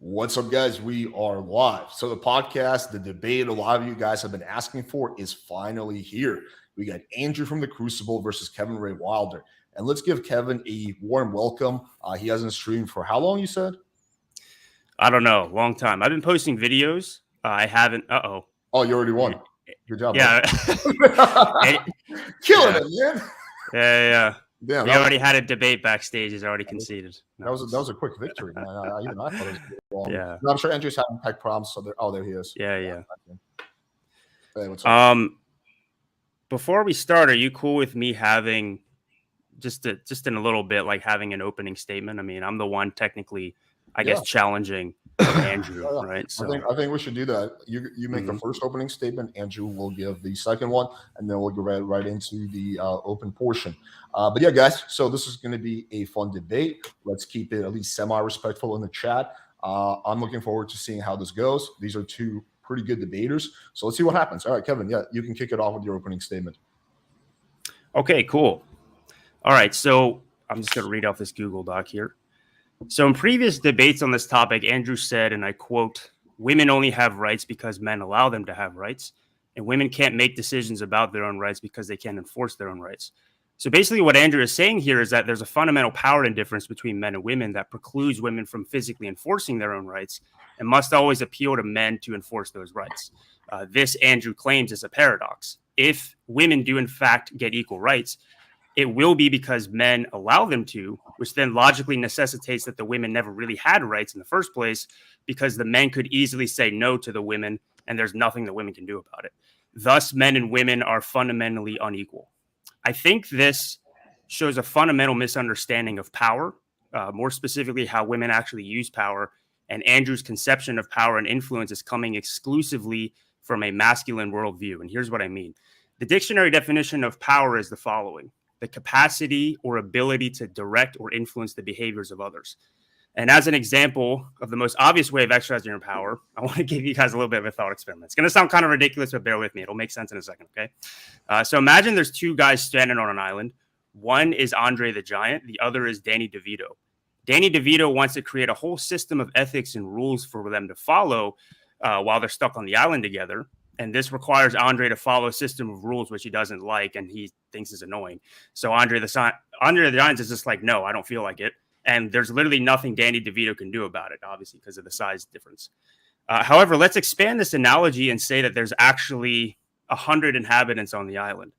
What's up, guys? We are live. So the podcast, the debate a lot of you guys have been asking for is finally here. We got Andrew from the Crucible versus Kevin Ray Wilder. And let's give Kevin a warm welcome. He hasn't streamed for how long, you said? I don't know. Long time. I've been posting videos. I haven't. Oh, you already won. Good job. Yeah. Killing it, man. Yeah. Damn, we already had a debate backstage. He's already conceded. That was a quick victory, man. Even I thought it was long. Yeah. No, I'm sure Andrew's having tech problems. So there he is. Yeah. Hey, what's up? Before we start, are you cool with me having just in a little bit, like having an opening statement? I mean, I'm the one technically, I guess, challenging Andrew, right? So I think we should do that. You make the first opening statement. Andrew will give the second one, and then we'll go right into the open portion. But yeah, guys, so this is going to be a fun debate. Let's keep it at least semi-respectful in the chat. I'm looking forward to seeing how this goes. These are two pretty good debaters. So let's see what happens. All right, Kevin, you can kick it off with your opening statement. Okay, cool. All right, so I'm just going to read off this Google Doc here. So in previous debates on this topic, Andrew said, and I quote, "Women only have rights because men allow them to have rights, and women can't make decisions about their own rights because they can't enforce their own rights." So basically what Andrew is saying here is that there's a fundamental power difference between men and women that precludes women from physically enforcing their own rights and must always appeal to men to enforce those rights. This, Andrew claims, is a paradox. If women do in fact get equal rights, it will be because men allow them to, which then logically necessitates that the women never really had rights in the first place because the men could easily say no to the women and there's nothing the women can do about it. Thus, men and women are fundamentally unequal. I think this shows a fundamental misunderstanding of power, more specifically how women actually use power, and Andrew's conception of power and influence is coming exclusively from a masculine worldview. And here's what I mean. The dictionary definition of power is the following: the capacity or ability to direct or influence the behaviors of others. And as an example of the most obvious way of exercising your power, I want to give you guys a little bit of a thought experiment. It's going to sound kind of ridiculous, but bear with me. It'll make sense in a second, okay? So imagine there's two guys standing on an island. One is Andre the Giant. The other is Danny DeVito. Danny DeVito wants to create a whole system of ethics and rules for them to follow while they're stuck on the island together. And this requires Andre to follow a system of rules which he doesn't like and he thinks is annoying. So Andre the Giant is just like, no, I don't feel like it. And there's literally nothing Danny DeVito can do about it, obviously, because of the size difference. However, let's expand this analogy and say that there's actually 100 inhabitants on the island.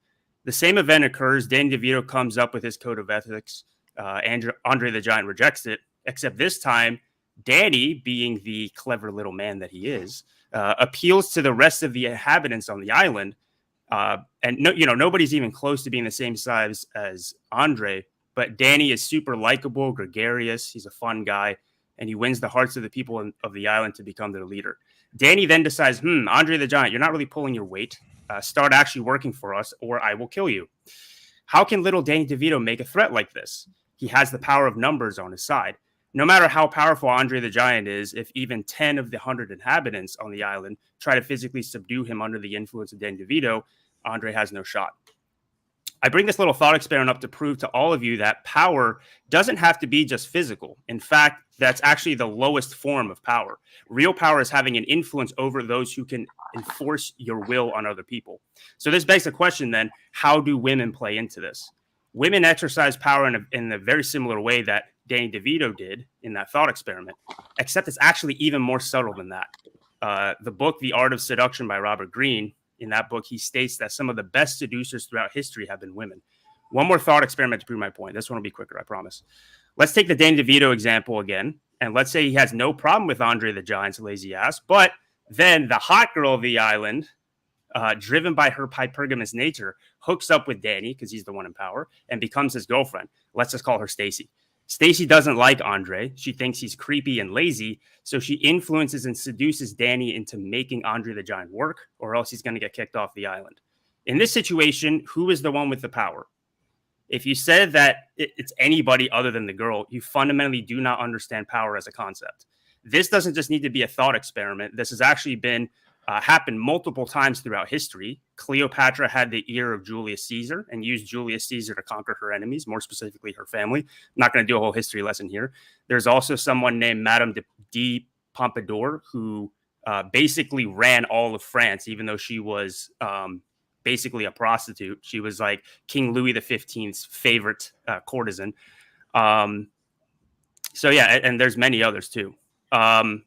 The same event occurs. Danny DeVito comes up with his code of ethics. Andre the Giant rejects it, except this time, Danny, being the clever little man that he is, appeals to the rest of the inhabitants on the island. And nobody's even close to being the same size as Andre, but Danny is super likable, gregarious. He's a fun guy, and he wins the hearts of the people of the island to become their leader. Danny then decides, Andre the Giant, you're not really pulling your weight. Start actually working for us, or I will kill you. How can little Danny DeVito make a threat like this? He has the power of numbers on his side. No matter how powerful Andre the Giant is, if even 10 of the 100 inhabitants on the island try to physically subdue him under the influence of Danny DeVito, Andre has no shot. I bring this little thought experiment up to prove to all of you that power doesn't have to be just physical. In fact, that's actually the lowest form of power. Real power is having an influence over those who can enforce your will on other people. So this begs the question then, how do women play into this? Women exercise power in a very similar way that Danny DeVito did in that thought experiment, except it's actually even more subtle than that. The book, The Art of Seduction by Robert Greene, in that book, he states that some of the best seducers throughout history have been women. One more thought experiment to prove my point. This one will be quicker, I promise. Let's take the Danny DeVito example again. And let's say he has no problem with Andre the Giant's lazy ass, but then the hot girl of the island, driven by her hypergamous nature, hooks up with Danny because he's the one in power and becomes his girlfriend. Let's just call her Stacy. Stacy doesn't like Andre. She thinks he's creepy and lazy, so she influences and seduces Danny into making Andre the Giant work, or else he's going to get kicked off the island. In this situation, who is the one with the power? If you said that it's anybody other than the girl, you fundamentally do not understand power as a concept. This doesn't just need to be a thought experiment. This has actually been happened multiple times throughout history. Cleopatra had the ear of Julius Caesar and used Julius Caesar to conquer her enemies, more specifically her family. I'm not going to do a whole history lesson here. There's also someone named Madame de Pompadour, who basically ran all of France, even though she was basically a prostitute. She was like King Louis XV's favorite courtesan. So yeah, and there's many others too. And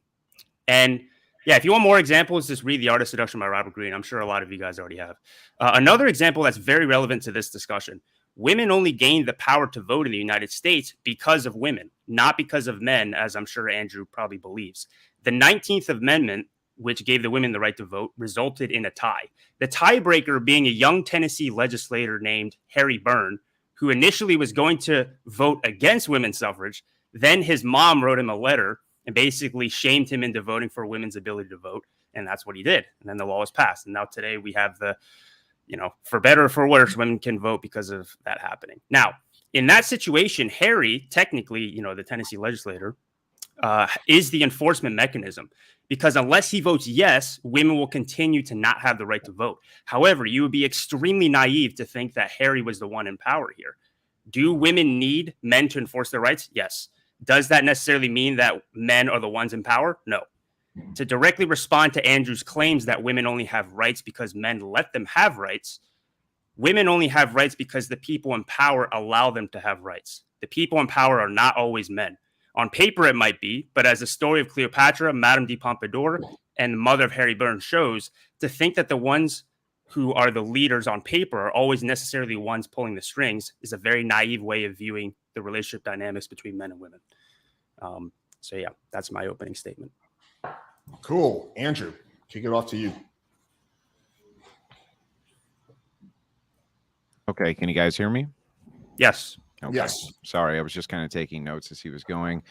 yeah, if you want more examples, just read The Art of Seduction by Robert Greene. I'm sure a lot of you guys already have. Another example that's very relevant to this discussion: women only gained the power to vote in the United States because of women, not because of men, as I'm sure Andrew probably believes. The 19th Amendment, which gave the women the right to vote, resulted in a tie. The tiebreaker being a young Tennessee legislator named Harry Byrne, who initially was going to vote against women's suffrage. Then his mom wrote him a letter and basically shamed him into voting for women's ability to vote. And that's what he did. And then the law was passed. And now today we have the, for better or for worse, women can vote because of that happening. Now, in that situation, Harry, technically, the Tennessee legislator, is the enforcement mechanism, because unless he votes yes, women will continue to not have the right to vote. However, you would be extremely naive to think that Harry was the one in power here. Do women need men to enforce their rights? Yes. Does that necessarily mean that men are the ones in power? No. To directly respond to Andrew's claims that women only have rights because men let them have rights, women only have rights because the people in power allow them to have rights. The people in power are not always men. On paper, it might be, but as the story of Cleopatra, Madame de Pompadour, and the mother of Harry Byrne shows, to think that the ones who are the leaders on paper are always necessarily ones pulling the strings is a very naive way of viewing the relationship dynamics between men and women. So yeah, that's my opening statement. Cool. Andrew, kick it off to you. Okay, can you guys hear me? Yes. Okay. Yes. Sorry, I was just kind of taking notes as he was going.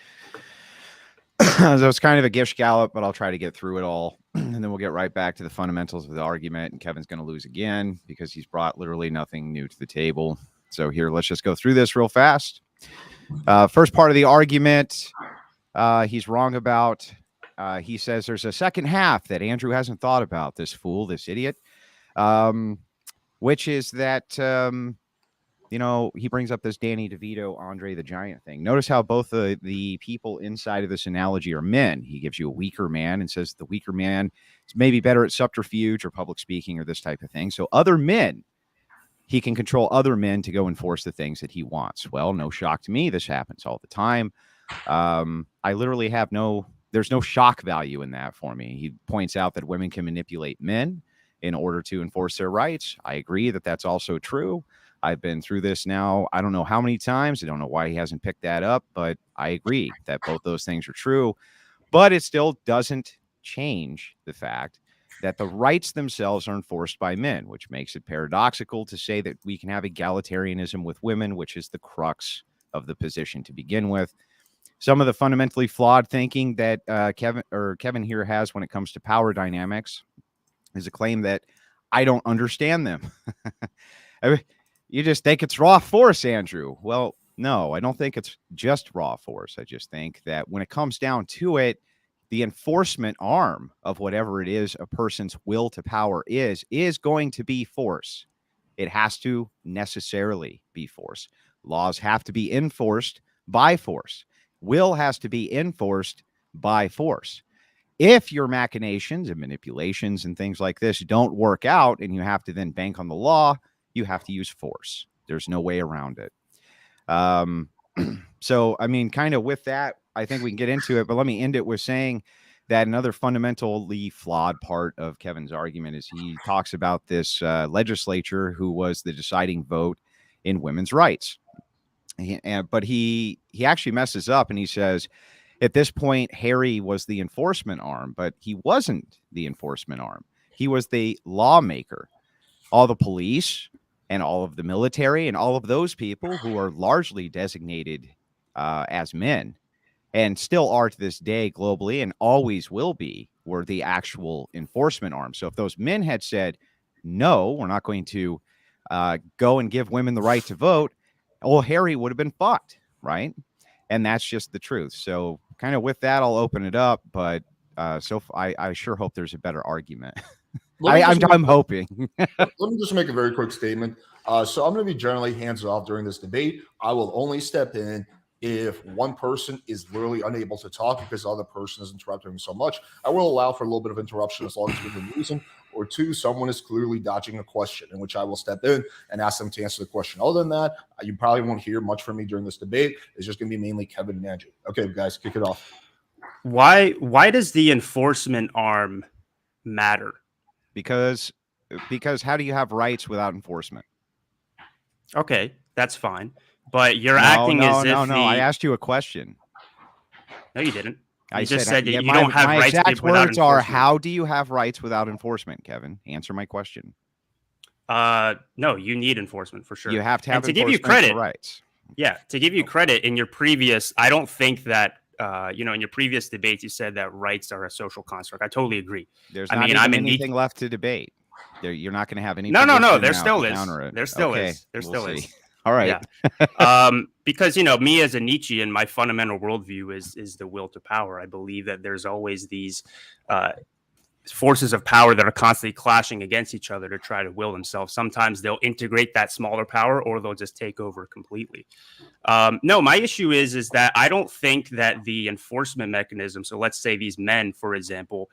So it's kind of a gish gallop, but I'll try to get through it all. And then we'll get right back to the fundamentals of the argument. And Kevin's going to lose again because he's brought literally nothing new to the table. So here, let's just go through this real fast. First part of the argument, he's wrong about. He says there's a second half that Andrew hasn't thought about, this fool, this idiot, which is that, he brings up this Danny DeVito, Andre the Giant thing. Notice how both the people inside of this analogy are men. He gives you a weaker man and says the weaker man is maybe better at subterfuge or public speaking or this type of thing. So other men, he can control other men to go enforce the things that he wants. Well, no shock to me. This happens all the time. I literally have there's no shock value in that for me. He points out that women can manipulate men in order to enforce their rights. I agree that that's also true. I've been through this now, I don't know how many times. I don't know why he hasn't picked that up, but I agree that both those things are true. But it still doesn't change the fact that the rights themselves are enforced by men, which makes it paradoxical to say that we can have egalitarianism with women, which is the crux of the position to begin with. Some of the fundamentally flawed thinking that Kevin here has when it comes to power dynamics is a claim that I don't understand them. You just think it's raw force, Andrew. Well, no, I don't think it's just raw force. I just think that when it comes down to it, the enforcement arm of whatever it is a person's will to power is going to be force. It has to necessarily be force. Laws have to be enforced by force. Will has to be enforced by force. If your machinations and manipulations and things like this don't work out and you have to then bank on the law, you have to use force. There's no way around it. So, I mean, kind of with that, I think we can get into it, but let me end it with saying that another fundamentally flawed part of Kevin's argument is he talks about this legislature who was the deciding vote in women's rights. But he actually messes up and he says, at this point, Harry was the enforcement arm, but he wasn't the enforcement arm. He was the lawmaker. All the police and all of the military and all of those people who are largely designated as men and still are to this day globally and always will be, were the actual enforcement arm. So if those men had said, no, we're not going to go and give women the right to vote, old Harry would have been fucked, right? And that's just the truth. So kind of with that, I'll open it up, but I sure hope there's a better argument. I'm hoping. Let me just make a very quick statement. So I'm going to be generally hands off during this debate. I will only step in if one person is literally unable to talk because the other person is interrupting them so much, I will allow for a little bit of interruption as long as within reason. Or two, someone is clearly dodging a question, in which I will step in and ask them to answer the question. Other than that, you probably won't hear much from me during this debate. It's just going to be mainly Kevin and Andrew. Okay, guys, kick it off. Why does the enforcement arm matter? Because how do you have rights without enforcement? Okay, that's fine. But you're acting as if I asked you a question. No, you didn't. I just said that you don't have my rights exact without words are, enforcement. how do you have rights without enforcement, Kevin? Answer my question. No, you need enforcement for sure. You have to have and to give you enforcement credit, for rights. Yeah, to give you credit, in your previous, I don't think that in your previous debates you said that rights are a social construct. I totally agree. There's not even anything left to debate. You're not going to have any. No. There still is. There still is. There still is. All right. Yeah. Because me as a Nietzschean, my fundamental worldview is the will to power. I believe that there's always these forces of power that are constantly clashing against each other to try to will themselves. Sometimes they'll integrate that smaller power, or they'll just take over completely. No, my issue is that I don't think that the enforcement mechanism, so let's say these men, for example,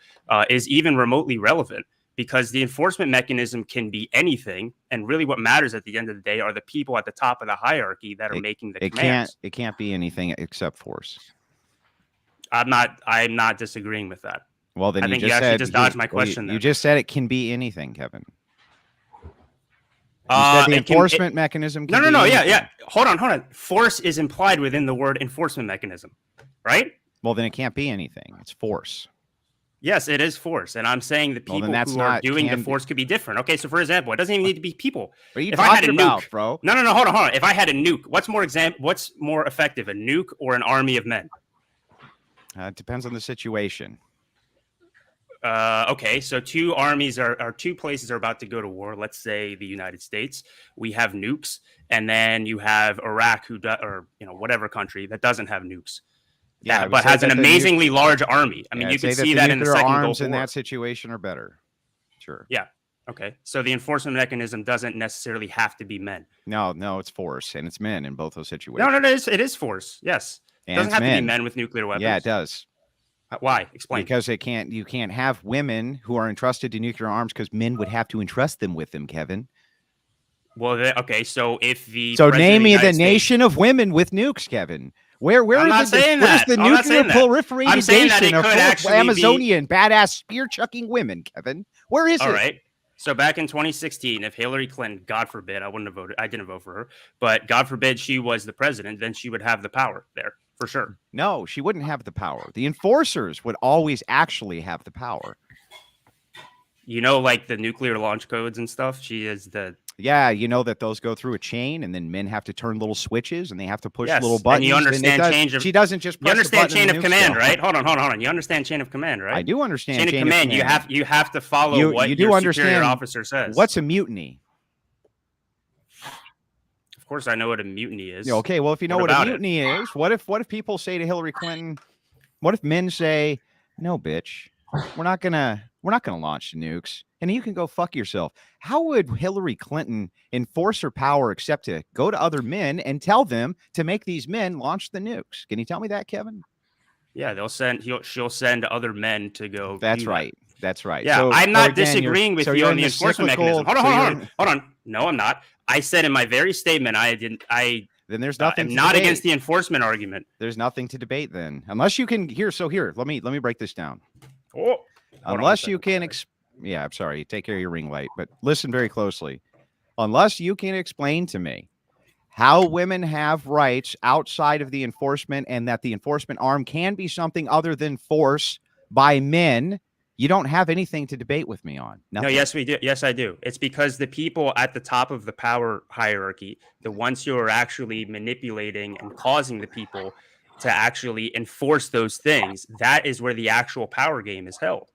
is even remotely relevant. Because the enforcement mechanism can be anything, and really what matters at the end of the day are the people at the top of the hierarchy that are making the commands. It can't be anything except force. I'm not disagreeing with that. Well, then I think you actually just dodged my question. You just said it can be anything, Kevin. You said the enforcement mechanism can be anything. Yeah. Hold on. Force is implied within the word enforcement mechanism, right? Well, then it can't be anything. It's force. Yes, it is force, and I'm saying the people who are doing the force could be different. Okay, so for example, it doesn't even need to be people. What are you talking about, bro? No, hold on. If I had a nuke, what's more effective, a nuke or an army of men? It depends on the situation. Okay, so two armies two places are about to go to war. Let's say the United States. We have nukes, and then you have Iraq, or whatever country that doesn't have nukes. Yeah, but has an amazingly large army. I mean, you can see that in the second Gulf arms War. In that situation are better. Sure. Yeah. Okay. So the enforcement mechanism doesn't necessarily have to be men. No, it's force, and it's men in both those situations. No, it is force. Yes. It doesn't have to be men with nuclear weapons. Yeah, it does. Why? Explain. Because you can't have women who are entrusted to nuclear arms because men would have to entrust them with them, Kevin. Well, okay. So if name me the nation of women with nukes, Kevin. Where is the nuclear proliferating nation of Amazonian badass spear chucking women, Kevin? Where is it? All right. So back in 2016, if Hillary Clinton, God forbid, I didn't vote for her, but God forbid she was the president, then she would have the power there for sure. No, she wouldn't have the power. The enforcers would always actually have the power. Like the nuclear launch codes and stuff. She is the. Yeah, you know that those go through a chain, and then men have to turn little switches, and they have to push little buttons. And you understand she doesn't just. You understand chain of command, right? Hold on. You understand chain of command, right? I do understand chain of command. You have to follow what your superior officer says. What's a mutiny? Of course, I know what a mutiny is. Okay, well, if you know what a mutiny is, what if people say to Hillary Clinton? What if men say, "No, bitch, we're not gonna launch nukes, and you can go fuck yourself"? How would Hillary Clinton enforce her power except to go to other men and tell them to make these men launch the nukes? Can you tell me that, Kevin? Yeah, she'll send other men to go. That's right. That's right. Yeah, so, I'm not disagreeing with you on the enforcement mechanism. Hold on. No, I'm not. I said in my very statement, then there's nothing. I'm not against the enforcement argument. There's nothing to debate then, unless you can. Here, let me break this down. Oh, unless you can. Yeah, I'm sorry. Take care of your ring light, but listen very closely. Unless you can explain to me how women have rights outside of the enforcement, and that the enforcement arm can be something other than force by men, you don't have anything to debate with me on. Nothing. No, yes, we do. Yes, I do. It's because the people at the top of the power hierarchy, the ones who are actually manipulating and causing the people to actually enforce those things, that is where the actual power game is held.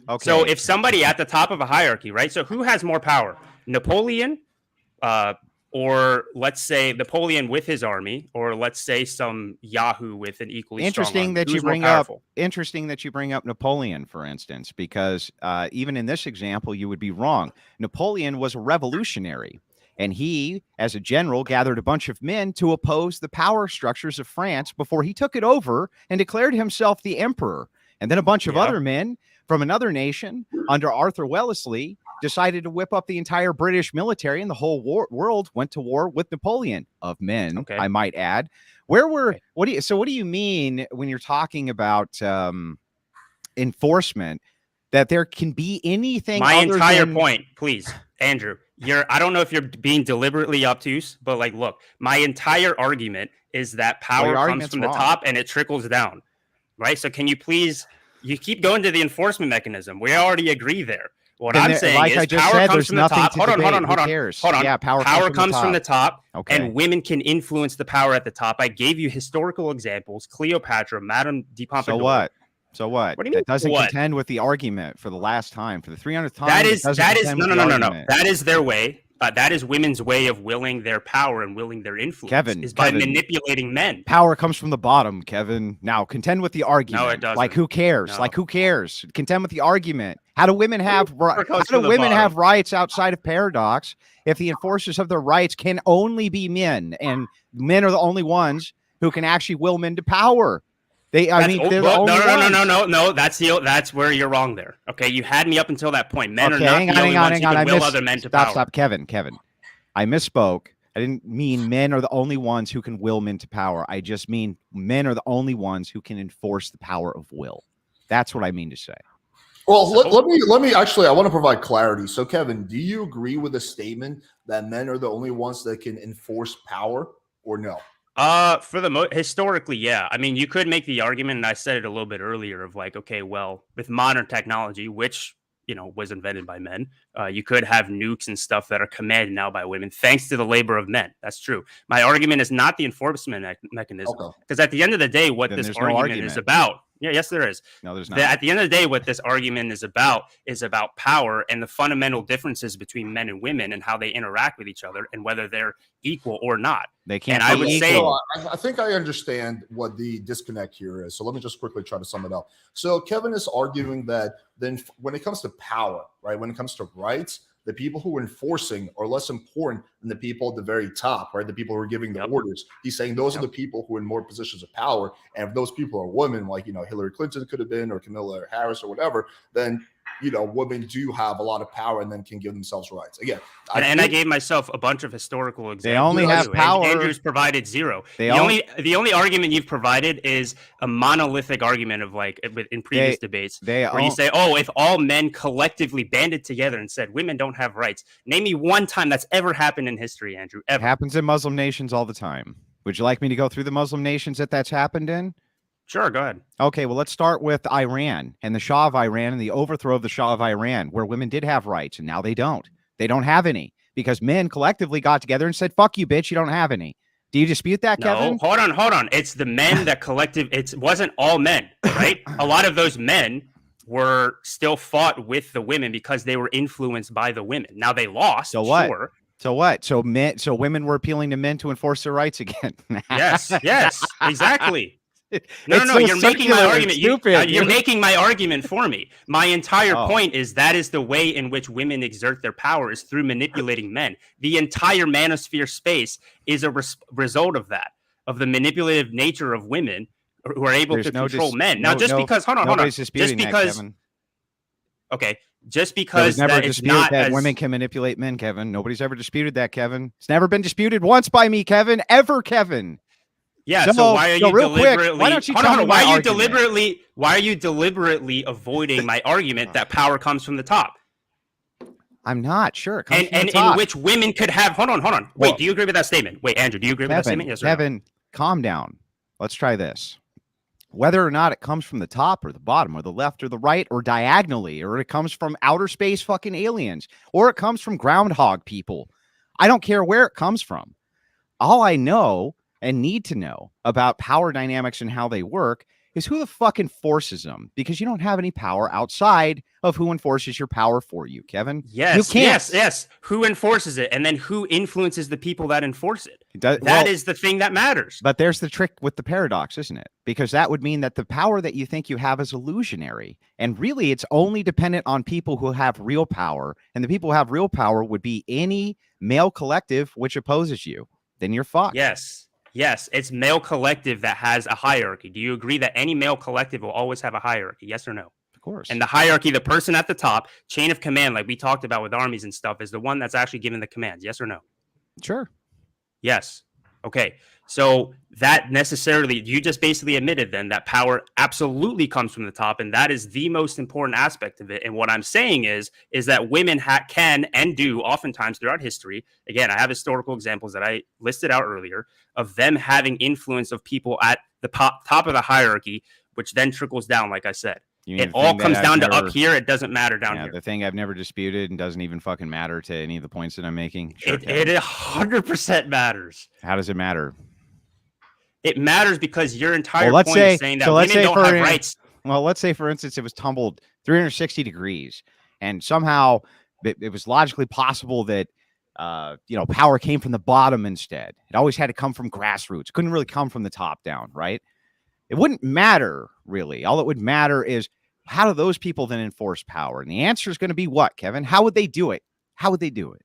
Okay. So if somebody at the top of a hierarchy, right? So who has more power? Napoleon, or let's say Napoleon with his army, or let's say some Yahoo with an equally interesting strong army. Interesting that you bring up Napoleon, for instance, because even in this example, you would be wrong. Napoleon was a revolutionary. And he, as a general, gathered a bunch of men to oppose the power structures of France before he took it over and declared himself the emperor. And then a bunch of other men from another nation under Arthur Wellesley decided to whip up the entire British military, and the whole world went to war with Napoleon of men, I might add. What do you mean when you're talking about enforcement, that there can be anything? My entire point, please, Andrew, I don't know if you're being deliberately obtuse, but like, look, my entire argument is that power comes from the top and it trickles down, right? So can you please, you keep going to the enforcement mechanism. We already agree there. What I'm saying is power comes from the top. Hold on. Yeah, power comes from the top, and women can influence the power at the top. I gave you historical examples: Cleopatra, Madame de Pompadour. So what? What do you mean? That doesn't contend with the argument for the last time, for the 300th time. That is no. That is their way. That is women's way of willing their power and willing their influence. Kevin, by manipulating men. Power comes from the bottom, Kevin. Now contend with the argument. No, it doesn't. Like who cares? No. Like who cares? Contend with the argument. How do women have have rights outside of paradox if the enforcers of their rights can only be men, and men are the only ones who can actually will men to power? No. That's where you're wrong there. Okay, you had me up until that point. Men are not hang the only ones who can will other men to power. Stop, Kevin. I misspoke. I didn't mean men are the only ones who can will men to power. I just mean men are the only ones who can enforce the power of will. That's what I mean to say. Well, let me actually, I want to provide clarity. So, Kevin, do you agree with the statement that men are the only ones that can enforce power, or no? Historically, yeah. I mean, you could make the argument, and I said it a little bit earlier, of like, okay, well, with modern technology, which, was invented by men, you could have nukes and stuff that are commanded now by women, thanks to the labor of men. That's true. My argument is not the enforcement mechanism, because at the end of the day, what this argument is about. Yeah, yes, there is. No, there's not. At the end of the day, what this argument is about power and the fundamental differences between men and women and how they interact with each other and whether they're equal or not. They can't. And I would say, I think I understand what the disconnect here is. So let me just quickly try to sum it up. So Kevin is arguing that then when it comes to power, right, when it comes to rights, the people who are enforcing are less important than the people at the very top, right? The people who are giving the orders. He's saying those are the people who are in more positions of power. And if those people are women, like, Hillary Clinton could have been, or Kamala Harris or whatever, then, women do have a lot of power and then can give themselves rights. Again, I gave myself a bunch of historical examples. They only have power. Andrew's provided zero. The only argument you've provided is a monolithic argument of like in previous debates where you say, oh, if all men collectively banded together and said women don't have rights. Name me one time that's ever happened in history, Andrew. Ever. It happens in Muslim nations all the time. Would you like me to go through the Muslim nations that's happened in? Sure, go ahead. Okay, well, let's start with Iran and the Shah of Iran and the overthrow of the Shah of Iran, where women did have rights, and now they don't. They don't have any because men collectively got together and said, fuck you, bitch, you don't have any. Do you dispute that, Kevin? Hold on. It's the men that it wasn't all men, right? A lot of those men were still fought with the women because they were influenced by the women. Now they lost, so what? Sure. So what? So women were appealing to men to enforce their rights again. Yes, exactly. No, you're making my argument. You're making my argument for me. My entire point is that is the way in which women exert their power is through manipulating men. The entire manosphere space is a result of that, of the manipulative nature of women who are able to control men. Now, hold on. Just because, okay. Just because that it's not that women can manipulate men, Kevin. Nobody's ever disputed that, Kevin. It's never been disputed once by me, Kevin. Ever, Kevin. Yeah. So why are you deliberately? Why don't you tell me why are you deliberately avoiding my argument that power comes from the top? I'm not sure. And in which women could have. Hold on. Wait, do you agree with that statement? Wait, Andrew, do you agree with that statement? Yes or no? Kevin, calm down. Let's try this. Whether or not it comes from the top or the bottom or the left or the right or diagonally, or it comes from outer space fucking aliens, or it comes from groundhog people. I don't care where it comes from. All I know and need to know about power dynamics and how they work is who the fuck enforces them, because you don't have any power outside of who enforces your power for you, Kevin. Yes, you can't. yes. Who enforces it, and then who influences the people that enforce it? That is the thing that matters. But there's the trick with the paradox, isn't it? Because that would mean that the power that you think you have is illusionary, and really it's only dependent on people who have real power, and the people who have real power would be any male collective which opposes you. Then you're fucked. Yes, it's male collective that has a hierarchy. Do you agree that any male collective will always have a hierarchy? Yes or no? Of course. And the hierarchy, the person at the top, chain of command, like we talked about with armies and stuff, is the one that's actually giving the commands. Yes or no? Sure. Yes. Okay. So that necessarily, you just basically admitted then that power absolutely comes from the top, and that is the most important aspect of it. And what I'm saying is that women can and do oftentimes throughout history. Again, I have historical examples that I listed out earlier of them having influence of people at the top of the hierarchy, which then trickles down, like I said. It all comes down to up here. It doesn't matter down here. The thing I've never disputed and doesn't even fucking matter to any of the points that I'm making. Sure, it 100% matters. How does it matter? It matters because your entire point is saying that women don't have rights. Well, let's say, for instance, it was tumbled 360 degrees, and somehow it was logically possible that power came from the bottom instead. It always had to come from grassroots. Couldn't really come from the top down, right? It wouldn't matter, really. All it would matter is, how do those people then enforce power? And the answer is going to be what, Kevin? How would they do it? How would they do it?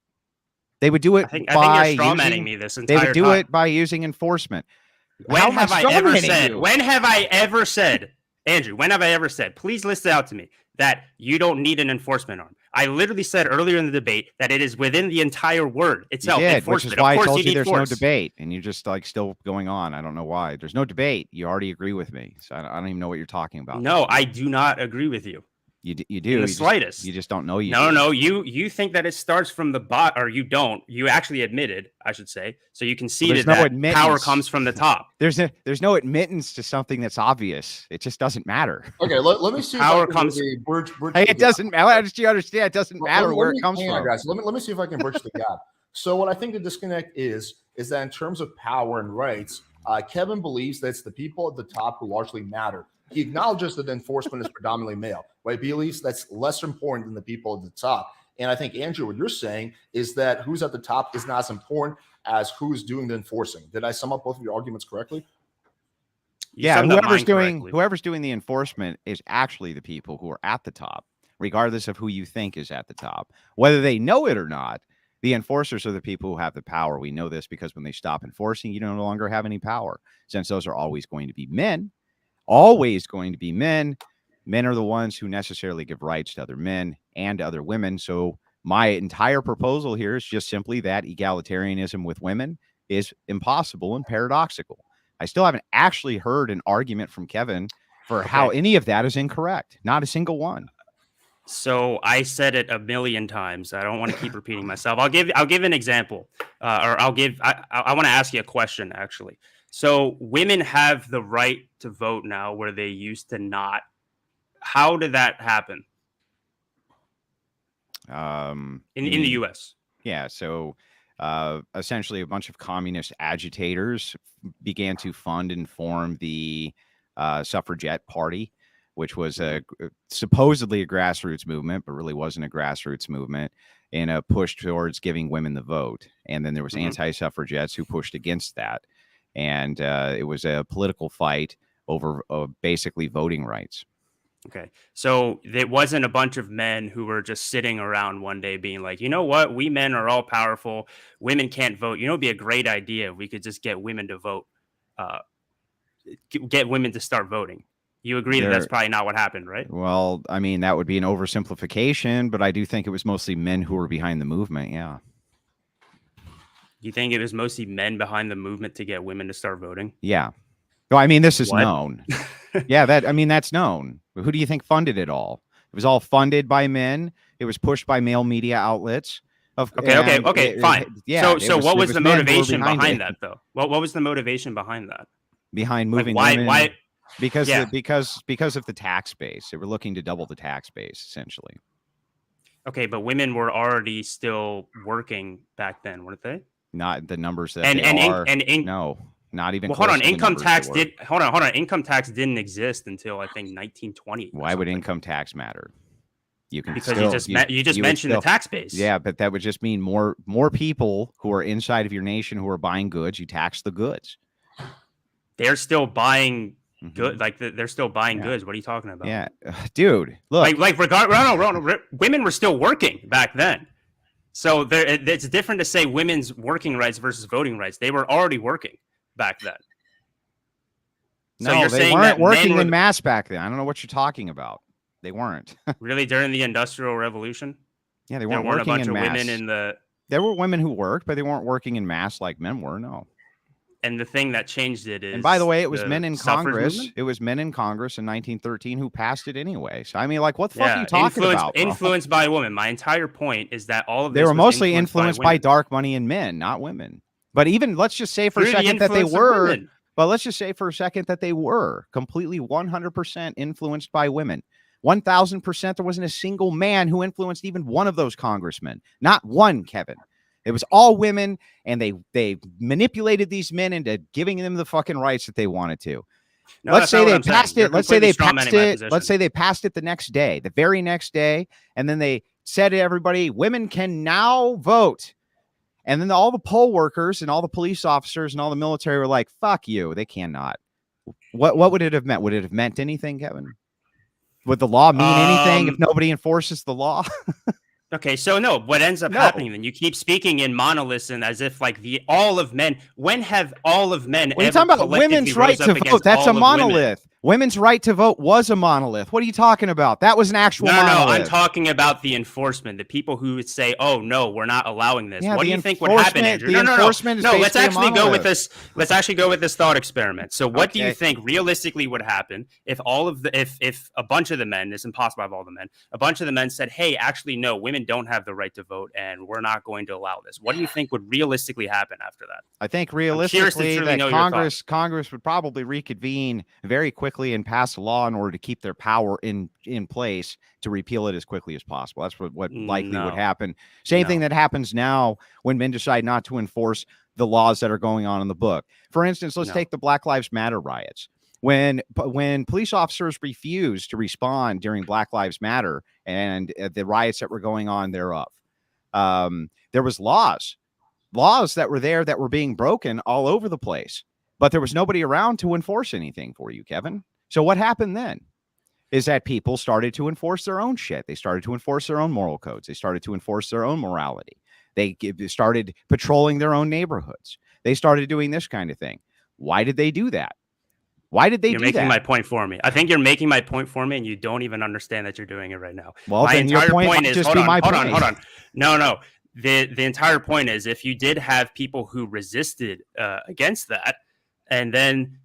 They would do it I think you're strawmanning me this entire time. They would do it by using enforcement. When have I ever said, Andrew, when have I ever said, please list it out to me, that you don't need an enforcement arm? I literally said earlier in the debate that it is within the entire word itself. You did, which is why I told you there's no debate, and you're just like still going on. I don't know why. There's no debate. You already agree with me, so I don't even know what you're talking about. No, I do not agree with you. You do. In the slightest. You just don't know. No. You think that it starts from the bot, or you don't. You actually admitted, I should say. So you conceded that power comes from the top. There's no admittance to something that's obvious. It just doesn't matter. Okay, let me see. Power comes. Hey, it doesn't matter. How did you understand? It doesn't matter where it comes from. Guys, let me see if I can bridge the gap. So what I think the disconnect is that in terms of power and rights, Kevin believes that it's the people at the top who largely matter. He acknowledges that enforcement is predominantly male, right? He believes that's less important than the people at the top. And I think, Andrew, what you're saying is that who's at the top is not as important as who's doing the enforcing. Did I sum up both of your arguments correctly? Yeah, whoever's doing the enforcement is actually the people who are at the top, regardless of who you think is at the top. Whether they know it or not, the enforcers are the people who have the power. We know this because when they stop enforcing, you no longer have any power, since those are always going to be men. Always going to be men. Men are the ones who necessarily give rights to other men and other women. So my entire proposal here is just simply that egalitarianism with women is impossible and paradoxical. I still haven't actually heard an argument from Kevin for how any of that is incorrect. Not a single one. So I said it a million times. I don't want to keep repeating myself. I'll give an example, I want to ask you a question, actually. So women have the right to vote now where they used to not. How did that happen? In the U.S. Yeah. So essentially a bunch of communist agitators began to fund and form the suffragette party, which was supposedly a grassroots movement, but really wasn't a grassroots movement, in a push towards giving women the vote. And then there was anti-suffragettes who pushed against that. And it was a political fight over basically voting rights. Okay. So it wasn't a bunch of men who were just sitting around one day being like, you know what? We men are all powerful. Women can't vote. It'd be a great idea if we could just get women to vote, get women to start voting. You agree that that's probably not what happened, right? Well, I mean, that would be an oversimplification, but I do think it was mostly men who were behind the movement. Yeah. You think it was mostly men behind the movement to get women to start voting? Yeah. No, I mean, this is known. Yeah, that's known. Who do you think funded it all? It was all funded by men. It was pushed by male media outlets. Okay, fine. So what was the motivation behind that, though? What was the motivation behind that? Behind moving women? Why? Because of the tax base. They were looking to double the tax base, essentially. Okay, but women were already still working back then, weren't they? Not the numbers that no. Not even. Well, hold on. close to the Income numbers tax that were. did. Hold on. Income tax didn't exist until I think 1920. Why would income tax matter? You can Because still, you just would mentioned the still- tax base. Yeah, but that would just mean more people who are inside of your nation who are buying goods. You tax the goods. They're still buying Mhm. good. Like they're still buying Yeah. goods. What are you talking about? Yeah, dude. Look, Women were still working back then. So it's different to say women's working rights versus voting rights. They were already working back then. So no, you're they saying weren't that working men in mass back then. I don't know what you're talking about. They weren't. really during the Industrial Revolution? Yeah, they There weren't weren't a working bunch in of mass. women in the. There were women who worked, but they weren't working in mass like men were. No. And the thing that changed it is. And by the way, it was the men in suffrage Congress. movement? It was men in Congress in 1913 who passed it anyway. So I mean, like, what the fuck are you talking about? Bro? Influenced by women. My entire point is that all of They this were was mostly influenced by women. dark money and men, not women. But even let's just say for a Through the second that they influence of were. women. But let's just say for a second that they were completely 100% influenced by women. 1,000%. There wasn't a single man who influenced even one of those congressmen. Not one, Kevin. It was all women, and they manipulated these men into giving them the fucking rights that they wanted to. No, let's say they passed it. Let's say they passed it the next day, the very next day, and then they said to everybody, women can now vote. And then all the poll workers and all the police officers and all the military were like, fuck you. They cannot. What would it have meant? Would it have meant anything, Kevin? Would the law mean anything if nobody enforces the law? Okay, so no, what ends up happening then? You keep speaking in monoliths and as if like all of men. When have all of men? When you're talking about women's right to vote, that's a monolith. Women's right to vote was a monolith. What are you talking about? That was an actual monolith. No, I'm talking about the enforcement. The people who would say, "Oh no, we're not allowing this." Yeah, what do you think would happen, Andrew? No. Let's actually go with this. Let's actually go with this thought experiment. So, what do you think realistically would happen if if a bunch of the men? It's impossible to have all the men. A bunch of the men said, "Hey, actually, no, women don't have the right to vote, and we're not going to allow this." What do you think would realistically happen after that? I think realistically that Congress would probably reconvene very quickly and pass a law in order to keep their power in place to repeal it as quickly as possible. That's what likely would happen. Same thing that happens now when men decide not to enforce the laws that are going on in the book. For instance, let's take the Black Lives Matter riots. When police officers refused to respond during Black Lives Matter and the riots that were going on thereof, there was laws that were there that were being broken all over the place. But there was nobody around to enforce anything for you, Kevin. So what happened then is that people started to enforce their own shit. They started to enforce their own moral codes. They started to enforce their own morality. They started patrolling their own neighborhoods. They started doing this kind of thing. Why did they do that? Why did they do that? You're making my point for me. I think you're making my point for me, and you don't even understand that you're doing it right now. Well, my then your point is just be my point. Hold on. No. The entire point is if you did have people who resisted against that, and then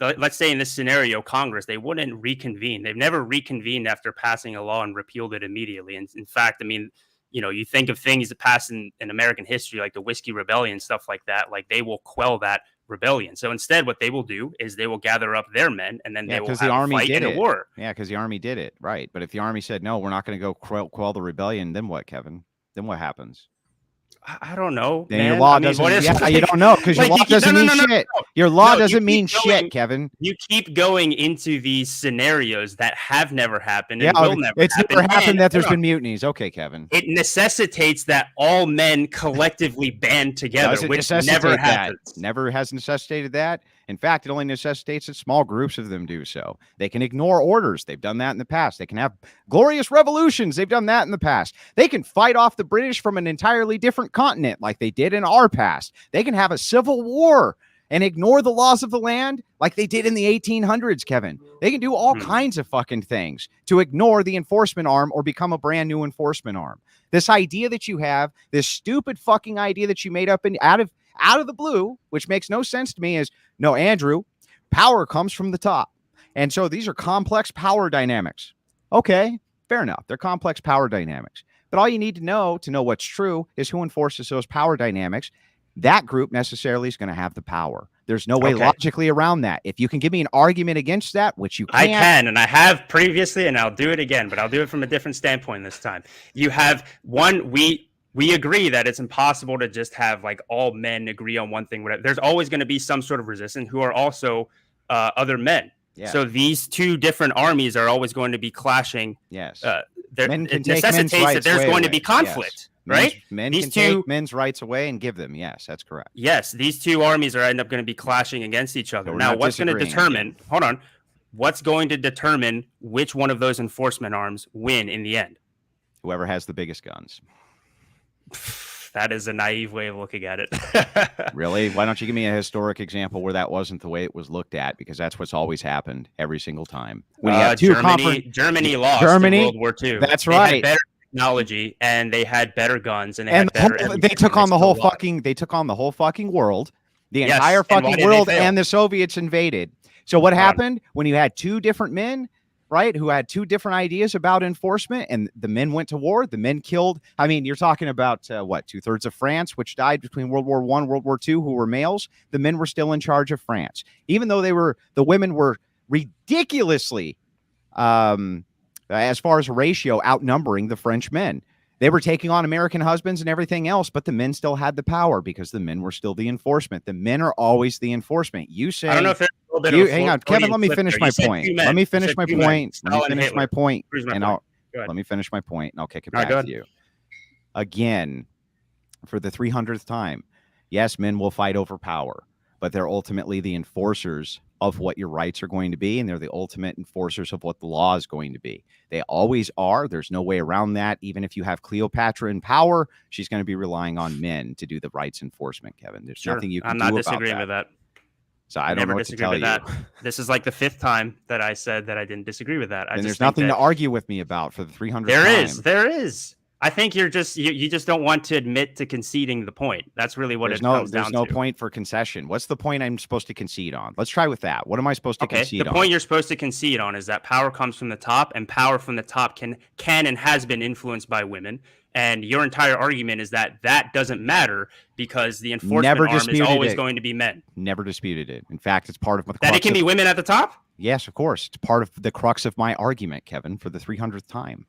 let's say in this scenario, Congress, they wouldn't reconvene. They've never reconvened after passing a law and repealed it immediately. And in fact, I mean, you think of things that pass in American history, like the Whiskey Rebellion, stuff like that, like they will quell that rebellion. So instead, what they will do is they will gather up their men and then they will have a fight in a war. Yeah, because the army did it. Right. But if the army said, no, we're not going to go quell the rebellion, then what, Kevin? Then what happens? I don't know. Then your law doesn't. You don't know because your law doesn't mean shit. Your law doesn't mean shit, Kevin. You keep going into these scenarios that have never happened. Yeah, and will never it's happen. never happened that there's been mutinies. Okay, Kevin. It necessitates that all men collectively band together, which never happens. Never has necessitated that. In fact, it only necessitates that small groups of them do so. They can ignore orders. They've done that in the past. They can have glorious revolutions. They've done that in the past. They can fight off the British from an entirely different continent like they did in our past. They can have a civil war and ignore the laws of the land like they did in the 1800s, Kevin. They can do all kinds of fucking things to ignore the enforcement arm or become a brand new enforcement arm. This idea that you have, this stupid fucking idea that you made up out of the blue, which makes no sense to me, is no, Andrew, power comes from the top. And so these are complex power dynamics. Okay, fair enough. They're complex power dynamics. But all you need to know what's true is who enforces those power dynamics. That group necessarily is going to have the power. There's no way logically around that. If you can give me an argument against that, which you can't. I can, and I have previously, and I'll do it again, but I'll do it from a different standpoint this time. You have one, we agree that it's impossible to just have like all men agree on one thing. Whatever. There's always going to be some sort of resistance who are also other men. Yeah. So these two different armies are always going to be clashing. Yes. It necessitates that there's going to be conflict, right? Men these can two take men's rights away and give them. Yes, that's correct. Yes, these two armies are end up going to be clashing against each other. So now, what's going to determine? Hold on. What's going to determine which one of those enforcement arms win in the end? Whoever has the biggest guns. That is a naive way of looking at it. Really? Why don't you give me a historic example where that wasn't the way it was looked at? Because that's what's always happened every single time. When you have Germany lost in World War II. That's right. They had better technology and they had better guns and they took on the whole fucking world, the entire fucking world, and the Soviets invaded. So what happened when you had two different men, right, who had two different ideas about enforcement, and the men went to war, the men killed, I mean, you're talking about, 2/3 of France, which died between World War I, World War II, who were males. The men were still in charge of France, even though the women were ridiculously, as far as a ratio, outnumbering the French men. They were taking on American husbands and everything else, but the men still had the power because the men were still the enforcement. The men are always the enforcement. You say, I don't know if there's a little bit of hang on, Kevin, let me finish my point. Let me finish my point. Let me finish my point. Let me finish my point, and I'll kick it back to you. Again, for the 300th time, yes, men will fight over power, but they're ultimately the enforcers of what your rights are going to be, and they're the ultimate enforcers of what the law is going to be. They always are. There's no way around that. Even if you have Cleopatra in power, she's going to be relying on men to do the rights enforcement, Kevin. There's nothing you can do about that. I'm not disagreeing with that. So I don't know what to tell you. This is like the 5th time that I said that I didn't disagree with that. And there's nothing to argue with me about for the 300th time. There is. I think you just don't want to admit to conceding the point. That's really what it comes down to. There's no point for concession. What's the point I'm supposed to concede on? Let's try with that. What am I supposed to concede on? The point you're supposed to concede on is that power comes from the top, and power from the top can and has been influenced by women. And your entire argument is that doesn't matter because the enforcement arm is always going to be men. Never disputed it. In fact, it's part of that it can be women at the top? Yes, of course. It's part of the crux of my argument, Kevin, for the 300th time.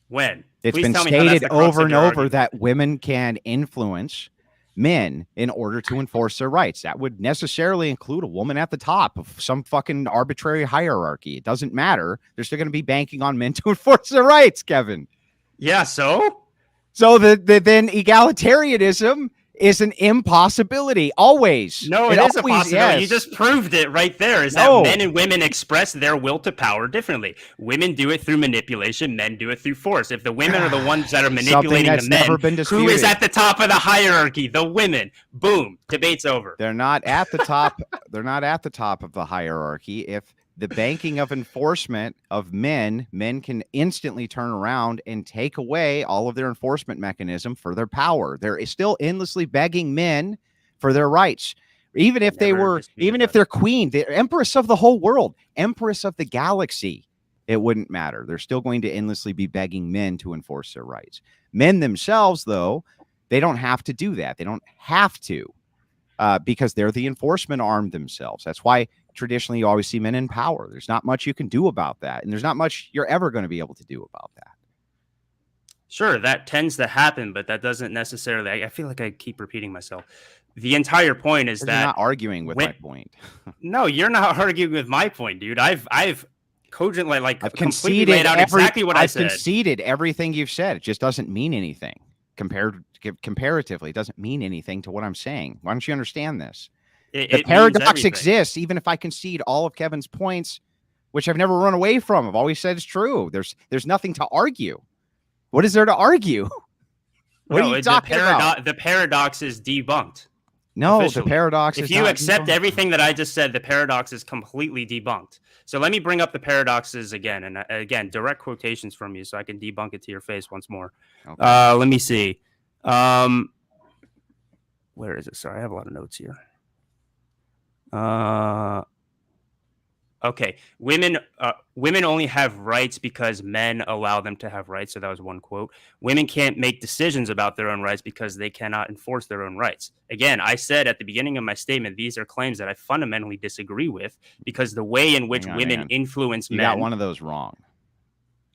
When? It's been stated over and over that women can influence men in order to enforce their rights. That would necessarily include a woman at the top of some fucking arbitrary hierarchy. It doesn't matter. They're still going to be banking on men to enforce their rights, Kevin. Yeah, so then egalitarianism is an impossibility. Always. No, it is a possibility. Yes. You just proved it right there. That men and women express their will to power differently. Women do it through manipulation. Men do it through force. If the women are the ones that are manipulating the men, who is at the top of the hierarchy? The women. Boom. Debate's over. They're not at the top. They're not at the top of the hierarchy. If the banking of enforcement of men can instantly turn around and take away all of their enforcement mechanism for their power. They're still endlessly begging men for their rights. Even if they're queen, the empress of the whole world, empress of the galaxy, it wouldn't matter. They're still going to endlessly be begging men to enforce their rights. Men themselves, though, they don't have to do that. They don't have to because they're the enforcement arm themselves. That's why traditionally you always see men in power. There's not much you can do about that, and there's not much you're ever going to be able to do about that. Sure, that tends to happen, but that doesn't necessarily. I feel like I keep repeating myself. The entire point is that you're not arguing with my point. No, you're not arguing with my point, dude. I've cogently I've completely laid out exactly what I said. I've conceded everything you've said. It just doesn't mean anything comparatively. It doesn't mean anything to what I'm saying. Why don't you understand this? The paradox exists, even if I concede all of Kevin's points, which I've never run away from. I've always said it's true. There's nothing to argue. What is there to argue? What are you talking about? The paradox is debunked. No, officially. The paradox is if you accept everything that I just said, the paradox is completely debunked. So let me bring up the paradoxes again. And again, direct quotations from you so I can debunk it to your face once more. Okay. Let me see. Where is it? Sorry, I have a lot of notes here. Okay. Women only have rights because men allow them to have rights. So that was one quote. Women can't make decisions about their own rights because they cannot enforce their own rights. Again, I said at the beginning of my statement, these are claims that I fundamentally disagree with because the way in which women influence men. You got one of those wrong.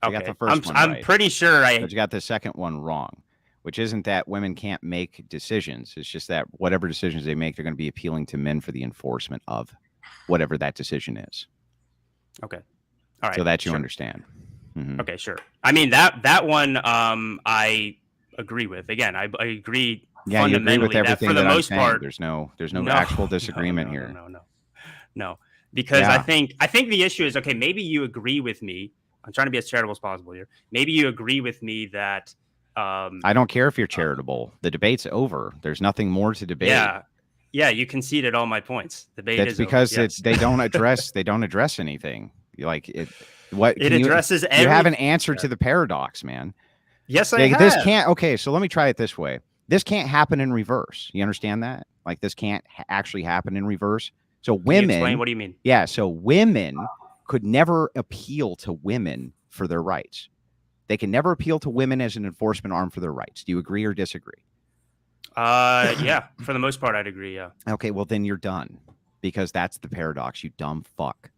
Okay. You got the first one I'm right. pretty sure but you got the second one wrong. which isn't that women can't make decisions. It's just that whatever decisions they make, they're going to be appealing to men for the enforcement of whatever that decision is. Okay. All right. So that you sure. understand. Mhm. Okay, sure. I mean, that one I agree with. Again, I agree Yeah, you agree fundamentally with everything that for the I'm most saying. part, There's no actual disagreement here. No. Because Yeah. I think the issue is, okay, maybe you agree with me. I'm trying to be as charitable as possible here. Maybe you agree with me that I don't care if you're charitable. The debate's over. There's nothing more to debate. Yeah, you conceded all my points. Debate That's is because over. Yes. they don't address anything. Like it. What it addresses you every. have an answer to the paradox, man. Yes, I have. This can't. Okay, so let me try it this way. This can't happen in reverse. You understand that? Like this can't actually happen in reverse. So women. Can you explain what do you mean? Yeah. So women could never appeal to women for their rights. They can never appeal to women as an enforcement arm for their rights. Do you agree or disagree? Yeah, for the most part, I'd agree. Yeah. Okay, well then you're done because that's the paradox. You dumb fuck.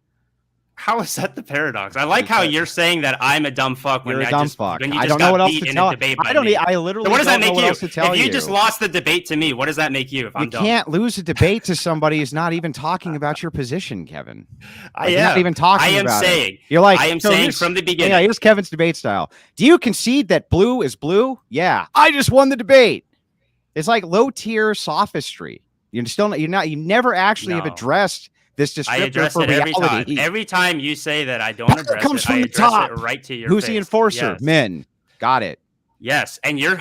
How is that the paradox? I like how you're saying that I'm a dumb fuck when you're a dumb fuck. When you I just don't know got what else beat to in tell. a debate by I don't. me. I literally So what does don't that know make what you? else to tell If you just lost the debate to me, what does that make you? If I'm dumb, you can't lose a debate to somebody who's not even talking about your position, Kevin. I You're am not even talking. I am about saying. It. You're like I am saying from the beginning. Yeah, here's Kevin's debate style. Do you concede that blue is blue? Yeah, I just won the debate. It's like low tier sophistry. You never actually have addressed this descriptor I address for it every reality. time. Every time you say that I don't address comes it, from I the address top. it right to your Who's face. the enforcer? Yes. Men. Got it. Yes, and you're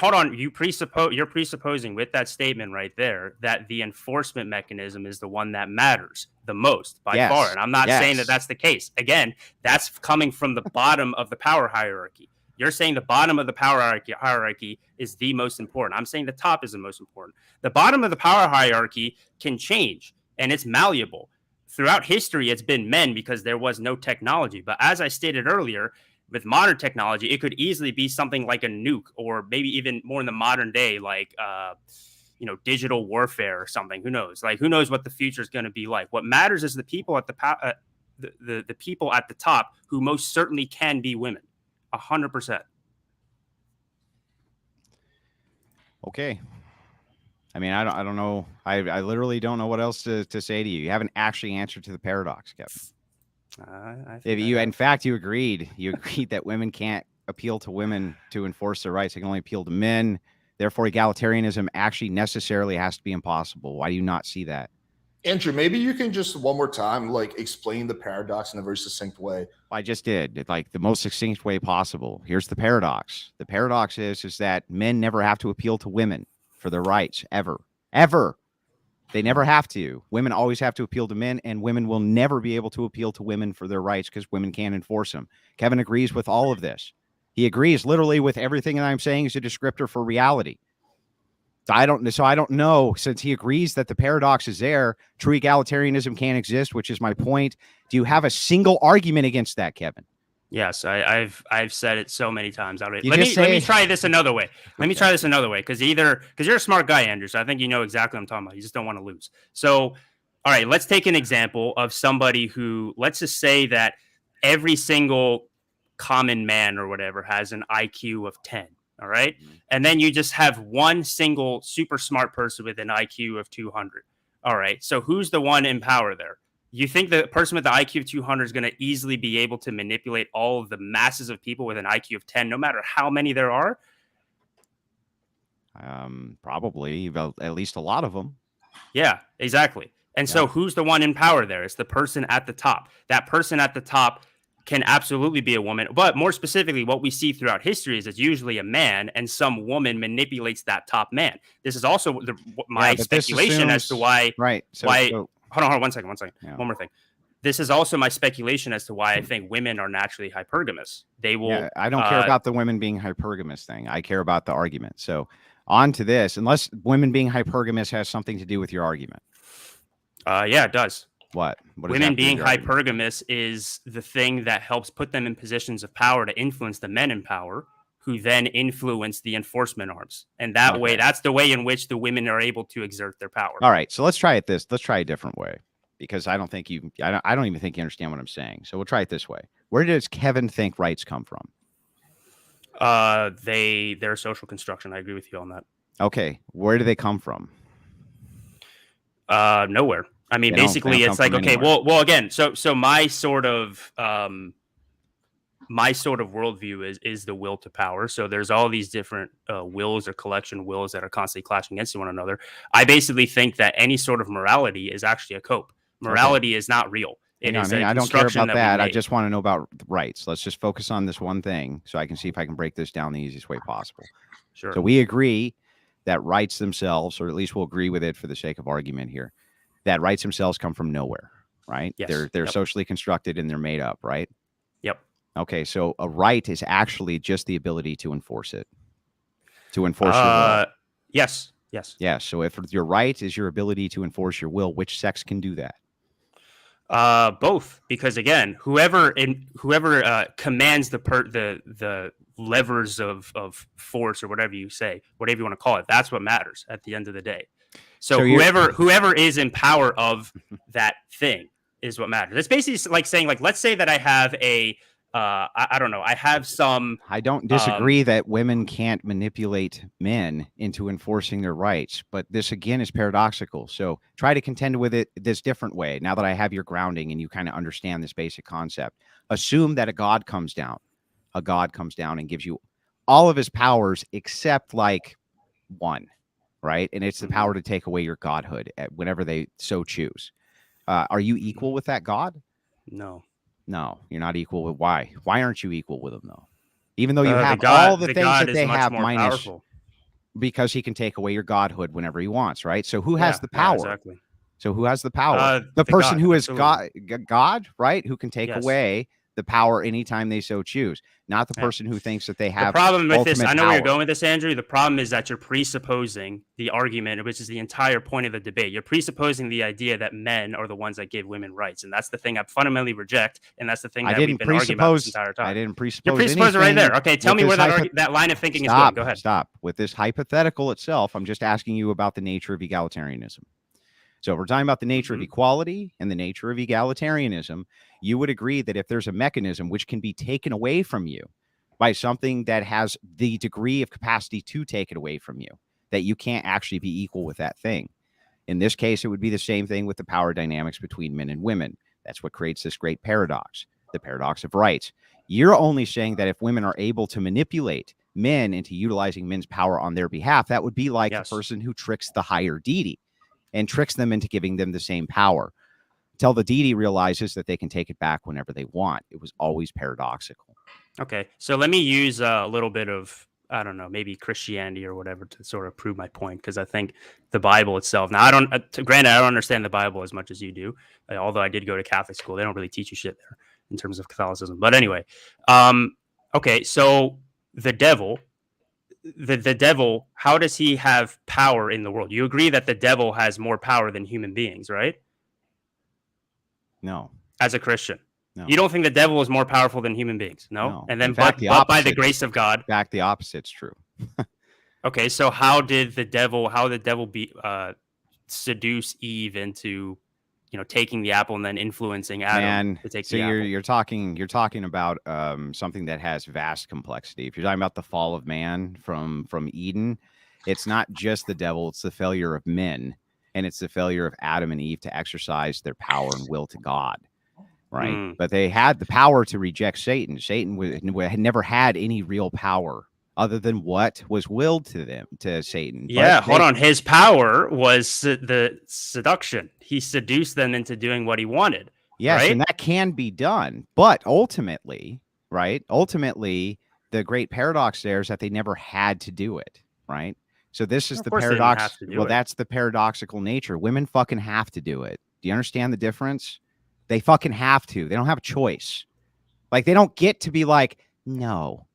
presupposing with that statement right there that the enforcement mechanism is the one that matters the most by far, and I'm not saying that that's the case. Again, that's coming from the bottom of the power hierarchy. You're saying the bottom of the power hierarchy is the most important. I'm saying the top is the most important. The bottom of the power hierarchy can change, and it's malleable. Throughout history, it's been men because there was no technology. But as I stated earlier, with modern technology, it could easily be something like a nuke, or maybe even more in the modern day, like digital warfare or something. Who knows? Like, who knows what the future is going to be like? What matters is the people at the people at the top, who most certainly can be women, 100%. Okay. I mean, I don't know. I literally don't know what else to say to you. You haven't actually answered to the paradox, Kevin. In fact, you agreed that women can't appeal to women to enforce their rights. They can only appeal to men. Therefore, egalitarianism actually necessarily has to be impossible. Why do you not see that? Andrew, maybe you can just one more time, explain the paradox in a very succinct way. I just did, like the most succinct way possible. Here's the paradox. The paradox is that men never have to appeal to women for their rights, ever. They never have to. Women always have to appeal to men, and women will never be able to appeal to women for their rights because women can't enforce them. Kevin agrees with all of this. He agrees literally with everything that I'm saying is a descriptor for reality. So I don't know, since he agrees that the paradox is there, true egalitarianism can't exist, which is my point. Do you have a single argument against that, Kevin? Yes, I've said it so many times already. Let me try this another way. Let me try this another way, because you're a smart guy, Andrew, so I think you know exactly what I'm talking about. You just don't want to lose. So, all right, let's take an example of somebody who, let's just say that every single common man or whatever has an IQ of 10. All right. Mm-hmm. And then you just have one single super smart person with an IQ of 200. All right. So who's the one in power there? You think the person with the IQ of 200 is going to easily be able to manipulate all of the masses of people with an IQ of 10, no matter how many there are? Probably, at least a lot of them. Yeah, exactly. And so who's the one in power there? It's the person at the top. That person at the top can absolutely be a woman. But more specifically, what we see throughout history is it's usually a man, and some woman manipulates that top man. This is also my speculation as to why. Right. Hold on, one second. Yeah. One more thing. This is also my speculation as to why I think women are naturally hypergamous. They will. Yeah, I don't care about the women being hypergamous thing. I care about the argument. So on to this, unless women being hypergamous has something to do with your argument. Yeah, it does. What women being hypergamous is the thing that helps put them in positions of power to influence the men in power, who then influence the enforcement arms. And that way, that's the way in which the women are able to exert their power. All right. So let's try it let's try a different way, because I don't even think you understand what I'm saying. So we'll try it this way. Where does Kevin think rights come from? They're a social construction. I agree with you on that. Okay, where do they come from? Nowhere. I mean, basically, it's like, okay, well, again, so my sort of worldview is the will to power. So there's all these different wills or collection wills that are constantly clashing against one another. I basically think that any sort of morality is actually a cope. Morality is not real. I don't care about that. I just want to know about rights. Let's just focus on this one thing so I can see if I can break this down the easiest way possible. Sure. So we agree that rights themselves, or at least we'll agree with it for the sake of argument here, that rights themselves come from nowhere, right? Yes. They're socially constructed and they're made up, right? Yep. Okay, so a right is actually just the ability to enforce it, to enforce your will. Yes. So if your right is your ability to enforce your will, which sex can do that? Both, because again, whoever commands the levers of force or whatever you want to call it, that's what matters at the end of the day. So whoever is in power of that thing is what matters. It's basically like saying, like, let's say that I have a I don't know. I have some. I don't disagree that women can't manipulate men into enforcing their rights, but this again is paradoxical. So try to contend with it this different way. Now that I have your grounding and you kind of understand this basic concept, assume that a god comes down and gives you all of his powers except like one, right? And it's the power to take away your godhood whenever they so choose. Are you equal with that god? No, you're not equal with why? Why aren't you equal with him though? Even though you have all the things that they have minus powerful. Because he can take away your godhood whenever he wants, right? So who has the power? Exactly. So who has the power? The person who is God, right? Who can take away the power anytime they so choose, not the person who thinks that they have. The problem with this, I know where you're going with this, Andrew. The problem is that you're presupposing the argument, which is the entire point of the debate. You're presupposing the idea that men are the ones that give women rights, and that's the thing I fundamentally reject, and that's the thing that we've been arguing about this entire time. I didn't presuppose. You're presupposing right there. Okay, tell me where that line of thinking is going. Go ahead. Stop. With this hypothetical itself, I'm just asking you about the nature of egalitarianism. So if we're talking about the nature of equality and the nature of egalitarianism, you would agree that if there's a mechanism which can be taken away from you by something that has the degree of capacity to take it away from you, that you can't actually be equal with that thing. In this case, it would be the same thing with the power dynamics between men and women. That's what creates this great paradox, the paradox of rights. You're only saying that if women are able to manipulate men into utilizing men's power on their behalf, that would be like a person who tricks the higher deity and tricks them into giving them the same power until the deity realizes that they can take it back whenever they want. It was always paradoxical. Okay, so let me use a little bit of, I don't know, maybe Christianity or whatever to sort of prove my point, because I think the Bible itself, now granted, I don't understand the Bible as much as you do, although I did go to Catholic school. They don't really teach you shit there in terms of Catholicism. But anyway, okay, so the devil, how does he have power in the world? You agree that the devil has more power than human beings, right? No. As a Christian. No. You don't think the devil is more powerful than human beings? No. And then but by the grace of God. In fact, the opposite's true. Okay, so how did the devil seduce Eve into taking the apple and then influencing Adam to take the apple? You're talking about something that has vast complexity. If you're talking about the fall of man from Eden, it's not just the devil, it's the failure of men, and it's the failure of Adam and Eve to exercise their power and will to God, right? But they had the power to reject Satan. Satan had never had any real power other than what was willed to Satan. Yeah, hold on. His power was the seduction. He seduced them into doing what he wanted. Yes, right? And that can be done. But ultimately, right? Ultimately, the great paradox there is that they never had to do it, right? So this is the paradox. Well, that's the paradoxical nature. Women fucking have to do it. Do you understand the difference? They fucking have to. They don't have a choice. Like, they don't get to be like, no.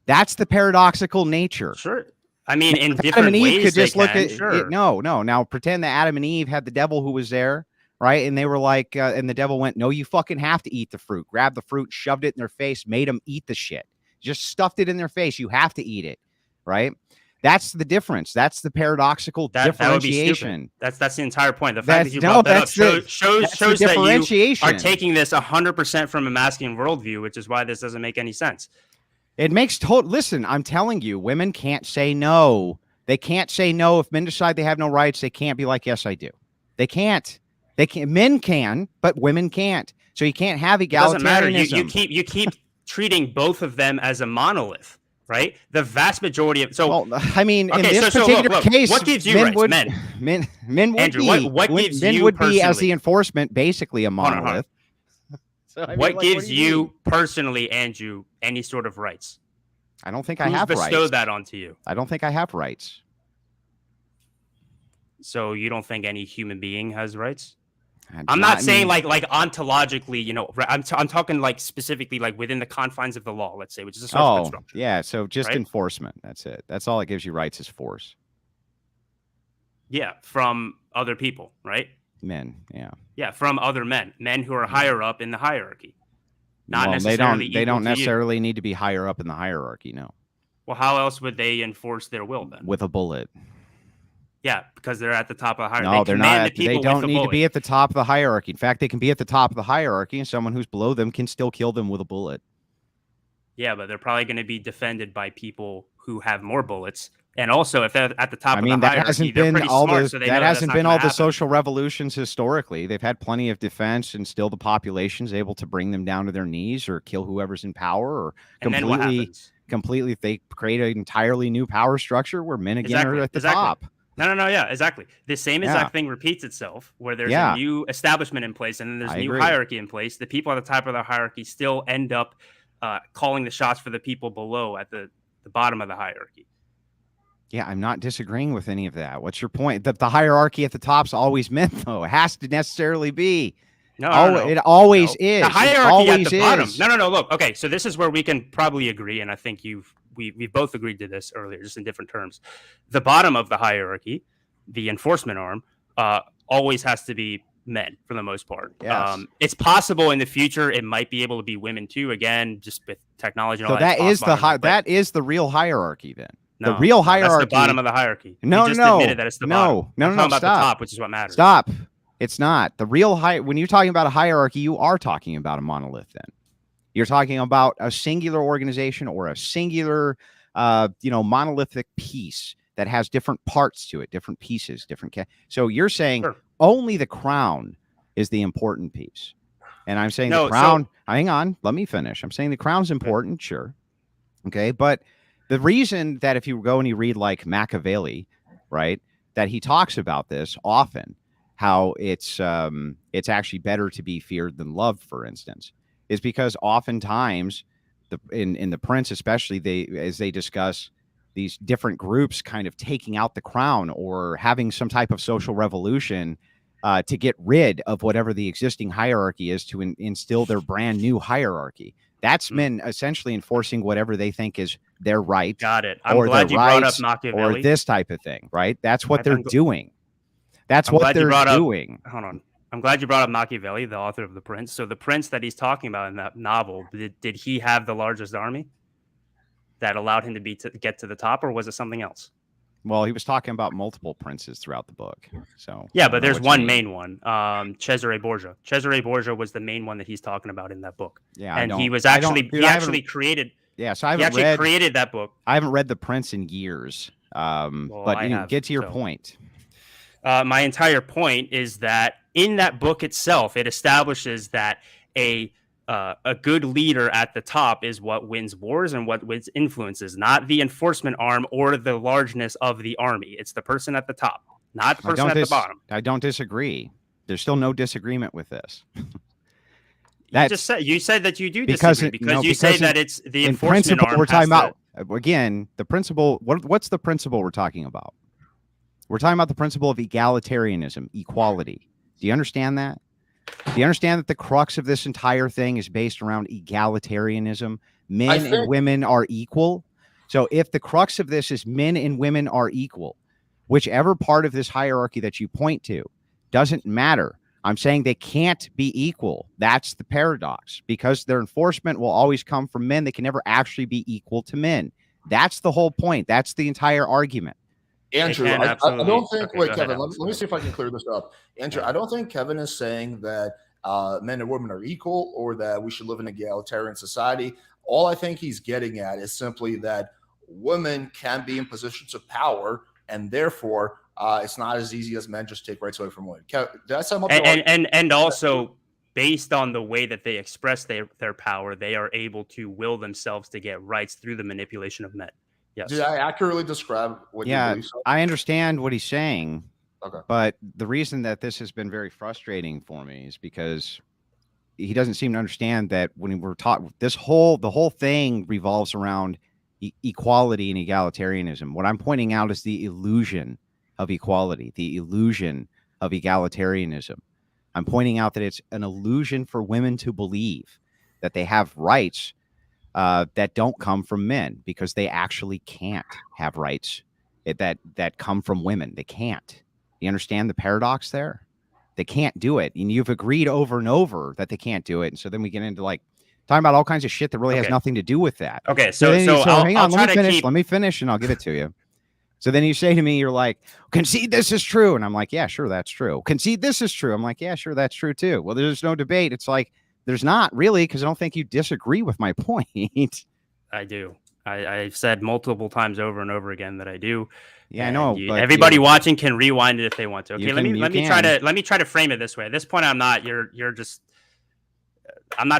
That's the paradoxical nature. Sure. I mean, in different ways, could just look at it. No. Now pretend that Adam and Eve had the devil who was there, right? And they were like, and the devil went, no, you fucking have to eat the fruit. Grabbed the fruit, shoved it in their face, made them eat the shit. Just stuffed it in their face. You have to eat it, right? That's the difference. That's the paradoxical differentiation. That's the entire point. The fact that you brought that up shows that you are taking this 100% from a masculine worldview, which is why this doesn't make any sense. It makes total. Listen, I'm telling you, women can't say no. They can't say no. If men decide they have no rights, they can't be like, yes, I do. They can't. They can't. Men can, but women can't. So you can't have egalitarianism. It doesn't matter. You keep treating both of them as a monolith, right? The vast majority of well, I mean, in this particular case, what gives you men rights? would, Men would Andrew, be, what gives men you would be as personally? the enforcement, basically a monolith. So, I mean, what gives you personally, Andrew, any sort of rights? I don't think I have rights. Who's bestowed that onto you? I don't think I have rights. So you don't think any human being has rights? I'm not saying like ontologically, you know. I'm talking like specifically like within the confines of the law, let's say, which is a social construction. Yeah. So just enforcement. That's it. That's all that gives you rights is force. Yeah, from other people, right? Men. Yeah. Yeah, from other men who are higher up in the hierarchy. Not necessarily. They don't necessarily need to be higher up in the hierarchy. No. Well, how else would they enforce their will then? With a bullet. Yeah, because they're at the top of the hierarchy. No, they're not. They don't need to be at the top of the hierarchy. In fact, they can be at the top of the hierarchy, and someone who's below them can still kill them with a bullet. Yeah, but they're probably going to be defended by people who have more bullets. And also, if they're at the top of the hierarchy, they're pretty smart, so they know that hasn't been all the happen. social revolutions historically. They've had plenty of defense, and still the population's able to bring them down to their knees or kill whoever's in power, or completely. If they create an entirely new power structure where men again are at the top. No, yeah, exactly. The same exact thing repeats itself, where there's a new establishment in place and then there's a new hierarchy in place. The people at the top of the hierarchy still end up calling the shots for the people below at the bottom of the hierarchy. Yeah, I'm not disagreeing with any of that. What's your point? That the hierarchy at the top's always meant, though. It has to necessarily be. No. It always is. The hierarchy at the bottom. No. Look, okay, so this is where we can probably agree, and I think we both agreed to this earlier, just in different terms. The bottom of the hierarchy, the enforcement arm, always has to be men for the most part. Yes. It's possible in the future it might be able to be women too. Again, just with technology. And all that is the real hierarchy then. No, the real hierarchy. That's the bottom of the hierarchy. No, you just admitted that it's the bottom. No. About stop. The top, which is what matters. Stop. It's not the real when you're talking about a hierarchy, you are talking about a monolith. Then you're talking about a singular organization or a singular, monolithic piece that has different parts to it, different pieces, different. So you're saying only the crown is the important piece, and I'm saying the crown. Hang on, let me finish. I'm saying the crown's important, sure, okay, but the reason that if you go and you read like Machiavelli, right, that he talks about this often, how it's actually better to be feared than loved, for instance, is because oftentimes in the Prince, especially as they discuss these different groups kind of taking out the crown or having some type of social revolution to get rid of whatever the existing hierarchy is to instill their brand new hierarchy. That's men essentially enforcing whatever they think is their right. Got it. I'm glad you brought up Machiavelli. Or this type of thing, right? That's what they're doing. That's what they're doing. Hold on. I'm glad you brought up Machiavelli, the author of The Prince. So the prince that he's talking about in that novel, did he have the largest army that allowed him to get to the top, or was it something else? Well, he was talking about multiple princes throughout the book. So yeah, but there's one main one, Cesare Borgia. Cesare Borgia was the main one that he's talking about in that book. Yeah, and he was actually created. Yeah, so he created that book. I haven't read The Prince in years. But get to your point. My entire point is that in that book itself, it establishes that a good leader at the top is what wins wars and what wins influences, not the enforcement arm or the largeness of the army. It's the person at the top, not the person at the bottom. I don't disagree. There's still no disagreement with this. You said that you do disagree because you say that it's the enforcement arm. We're talking about again the principle. What's the principle we're talking about? We're talking about the principle of egalitarianism, equality. Do you understand that? Do you understand that the crux of this entire thing is based around egalitarianism? Men and women are equal. So if the crux of this is men and women are equal, whichever part of this hierarchy that you point to doesn't matter. I'm saying they can't be equal. That's the paradox, because their enforcement will always come from men. They can never actually be equal to men. That's the whole point. That's the entire argument. Andrew, I don't think. Wait, Kevin. Let me see if I can clear this up. Andrew, I don't think Kevin is saying that men and women are equal or that we should live in an egalitarian society. All I think he's getting at is simply that women can be in positions of power, and therefore it's not as easy as men just take rights away from women. Did I sum up? And also, based on the way that they express their power, they are able to will themselves to get rights through the manipulation of men. Yes. Did I accurately describe what you believe? So? I understand what he's saying. Okay. But the reason that this has been very frustrating for me is because he doesn't seem to understand that when we're taught the whole thing revolves around equality and egalitarianism. What I'm pointing out is the illusion of equality, the illusion of egalitarianism. I'm pointing out that it's an illusion for women to believe that they have rights that don't come from men, because they actually can't have rights that come from women. They can't. You understand the paradox there? They can't do it. And you've agreed over and over that they can't do it. And so then we get into like talking about all kinds of shit that really has nothing to do with that. Okay. So hang on, let me finish and I'll give it to you. So then you say to me, you're like, concede this is true. And I'm like, yeah, sure, that's true. Concede this is true. I'm like, yeah, sure, that's true too. Well, there's no debate. It's like, there's not really, because I don't think you disagree with my point. I do. I've said multiple times over and over again that I do. Yeah, I know. But everybody watching can rewind it if they want to. Okay, let me try to frame it this way. At this point, I'm not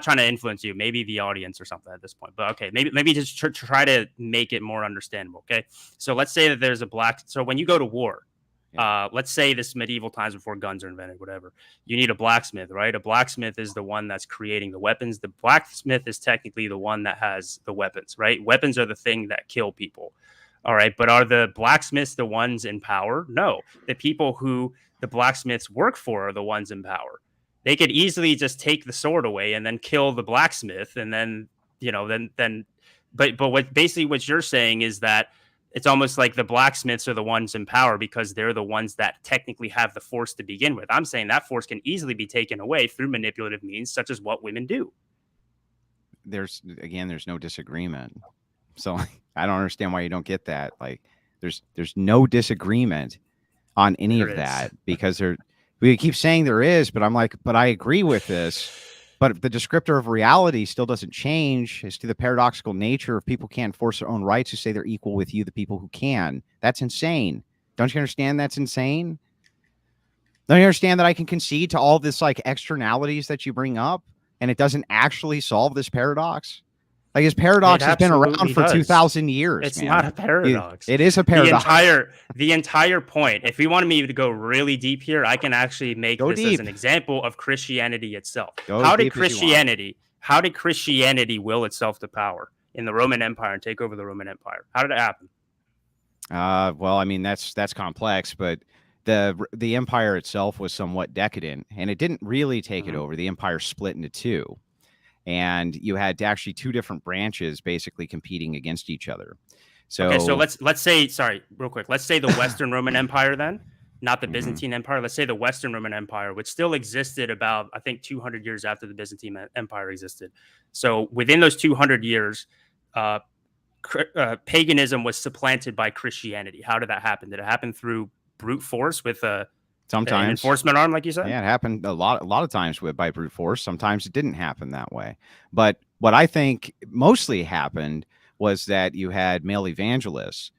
trying to influence you. Maybe the audience or something at this point. But okay, maybe just try to make it more understandable. Okay, so let's say that there's so when you go to war, let's say this medieval times before guns are invented, whatever, you need a blacksmith, right? A blacksmith is the one that's creating the weapons. The blacksmith is technically the one that has the weapons, right? Weapons are the thing that kill people. All right. But are the blacksmiths the ones in power? No. The people who the blacksmiths work for are the ones in power. They could easily just take the sword away and then kill the blacksmith. And then, but what you're saying is that it's almost like the blacksmiths are the ones in power because they're the ones that technically have the force to begin with. I'm saying that force can easily be taken away through manipulative means, such as what women do. There's no disagreement. So I don't understand why you don't get that. Like there's no disagreement on any of that, because we keep saying there is, but I'm like, but I agree with this. But the descriptor of reality still doesn't change as to the paradoxical nature of people can't enforce their own rights who say they're equal with you, the people who can. That's insane. Don't you understand that's insane? Don't you understand that I can concede to all this like externalities that you bring up and it doesn't actually solve this paradox? Like his paradox has been around for 2,000 years. It's not a paradox. It is a paradox. The entire point. If you wanted me to go really deep here, I can actually make this as an example of Christianity itself. How did Christianity will itself to power in the Roman Empire and take over the Roman Empire? How did it happen? Well, I mean that's complex, but the empire itself was somewhat decadent, and it didn't really take it over. The empire split into two. And you had actually two different branches basically competing against each other. So let's say, sorry, real quick. Let's say the Western Roman Empire then, not the Byzantine Empire. Let's say the Western Roman Empire, which still existed about, I think, 200 years after the Byzantine Empire existed. So within those 200 years, paganism was supplanted by Christianity. How did that happen? Did it happen through brute force with sometimes an enforcement arm, like you said? Yeah, it happened a lot of times by brute force. Sometimes it didn't happen that way. But what I think mostly happened was that you had male evangelists,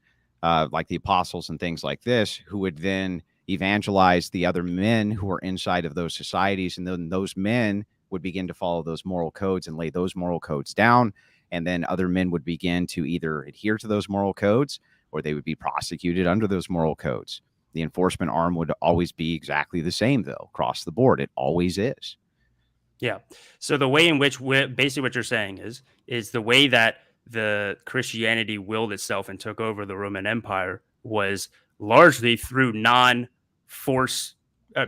like the apostles and things like this, who would then evangelize the other men who were inside of those societies. And then those men would begin to follow those moral codes and lay those moral codes down. And then other men would begin to either adhere to those moral codes or they would be prosecuted under those moral codes. The enforcement arm would always be exactly the same, though, across the board. It always is. Yeah. So the way in which basically what you're saying is the way that the Christianity willed itself and took over the Roman Empire was largely through non-force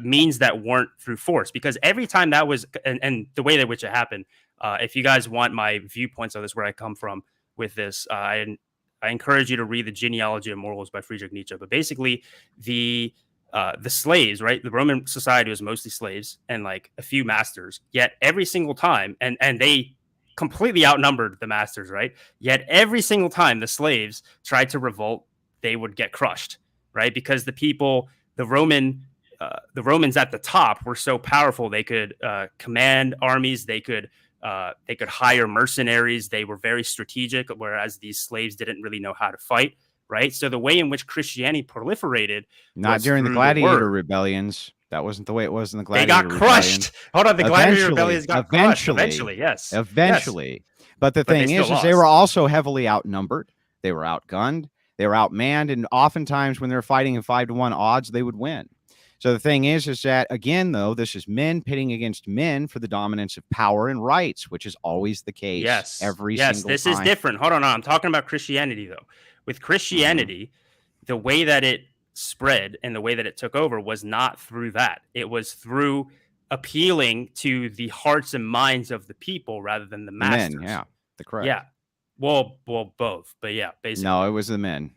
means that weren't through force. Because every time that was, and the way that which it happened, if you guys want my viewpoints on this, where I come from with this, I encourage you to read The Genealogy of Morals by Friedrich Nietzsche. But basically, the slaves, right? The Roman society was mostly slaves and like a few masters. Yet every single time, and they completely outnumbered the masters, right? Yet every single time the slaves tried to revolt, they would get crushed, right? Because the Roman the Romans at the top were so powerful they could command armies, they could hire mercenaries, they were very strategic, whereas these slaves didn't really know how to fight, right? So the way in which Christianity proliferated, not during the gladiator rebellions. That wasn't the way it was in the gladiator rebellions. They got crushed. Hold on, the gladiator rebellions got crushed. Eventually, yes. Eventually. Yes. But the thing is they were also heavily outnumbered. They were outgunned. They were outmanned. And oftentimes when they're fighting in 5-to-1 odds, they would win. So the thing is that, again, though, this is men pitting against men for the dominance of power and rights, which is always the case. Yes. Every single time. Yes, this is different. Hold on. I'm talking about Christianity, though. With Christianity, the way that it spread and the way that it took over was not through that. It was through appealing to the hearts and minds of the people rather than the masters. Men, yeah, correct. Yeah. Well, both, but yeah, basically. No, it was the men.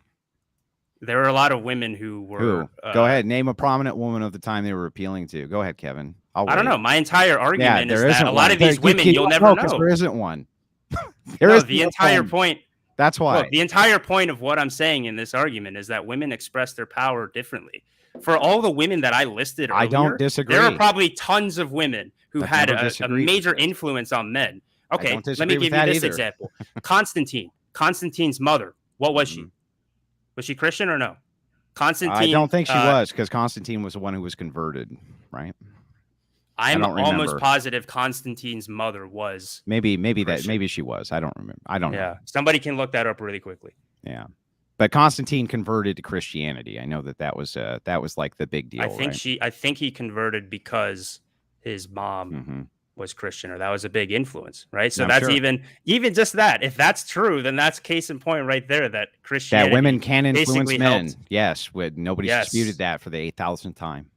There were a lot of women who were. Go ahead, name a prominent woman of the time they were appealing to. Go ahead, Kevin. I don't know. My entire argument is that a lot of these women you'll never know. There isn't one. The entire point. That's why. Look, the entire point of what I'm saying in this argument is that women express their power differently. For all the women that I listed earlier, I don't disagree. There are probably tons of women who had a major influence on men. Okay, let me give you this example. Constantine's mother, what was she? Was she Christian or no? Constantine. I don't think she was, because Constantine was the one who was converted, right? I'm almost positive Constantine's mother was. Maybe she was. I don't remember. I don't know. Yeah, somebody can look that up really quickly. Yeah, but Constantine converted to Christianity. I know that was like the big deal. I think he converted because his mom was Christian, or that was a big influence, right? So that's even just that. If that's true, then that's case in point right there. That Christianity, that women can influence men. Helped. Yes, nobody's disputed that for the 8,000th time.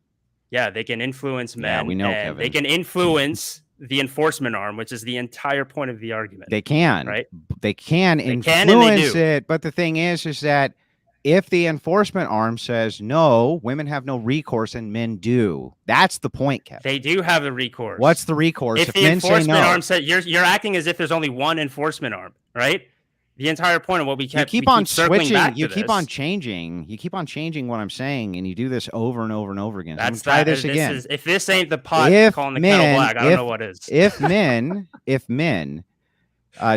Yeah, they can influence men. Yeah, we know, Kevin. They can influence the enforcement arm, which is the entire point of the argument. They can, right? They can influence it, but the thing is that if the enforcement arm says no, women have no recourse and men do. That's the point, Kevin. They do have the recourse. What's the recourse? If the enforcement arm said you're acting as if there's only one enforcement arm, right? The entire point of what we kept you keep on switching, you keep on changing what I'm saying, and you do this over and over and over again. That's try this again. If this ain't the pot calling the kettle black, I don't know what is. If men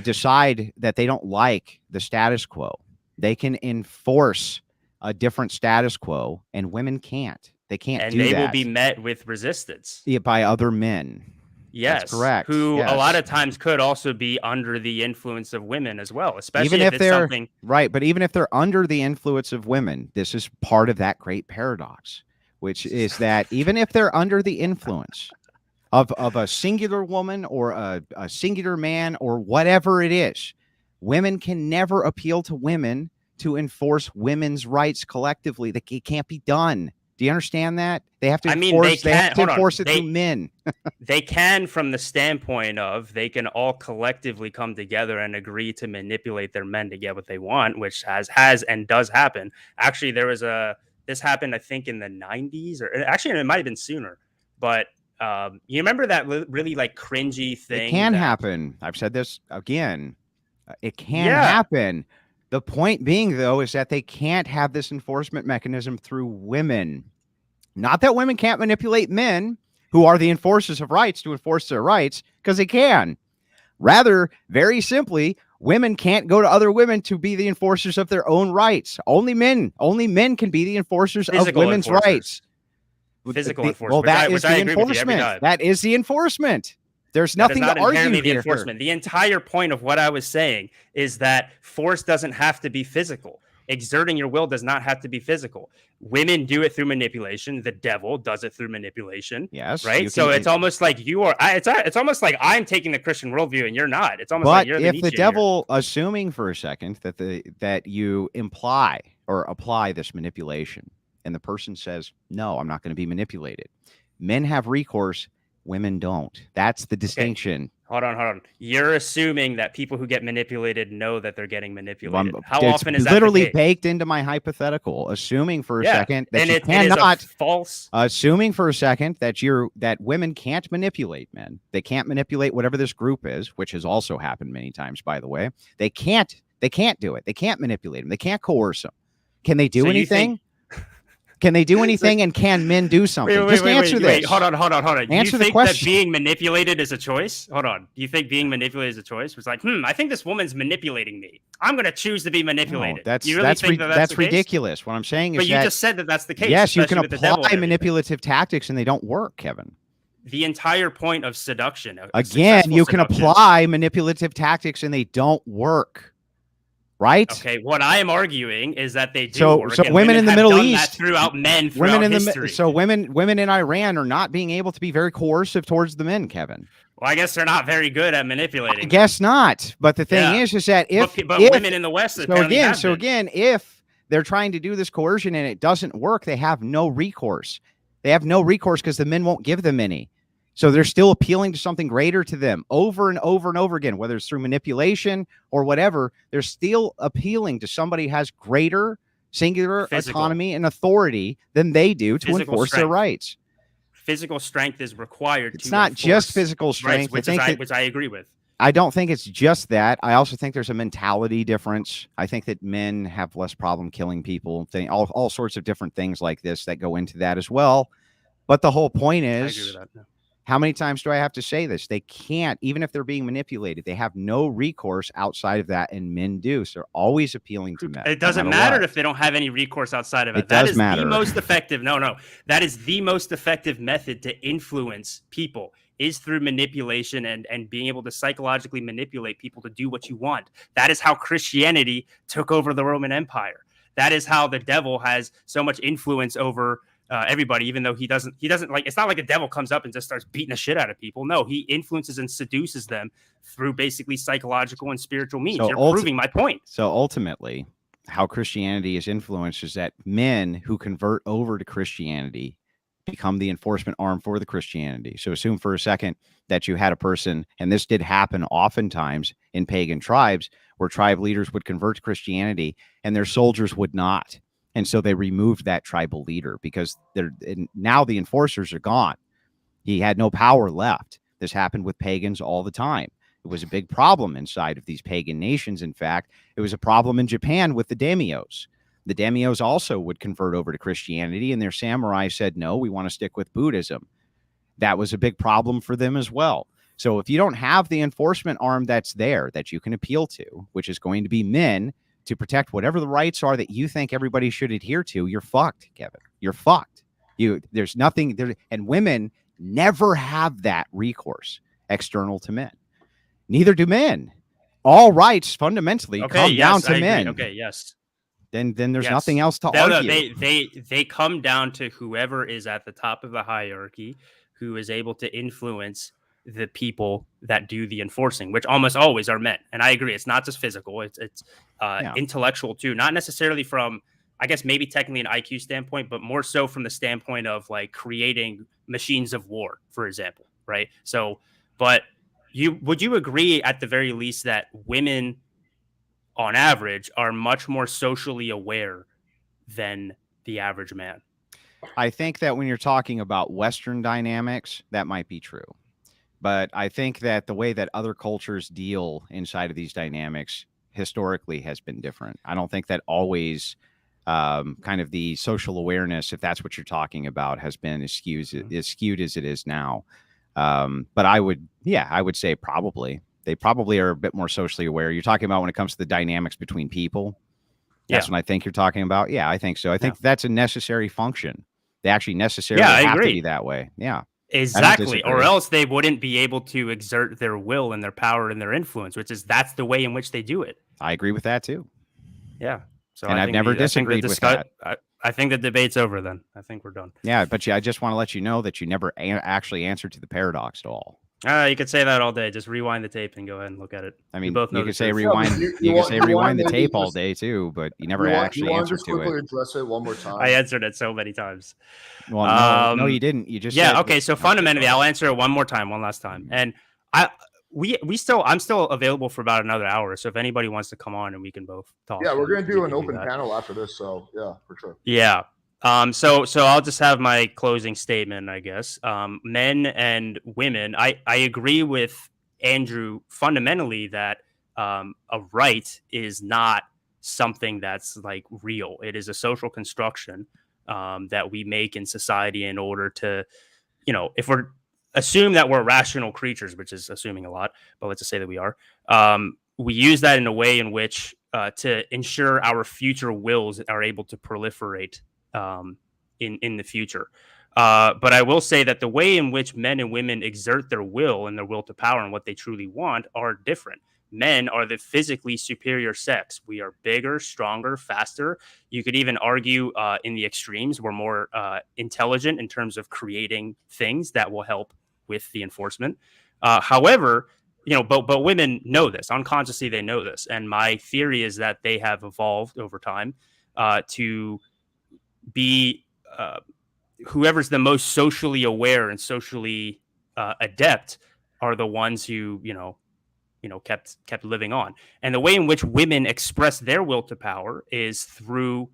decide that they don't like the status quo, they can enforce a different status quo, and women can't. They can't do that. And they will be met with resistance by other men. Yes, that's correct. Who a lot of times could also be under the influence of women as well, especially even if they're something right. But even if they're under the influence of women, this is part of that great paradox, which is that even if they're under the influence of a singular woman or a singular man or whatever it is, women can never appeal to women to enforce women's rights collectively. It can't be done. Do you understand that? They have to enforce it through men. They can, from the standpoint of they can all collectively come together and agree to manipulate their men to get what they want, which has and does happen. Actually, this happened, I think, in the 90s, or actually it might have been sooner. But you remember that really like cringy thing? It can happen. I've said this again. It can happen. The point being, though, is that they can't have this enforcement mechanism through women. Not that women can't manipulate men who are the enforcers of rights to enforce their rights, because they can. Rather, very simply, women can't go to other women to be the enforcers of their own rights. Only men can be the enforcers of women's rights. Physical enforcement. Well, that is the enforcement. That is the enforcement. There's nothing to argue here. Enforcement. The entire point of what I was saying is that force doesn't have to be physical. Exerting your will does not have to be physical. Women do it through manipulation. The devil does it through manipulation. Yes. Right. So it's almost like you are. It's almost like I'm taking the Christian worldview and you're not. It's almost like you're the Nietzsche. If the devil, assuming for a second that you imply or apply this manipulation, and the person says, "No, I'm not going to be manipulated," men have recourse. Women don't. That's the distinction. Okay. Hold on. You're assuming that people who get manipulated know that they're getting manipulated. How often is that literally baked into my hypothetical? Assuming for a second that you cannot false. Assuming for a second that women can't manipulate men. They can't manipulate whatever this group is, which has also happened many times, by the way. They can't do it. They can't manipulate them. They can't coerce them. Can they do anything? Can they do anything, and can men do something? Just answer this. Wait, hold on. Answer Do the you think question. that being manipulated is a choice? Hold on. Do you think being manipulated is a choice? It's like, I think this woman's manipulating me. I'm going to choose to be manipulated. No, you really think that's ridiculous. What I'm saying is but you just said that that's the case. Yes, you can apply manipulative tactics, and they don't work, Kevin. The entire point of seduction. Again, you can apply manipulative tactics, and they don't work. Right. Okay. What I am arguing is that they do work. So women in the Middle East throughout history. So women in Iran are not being able to be very coercive towards the men, Kevin. Well, I guess they're not very good at manipulating. I guess not. But the thing is that if women in the West, again, if they're trying to do this coercion and it doesn't work, they have no recourse. They have no recourse because the men won't give them any. So they're still appealing to something greater to them over and over and over again, whether it's through manipulation or whatever. They're still appealing to somebody who has greater singular autonomy and authority than they do to enforce their rights. Physical strength is required. It's not just physical strength, which I agree with. I don't think it's just that. I also think there's a mentality difference. I think that men have less problem killing people, all sorts of different things like this that go into that as well. But the whole point is, I agree with that. How many times do I have to say this? They can't, even if they're being manipulated, they have no recourse outside of that, and men do. So they're always appealing to men. It doesn't matter if they don't have any recourse outside of it. That is the most effective. No. That is the most effective method to influence people is through manipulation and being able to psychologically manipulate people to do what you want. That is how Christianity took over the Roman Empire. That is how the devil has so much influence over everybody, even though he doesn't like, it's not like the devil comes up and just starts beating the shit out of people. No, he influences and seduces them through basically psychological and spiritual means. You're proving my point. So ultimately, how Christianity is influenced is that men who convert over to Christianity become the enforcement arm for the Christianity. So assume for a second that you had a person, and this did happen oftentimes in pagan tribes, where tribe leaders would convert to Christianity and their soldiers would not. And so they removed that tribal leader because now the enforcers are gone. He had no power left. This happened with pagans all the time. It was a big problem inside of these pagan nations. In fact, it was a problem in Japan with the daimyos. The daimyos also would convert over to Christianity, and their samurai said, no, we want to stick with Buddhism. That was a big problem for them as well. So if you don't have the enforcement arm that's there that you can appeal to, which is going to be men, to protect whatever the rights are that you think everybody should adhere to, you're fucked, Kevin. You're fucked. There's nothing there, and women never have that recourse external to men. Neither do men. All rights fundamentally come down to men. Okay, yes. Then there's nothing else to argue. They come down to whoever is at the top of the hierarchy, who is able to influence the people that do the enforcing, which almost always are men. And I agree, it's not just physical, it's intellectual too, not necessarily from, I guess maybe technically an IQ standpoint, but more so from the standpoint of like creating machines of war, for example, right? So, but would you agree at the very least that women on average are much more socially aware than the average man? I think that when you're talking about Western dynamics, that might be true. But I think that the way that other cultures deal inside of these dynamics historically has been different. I don't think that always kind of the social awareness, if that's what you're talking about, has been as skewed as it is now. But I would say probably. They probably are a bit more socially aware. You're talking about when it comes to the dynamics between people. That's what I think you're talking about. Yeah, I think so. I think that's a necessary function. They actually necessarily have to be that way. Yeah. Exactly, or else they wouldn't be able to exert their will and their power and their influence, that's the way in which they do it. I agree with that too. Yeah. So I've never disagreed with that. I think the debate's over then. I think we're done. Yeah, but I just want to let you know that you never actually answered to the paradox at all. You could say that all day. Just rewind the tape and go ahead and look at it. I mean, you could say rewind. You could say rewind the tape all day too, but you never actually answered to it. Address it one more time. I answered it so many times. Well, no, you didn't. You just said, okay. So fundamentally, I'll answer it one last time, and I'm still available for about another hour. So if anybody wants to come on and we can both talk. Yeah, we're gonna do an open panel after this. So yeah, for sure. Yeah. So I'll just have my closing statement, I guess. Men and women, I agree with Andrew fundamentally that a right is not something that's like real. It is a social construction. that we make in society in order to, if we're assume that we're rational creatures, which is assuming a lot, but let's just say that we are. We use that in a way in which to ensure our future wills are able to proliferate in the future. But I will say that the way in which men and women exert their will and their will to power and what they truly want are different. Men are the physically superior sex. We are bigger, stronger, faster. You could even argue in the extremes, we're more intelligent in terms of creating things that will help with the enforcement. However, but women know this unconsciously. They know this, and my theory is that they have evolved over time to be whoever's the most socially aware and socially adept are the ones who kept living on. And the way in which women express their will to power is through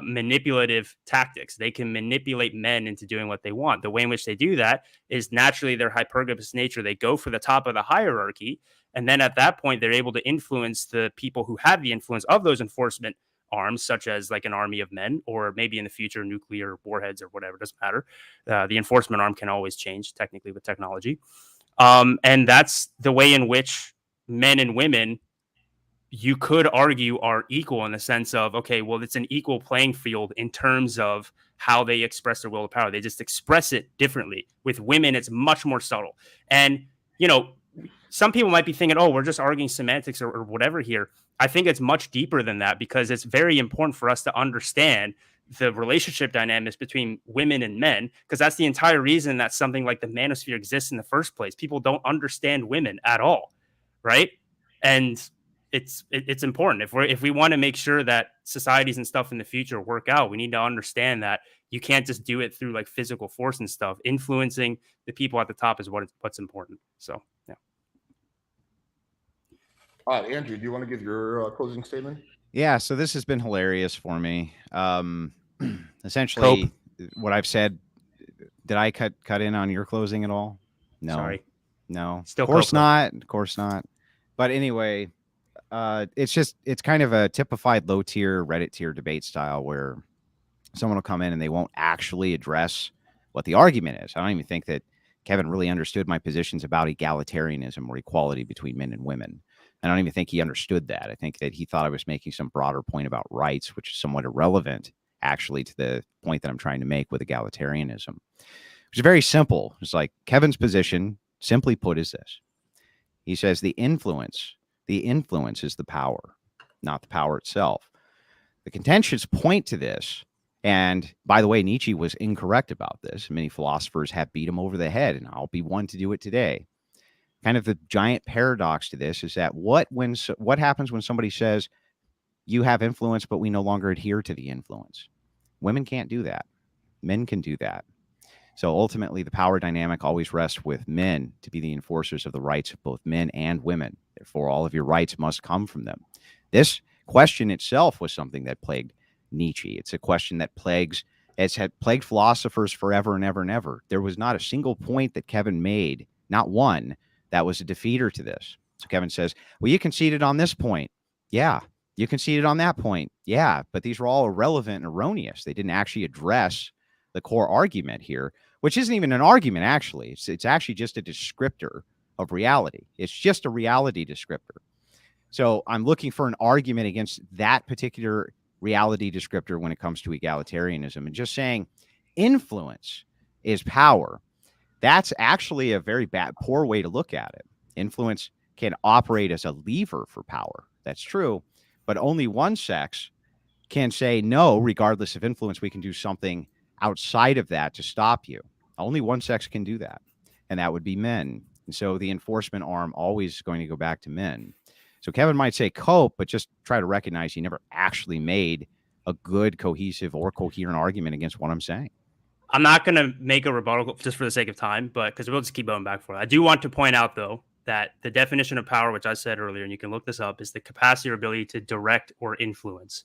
manipulative tactics. They can manipulate men into doing what they want. The way in which they do that is naturally their hypergamous nature. They go for the top of the hierarchy, and then at that point, they're able to influence the people who have the influence of those enforcement arms, such as like an army of men, or maybe in the future nuclear warheads or whatever. Doesn't matter. The enforcement arm can always change technically with technology, and that's the way in which men and women, you could argue, are equal in the sense of, okay, well, it's an equal playing field in terms of how they express their will to power. They just express it differently. With women, it's much more subtle. And, some people might be thinking, oh, we're just arguing semantics or whatever here. I think it's much deeper than that, because it's very important for us to understand the relationship dynamics between women and men, because that's the entire reason that something like the manosphere exists in the first place. People don't understand women at all, right? And it's important if we want to make sure that societies and stuff in the future work out. We need to understand that you can't just do it through like physical force and stuff. Influencing the people at the top is what's important. So yeah. All right, Andrew, do you want to give your closing statement? Yeah, so this has been hilarious for me. Essentially, what I've said, did I cut in on your closing at all? No. Sorry. No. Still of course not. Of course not. But anyway, it's kind of a typified low tier Reddit tier debate style where someone will come in and they won't actually address what the argument is. I don't even think that Kevin really understood my positions about egalitarianism or equality between men and women. I don't even think he understood that. I think that he thought I was making some broader point about rights, which is somewhat irrelevant, actually, to the point that I'm trying to make with egalitarianism. Which is very simple. It's like Kevin's position, simply put, is this. He says the influence is the power, not the power itself. The contentions point to this. And by the way, Nietzsche was incorrect about this. Many philosophers have beat him over the head, and I'll be one to do it today. Kind of the giant paradox to this is that what happens when somebody says you have influence, but we no longer adhere to the influence? Women can't do that. Men can do that. So ultimately, the power dynamic always rests with men to be the enforcers of the rights of both men and women. Therefore, all of your rights must come from them. This question itself was something that plagued Nietzsche. It's a question that had plagued philosophers forever and ever and ever. There was not a single point that Kevin made, not one, that was a defeater to this. So Kevin says, well, you conceded on this point. Yeah. You conceded on that point. Yeah. But these were all irrelevant and erroneous. They didn't actually address the core argument here, which isn't even an argument, actually. It's actually just a descriptor of reality. It's just a reality descriptor. So I'm looking for an argument against that particular reality descriptor when it comes to egalitarianism, and just saying influence is power. That's actually a very poor way to look at it. Influence can operate as a lever for power. That's true. But only one sex can say, no, regardless of influence, we can do something outside of that to stop you. Only one sex can do that. And that would be men. And so the enforcement arm always is going to go back to men. So Kevin might say cope, but just try to recognize he never actually made a good, cohesive, or coherent argument against what I'm saying. I'm not going to make a rebuttal just for the sake of time, but because we'll just keep going back for it. I do want to point out, though, that the definition of power, which I said earlier, and you can look this up, is the capacity or ability to direct or influence,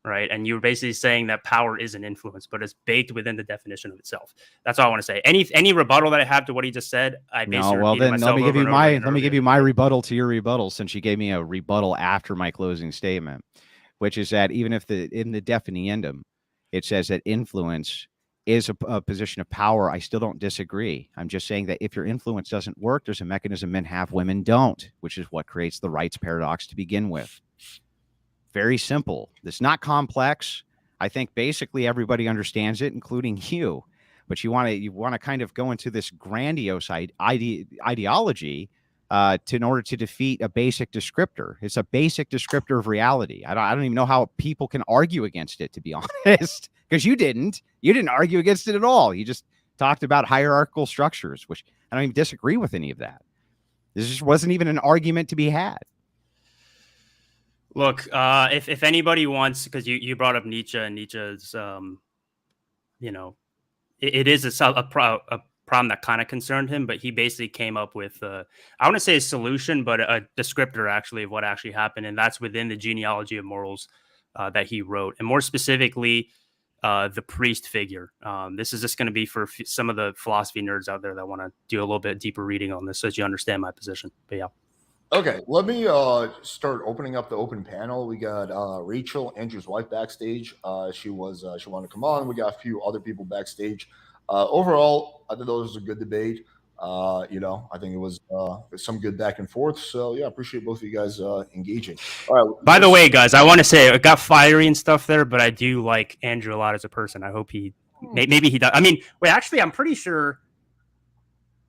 right? And you're basically saying that power is an influence, but it's baked within the definition of itself. That's all I want to say. Any rebuttal that I have to what he just said, I basically let me give you my rebuttal to your rebuttal, since you gave me a rebuttal after my closing statement, which is that even if in the definiendum, it says that influence is a position of power. I still don't disagree. I'm just saying that if your influence doesn't work, there's a mechanism men have, women don't, which is what creates the rights paradox to begin with. Very simple. It's not complex. I think basically everybody understands it, including you. But you want to kind of go into this grandiose ideology in order to defeat a basic descriptor. It's a basic descriptor of reality. I don't even know how people can argue against it, to be honest, because you didn't argue against it at all. You just talked about hierarchical structures, which I don't even disagree with any of that. This just wasn't even an argument to be had. Look, if anybody wants, because you brought up Nietzsche, and Nietzsche's, it is a problem that kind of concerned him, but he basically came up with, I want to say a solution, but a descriptor actually of what actually happened. And that's within the genealogy of morals that he wrote. And more specifically, the priest figure. This is just going to be for some of the philosophy nerds out there that want to do a little bit deeper reading on this so that you understand my position. But yeah. Okay, let me start opening up the open panel. We got Rachel, Andrew's wife, backstage. She wanted to come on. We got a few other people backstage. Overall, I think that was a good debate. I think it was some good back and forth. So yeah, appreciate both of you guys engaging. All right. By the way, guys, I want to say it got fiery and stuff there, but I do like Andrew a lot as a person. I hope maybe he does. I mean, wait, actually, I'm pretty sure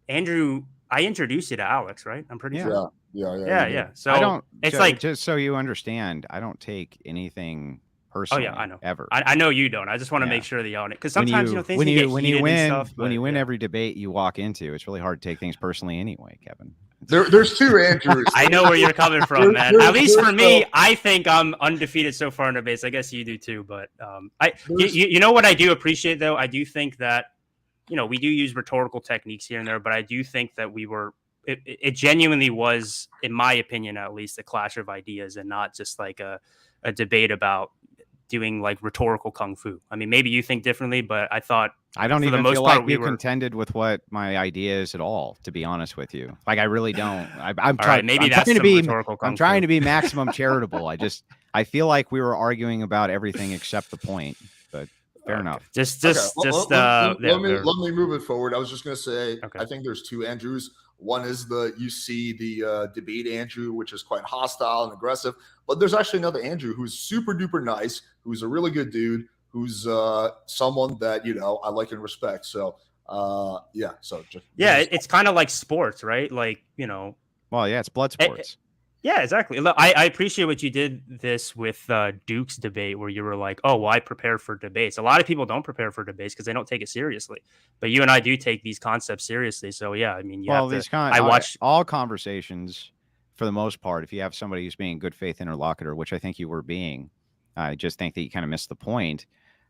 Andrew. I introduced you to Alex, right? I'm pretty sure. Yeah. So it's like, just so you understand, I don't take anything personally. Oh yeah, I know. Ever. I know you don't. I just want to make sure that you own it, because sometimes things when can get when heated you win and stuff, when you win every debate you walk into, it's really hard to take things personally anyway, Kevin. There's two Andrews. I know where you're coming from, man. At least for me, I think I'm undefeated so far in debates. I guess you do too, but you know what I do appreciate though? I do think that we do use rhetorical techniques here and there, but I do think that it genuinely was, in my opinion, at least, a clash of ideas and not just like a debate about doing like rhetorical kung fu. I mean, maybe you think differently, but I thought I don't even feel like you contended with what my idea is at all, to be honest with you. Like, I really don't. I'm trying to be maximum charitable. I feel like we were arguing about everything except the point, but fair enough. Let me move it forward. I was just going to say, I think there's two Andrews. One is the debate Andrew, which is quite hostile and aggressive. But there's actually another Andrew who's super duper nice, who's a really good dude, who's someone that I like and respect. So it's kind of like sports, right? Like Well, yeah, it's blood sports. Yeah, exactly. Look, I appreciate what you did this with Duke's debate, where you were like, oh, well, I prepare for debates. A lot of people don't prepare for debates because they don't take it seriously. But you and I do take these concepts seriously. So, yeah, I mean, I watch all conversations for the most part. If you have somebody who's being a good faith interlocutor, which I think you were being, I just think that you kind of missed the point.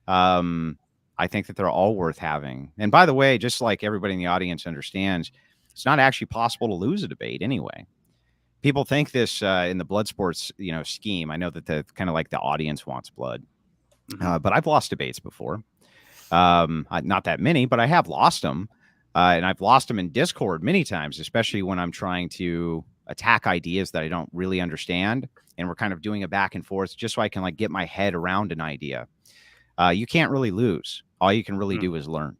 I think that they're all worth having. And by the way, just like everybody in the audience understands, it's not actually possible to lose a debate anyway. People think this in the blood sports, scheme. I know that the kind of like the audience wants blood, but I've lost debates before. Not that many, but I have lost them, and I've lost them in Discord many times, especially when I'm trying to attack ideas that I don't really understand, and we're kind of doing a back and forth just so I can like get my head around an idea. You can't really lose. All you can really do is learn.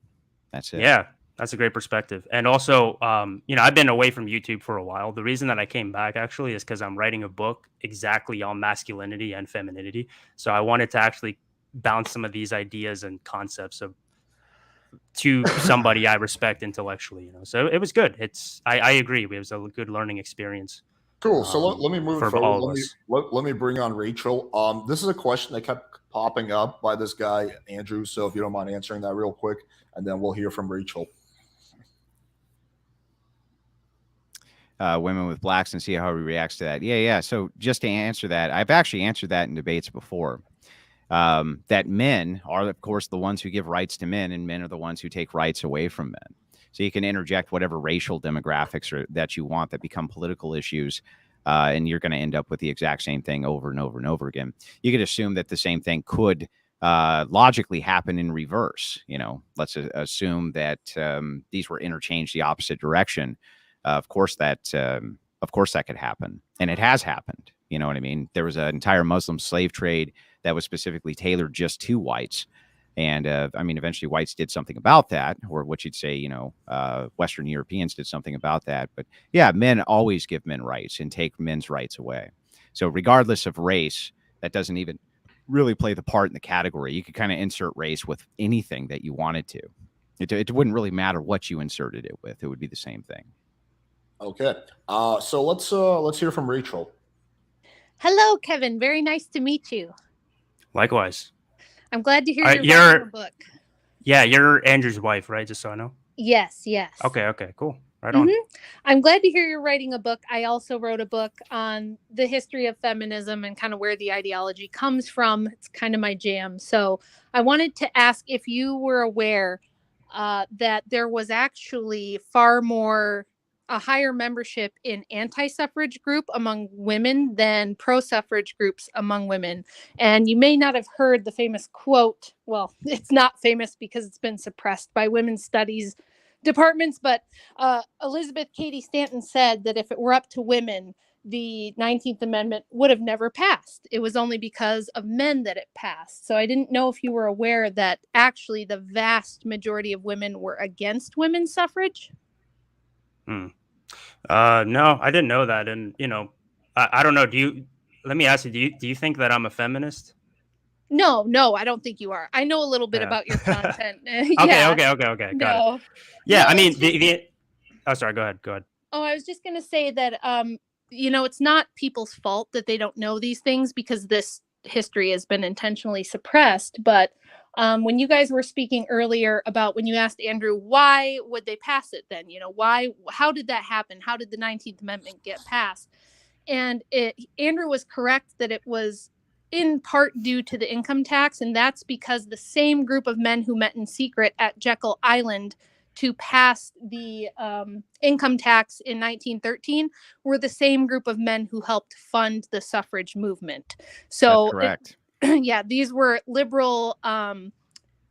That's it. Yeah. That's a great perspective. And also, I've been away from YouTube for a while. The reason that I came back actually is because I'm writing a book exactly on masculinity and femininity. So I wanted to actually bounce some of these ideas and concepts to somebody I respect intellectually. So it was good. I agree. It was a good learning experience. Cool. So let me move forward. Let me bring on Rachel. This is a question that kept popping up by this guy, Andrew. So if you don't mind answering that real quick, and then we'll hear from Rachel. Women with blacks and see how he reacts to that. Yeah. So just to answer that, I've actually answered that in debates before. That men are, of course, the ones who give rights to men, and men are the ones who take rights away from men. So you can interject whatever racial demographics that you want that become political issues, and you're going to end up with the exact same thing over and over and over again. You could assume that the same thing could logically happen in reverse. Let's assume that these were interchanged the opposite direction. Of course that could happen, and it has happened. You know what I mean? There was an entire Muslim slave trade that was specifically tailored just to whites, And I mean, eventually whites did something about that, or what you'd say, Western Europeans did something about that. But yeah, men always give men rights and take men's rights away. So regardless of race, that doesn't even really play the part in the category. You could kind of insert race with anything that you wanted to. It wouldn't really matter what you inserted it with. It would be the same thing. Okay. So let's hear from Rachel. Hello, Kevin. Very nice to meet you. Likewise. I'm glad to hear you're writing a book. Yeah, you're Andrew's wife, right? Just so I know. Yes. Okay, cool. Right on. I'm glad to hear you're writing a book. I also wrote a book on the history of feminism and kind of where the ideology comes from. It's kind of my jam. So I wanted to ask if you were aware that there was actually a higher membership in anti-suffrage group among women than pro-suffrage groups among women. And you may not have heard the famous quote. Well, it's not famous because it's been suppressed by women's studies departments, but Elizabeth Cady Stanton said that if it were up to women, the 19th Amendment would have never passed. It was only because of men that it passed. So I didn't know if you were aware that actually the vast majority of women were against women's suffrage. No, I didn't know that. And, I don't know. Let me ask you, do you think that I'm a feminist? No, I don't think you are. I know a little bit about your content. Okay. Got it. Yeah. No, I mean, oh, sorry. Go ahead. Oh, I was just going to say that, it's not people's fault that they don't know these things because this history has been intentionally suppressed. But when you guys were speaking earlier about when you asked Andrew, why would they pass it then? How did that happen? How did the 19th Amendment get passed? And Andrew was correct that it was in part due to the income tax. And that's because the same group of men who met in secret at Jekyll Island to pass the income tax in 1913 were the same group of men who helped fund the suffrage movement. So, that's correct. These were liberal,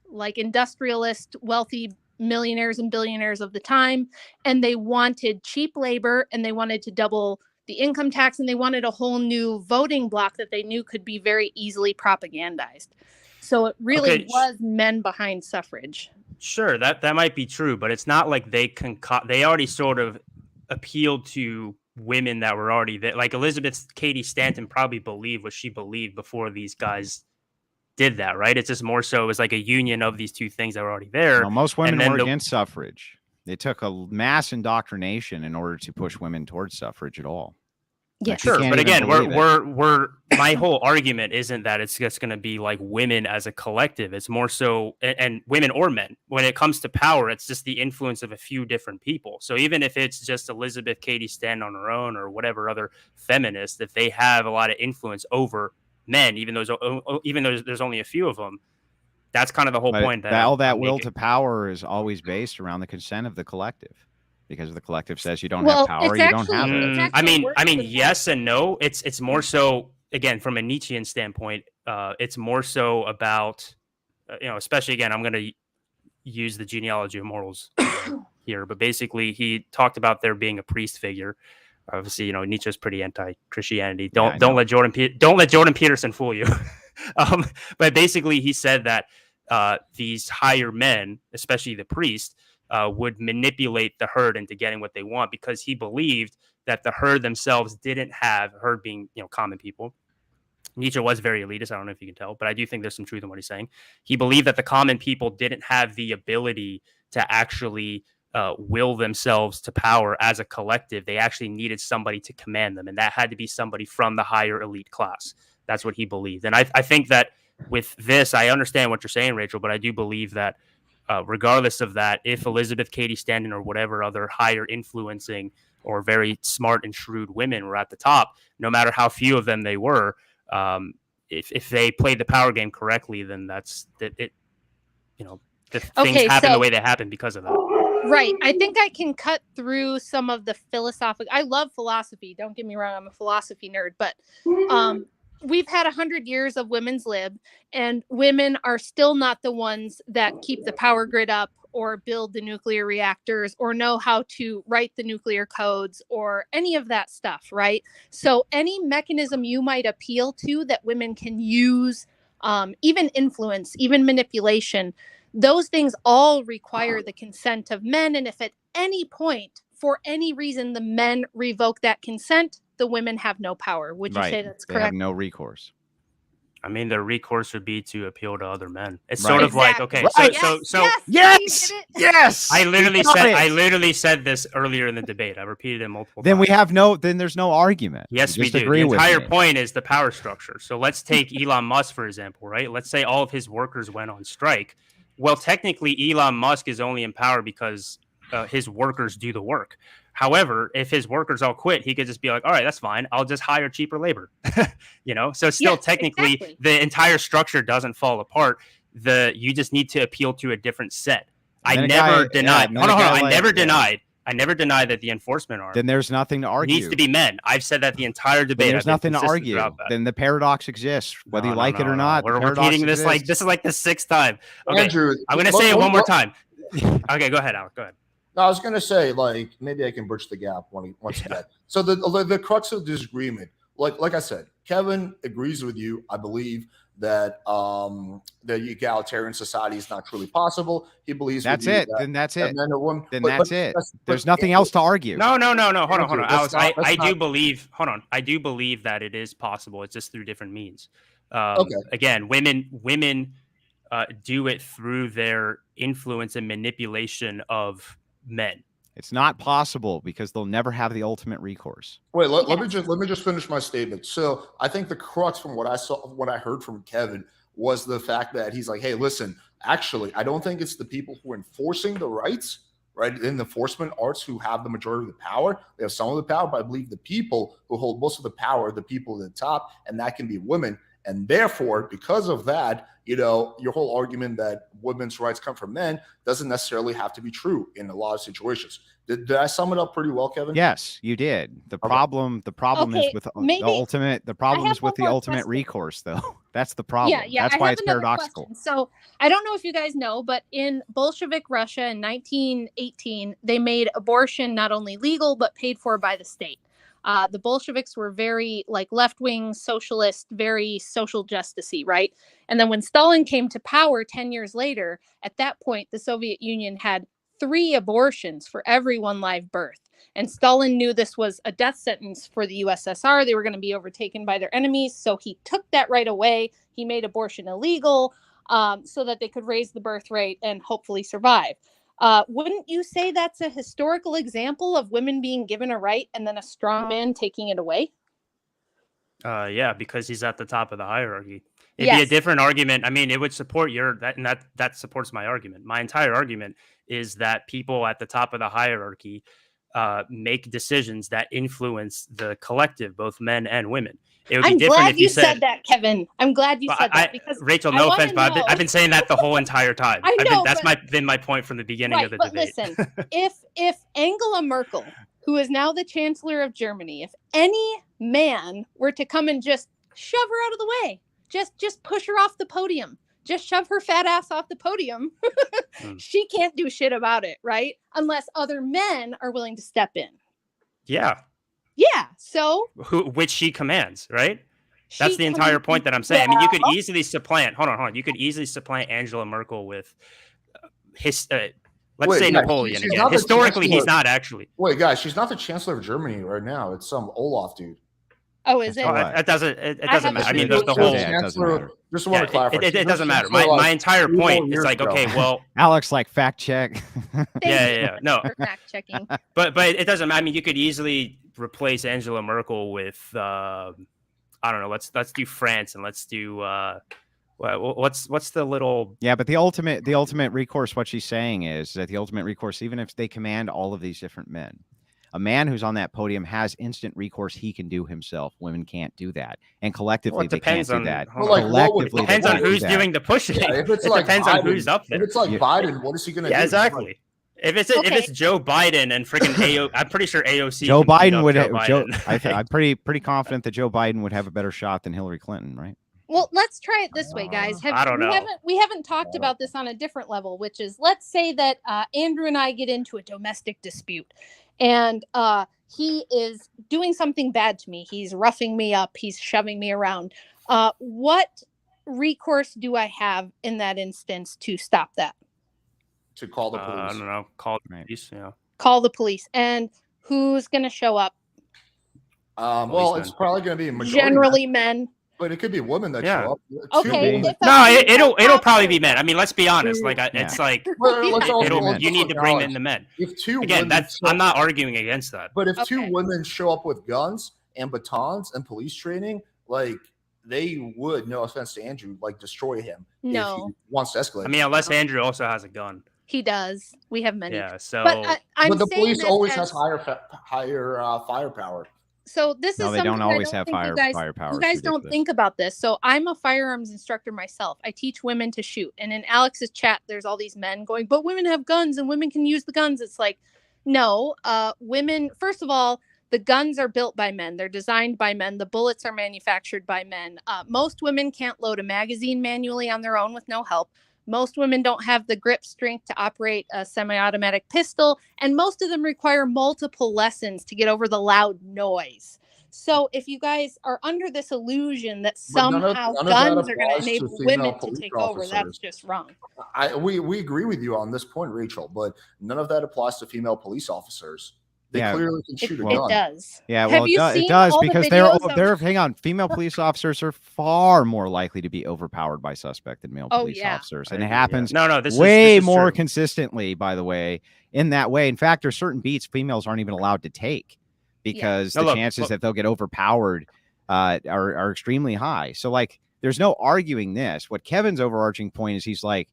like industrialist, wealthy millionaires and billionaires of the time. And they wanted cheap labor and they wanted to double the income tax, and they wanted a whole new voting bloc that they knew could be very easily propagandized. So it really was men behind suffrage. Sure, that might be true, but it's not like they already sort of appealed to women that were already there. Like Elizabeth Cady Stanton probably believed what she believed before these guys did that, right? It's just more so it was like a union of these two things that were already there. No, most women were against suffrage. They took a mass indoctrination in order to push women towards suffrage at all. Yeah, sure. But again, we're my whole argument isn't that it's just going to be like women as a collective. It's more so, and women or men, when it comes to power, it's just the influence of a few different people. So even if it's just Elizabeth Cady Stanton on her own or whatever other feminists, if they have a lot of influence over men, even though there's only a few of them, that's kind of the whole point. That all that will to power is always based around the consent of the collective. Because the collective says you don't have power, you don't have it. I mean, yes and no. It's more so, again, from a Nietzschean standpoint, it's more so about, especially, again, I'm going to use the genealogy of morals here, but basically he talked about there being a priest figure. Obviously, Nietzsche's pretty anti-Christianity. Don't let Jordan Peterson fool you. But basically he said that these higher men, especially the priest, would manipulate the herd into getting what they want, because he believed that the herd themselves didn't have, herd being, common people. Nietzsche was very elitist. I don't know if you can tell, but I do think there's some truth in what he's saying. He believed that the common people didn't have the ability to actually will themselves to power as a collective. They actually needed somebody to command them, and that had to be somebody from the higher elite class. That's what he believed. And I think that with this, I understand what you're saying, Rachel, but I do believe that regardless of that, if Elizabeth Cady Stanton or whatever other higher influencing or very smart and shrewd women were at the top, no matter how few of them they were, if they played the power game correctly, then things happen the way they happen because of that. Right. I think I can cut through some of the philosophical. I love philosophy. Don't get me wrong. I'm a philosophy nerd, but we've had 100 years of women's lib, and women are still not the ones that keep the power grid up or build the nuclear reactors or know how to write the nuclear codes or any of that stuff. Right. So any mechanism you might appeal to that women can use even influence, even manipulation. Those things all require the consent of men. And if at any point, for any reason, the men revoke that consent, the women have no power. Would you say that's They have correct? no recourse. I mean, their recourse would be to appeal to other men. It's Right. sort of like, Exactly. okay, Right. so Yes, you did it. yes. I literally got said it. I literally said this earlier in the debate. I repeated it multiple Then times. we have no. Then there's no argument. Yes, You we just do. agree The with entire me. point is the power structure. So let's take Elon Musk, for example, right? Let's say all of his workers went on strike. Well, technically, Elon Musk is only in power because his workers do the work. However, if his workers all quit, he could just be like, all right, that's fine. I'll just hire cheaper labor. So still Yes, technically exactly. the entire structure doesn't fall apart. You just need to appeal to a different set. And I then a never guy- denied. and then Hold a on. guy I like- never yeah. denied. I never denied that the enforcement arm Then there's nothing to argue. needs to be men. I've said that the entire Then debate. there's I've been nothing to consistent argue. throughout that. Then the paradox exists, whether you like it or not. the We're paradox repeating this like exists. this is like the sixth time. Okay, Andrew, I'm gonna say it one more time. Okay, go ahead, Alec. Go ahead. No, I was gonna say, like, maybe I can bridge the gap once again. So the crux of disagreement, like I said, Kevin agrees with you. I believe that the egalitarian society is not truly possible. He believes That's with you it. that- Then that's that it. men or women. Then but that's it. but There's nothing else to argue. No. Hold on. Andrew, Alex, that's I do not- believe. Hold on. I do believe that it is possible. It's just through different means. Okay. Again, women do it through their influence and manipulation of men. It's not possible because they'll never have the ultimate recourse. Wait, let me just finish my statement. So I think the crux from what I heard from Kevin was the fact that he's like, hey, listen, actually, I don't think it's the people who are enforcing the rights, right, in the enforcement arts who have the majority of the power. They have some of the power, but I believe the people who hold most of the power are the people at the top, and that can be women. And therefore, because of that, your whole argument that women's rights come from men doesn't necessarily have to be true in a lot of situations. Did I sum it up pretty well, Kevin? Yes, you did. The Okay. problem Okay, is with maybe- the ultimate. The problem I is have with one the more ultimate question. recourse, though. That's the problem. Yeah. That's I why have it's another paradoxical. question. So I don't know if you guys know, but in Bolshevik Russia in 1918, they made abortion not only legal but paid for by the state. The Bolsheviks were very left-wing socialist, very social justice-y, right? And then when Stalin came to power 10 years later, at that point, the Soviet Union had 3 abortions for every 1 live birth. And Stalin knew this was a death sentence for the USSR. They were going to be overtaken by their enemies. So he took that right away. He made abortion illegal so that they could raise the birth rate and hopefully survive. Wouldn't you say that's a historical example of women being given a right and then a strong man taking it away? Yeah, because he's at the top of the hierarchy. It'd be a Yes. different argument. I mean, it would support that supports my argument. My entire argument is that people at the top of the hierarchy make decisions that influence the collective, both men and women. It would be I'm different glad if you said that, Kevin. I'm glad you Well, said that because Rachel, I no wanna offense, but know- I've been saying that the whole entire time. I know, Been my point from the beginning right, of the but debate. listen, if Angela Merkel, who is now the Chancellor of Germany, if any man were to come and just shove her out of the way, just push her off the podium, just shove her fat ass off the podium, she can't do shit about it, right? Unless other men are willing to step in. Yeah, So which she commands, right? That's she the entire can- point that I'm saying. I mean, you could Well- easily supplant. Hold on. You could easily supplant Angela Merkel with let's Wait, say yeah, Napoleon she's again. not the Historically, he's chancellor. not actually. Wait, guys, she's not the Chancellor of Germany right now. It's some Olaf dude. Oh, is it? Oh, Oh, it doesn't. It I doesn't haven't matter. I mean, seen the it. whole. Yeah, it doesn't matter. Just want to clarify. It doesn't matter. My entire point is like, okay, well, Alex, fact check. Thank yeah, you yeah, no, for fact checking. but it doesn't matter. I mean, you could easily replace Angela Merkel with I don't know. Let's do France and let's do what's the little Yeah, but the ultimate recourse, what she's saying is that the ultimate recourse, even if they command all of these different men, a man who's on that podium has instant recourse he can do himself. Women can't do that. And collectively, it they can't depends do on that. hold Well, on. like, what would- Collectively, Depends they on can't do who's that. doing the pushing. Yeah, if it's It like depends Biden, on who's up there. If it's like Yeah. Biden, what is he going to do? Yeah, exactly. If it's Okay. Joe Biden and freaking I'm pretty sure AOC. Joe can beat Biden up would. Joe Biden. I'm pretty confident that Joe Biden would have a better shot than Hillary Clinton, right? Well, let's try it this way, guys. I don't know. We haven't talked about this on a different level, which is let's say that Andrew and I get into a domestic dispute, and he is doing something bad to me. He's roughing me up. He's shoving me around. What recourse do I have in that instance to stop that? To call the I police. don't know. Call the Right. police. Yeah. Call the police. And who's going to show up? Well, it's Policemen. probably going to be a majority, Generally men. but it could be women that Yeah. show up. Okay. be. If a No, female it'll probably officer- be men. I mean, let's be honest. Like, Yeah. it's like Well, let's also- it'll, let's you need to bring in acknowledge, the men. if two Again, women that's show- I'm not arguing against that. But if two Okay. women show up with guns and batons and police training, like they would, no offense to Andrew, like destroy him if No. he wants to escalate. I mean, unless Andrew also has a gun. He does. We have many. Yeah. So But I'm but the saying police this always as- has higher firepower. So this No, is they something don't I always don't have think firepower. You It's guys don't ridiculous. think about this. So I'm a firearms instructor myself. I teach women to shoot. And in Alex's chat, there's all these men going, but women have guns and women can use the guns. It's like, no, women, first of all, the guns are built by men. They're designed by men. The bullets are manufactured by men. Most women can't load a magazine manually on their own with no help. Most women don't have the grip strength to operate a semi-automatic pistol. And most of them require multiple lessons to get over the loud noise. So if you guys are under this illusion that But none of somehow that guns are going to applies to enable female women to police take over, that's officers. just wrong. We agree with you on this point, Rachel, but none of that applies to female police officers. They Yeah. clearly can shoot a It gun. does. Yeah, Have well, you it seen does all the because videos of- they're hang on. Female police officers are far more likely to be overpowered by suspect than male Oh, police yeah. officers, I and it agree, yeah. happens No, this way is more true. consistently. By the way, in that way, in fact, there's certain beats females aren't even allowed to take because No, the look, chances that they'll get overpowered are extremely high. So, like, there's no arguing this. What Kevin's overarching point is, he's like,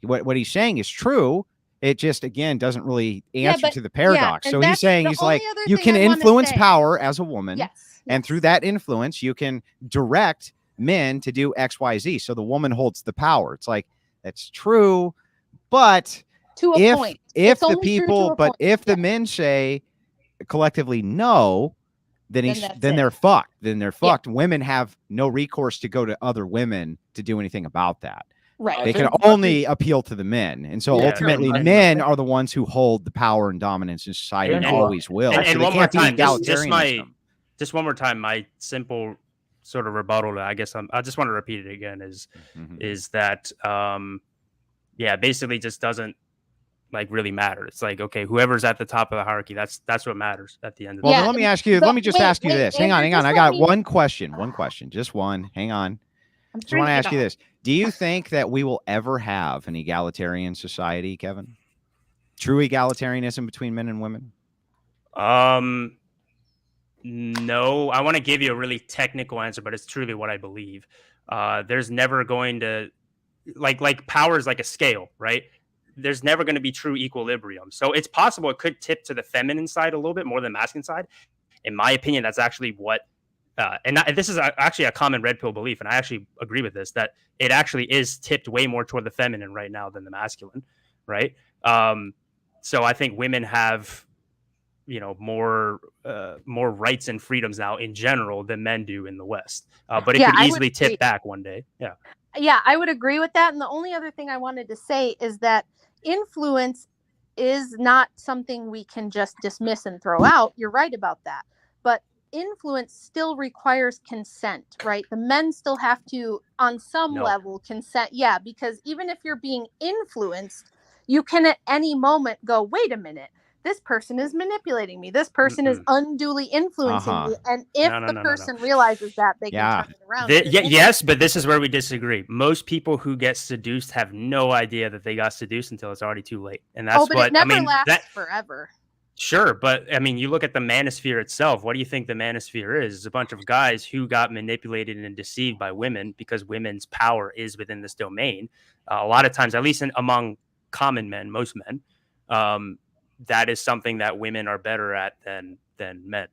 what he's saying is true. It just, again, doesn't really answer but- to the paradox. and so he's that's saying, the he's like, only other you thing can I wanna influence say. power as a woman. Yes. And through that influence, you can direct men to do X, Y, Z. So the woman holds the power. It's like, that's true. But to a if point. if It's the only true to people, a but point. if the Yeah. men say collectively no, then that's then it. they're fucked. Then they're Yeah. fucked. Women have no recourse to go to other women to do anything about that. Right. They can think- only appeal to the men. And so Yeah, ultimately, right. men are the ones who hold the power and dominance in society and And- always will. And, so and they one more can't be time, just egalitarianism. just one more time, my simple sort of rebuttal to, I guess I just want to repeat it again, Mhm. is that yeah, basically just doesn't like really matter. It's like, okay, whoever's at the top of the hierarchy, that's what matters at the end of the Well, day. then Yeah, let me ask you. but Let me just wait, ask you wait, this. Hang on, Andrew, hang on. just I let got me- one question. Just one. Hang on. I'm Just want to trying ask get you off. this: do you think that we will ever have an egalitarian society, Kevin? True egalitarianism between men and women? No, I want to give you a really technical answer, but it's truly what I believe. There's never going to like power is like a scale, right? There's never going to be true equilibrium. So it's possible it could tip to the feminine side a little bit more than masculine side. In my opinion, that's actually what, and this is actually a common red pill belief, and I actually agree with this, that it actually is tipped way more toward the feminine right now than the masculine, right? So I think women have, more rights and freedoms now in general than men do in the West. But it Yeah, could I would easily agree. tip back one day. Yeah. Yeah, I would agree with that. And the only other thing I wanted to say is that influence is not something we can just dismiss and throw out. You're right about that. But influence still requires consent, right? The men still have to, on some No. level, consent. Yeah, because even if you're being influenced, you can at any moment go, wait a minute, this person is manipulating me. This person is unduly influencing me. And if No, the no. person realizes that, they can turn it around. Yes, but this is where we disagree. Most people who get seduced have no idea that they got seduced until it's already too late. And that's but what it never I mean. lasts forever. Sure, but I mean, you look at the manosphere itself. What do you think the manosphere is? It's a bunch of guys who got manipulated and deceived by women because women's power is within this domain. A lot of times, at least among common men, most men, that is something that women are better at than men.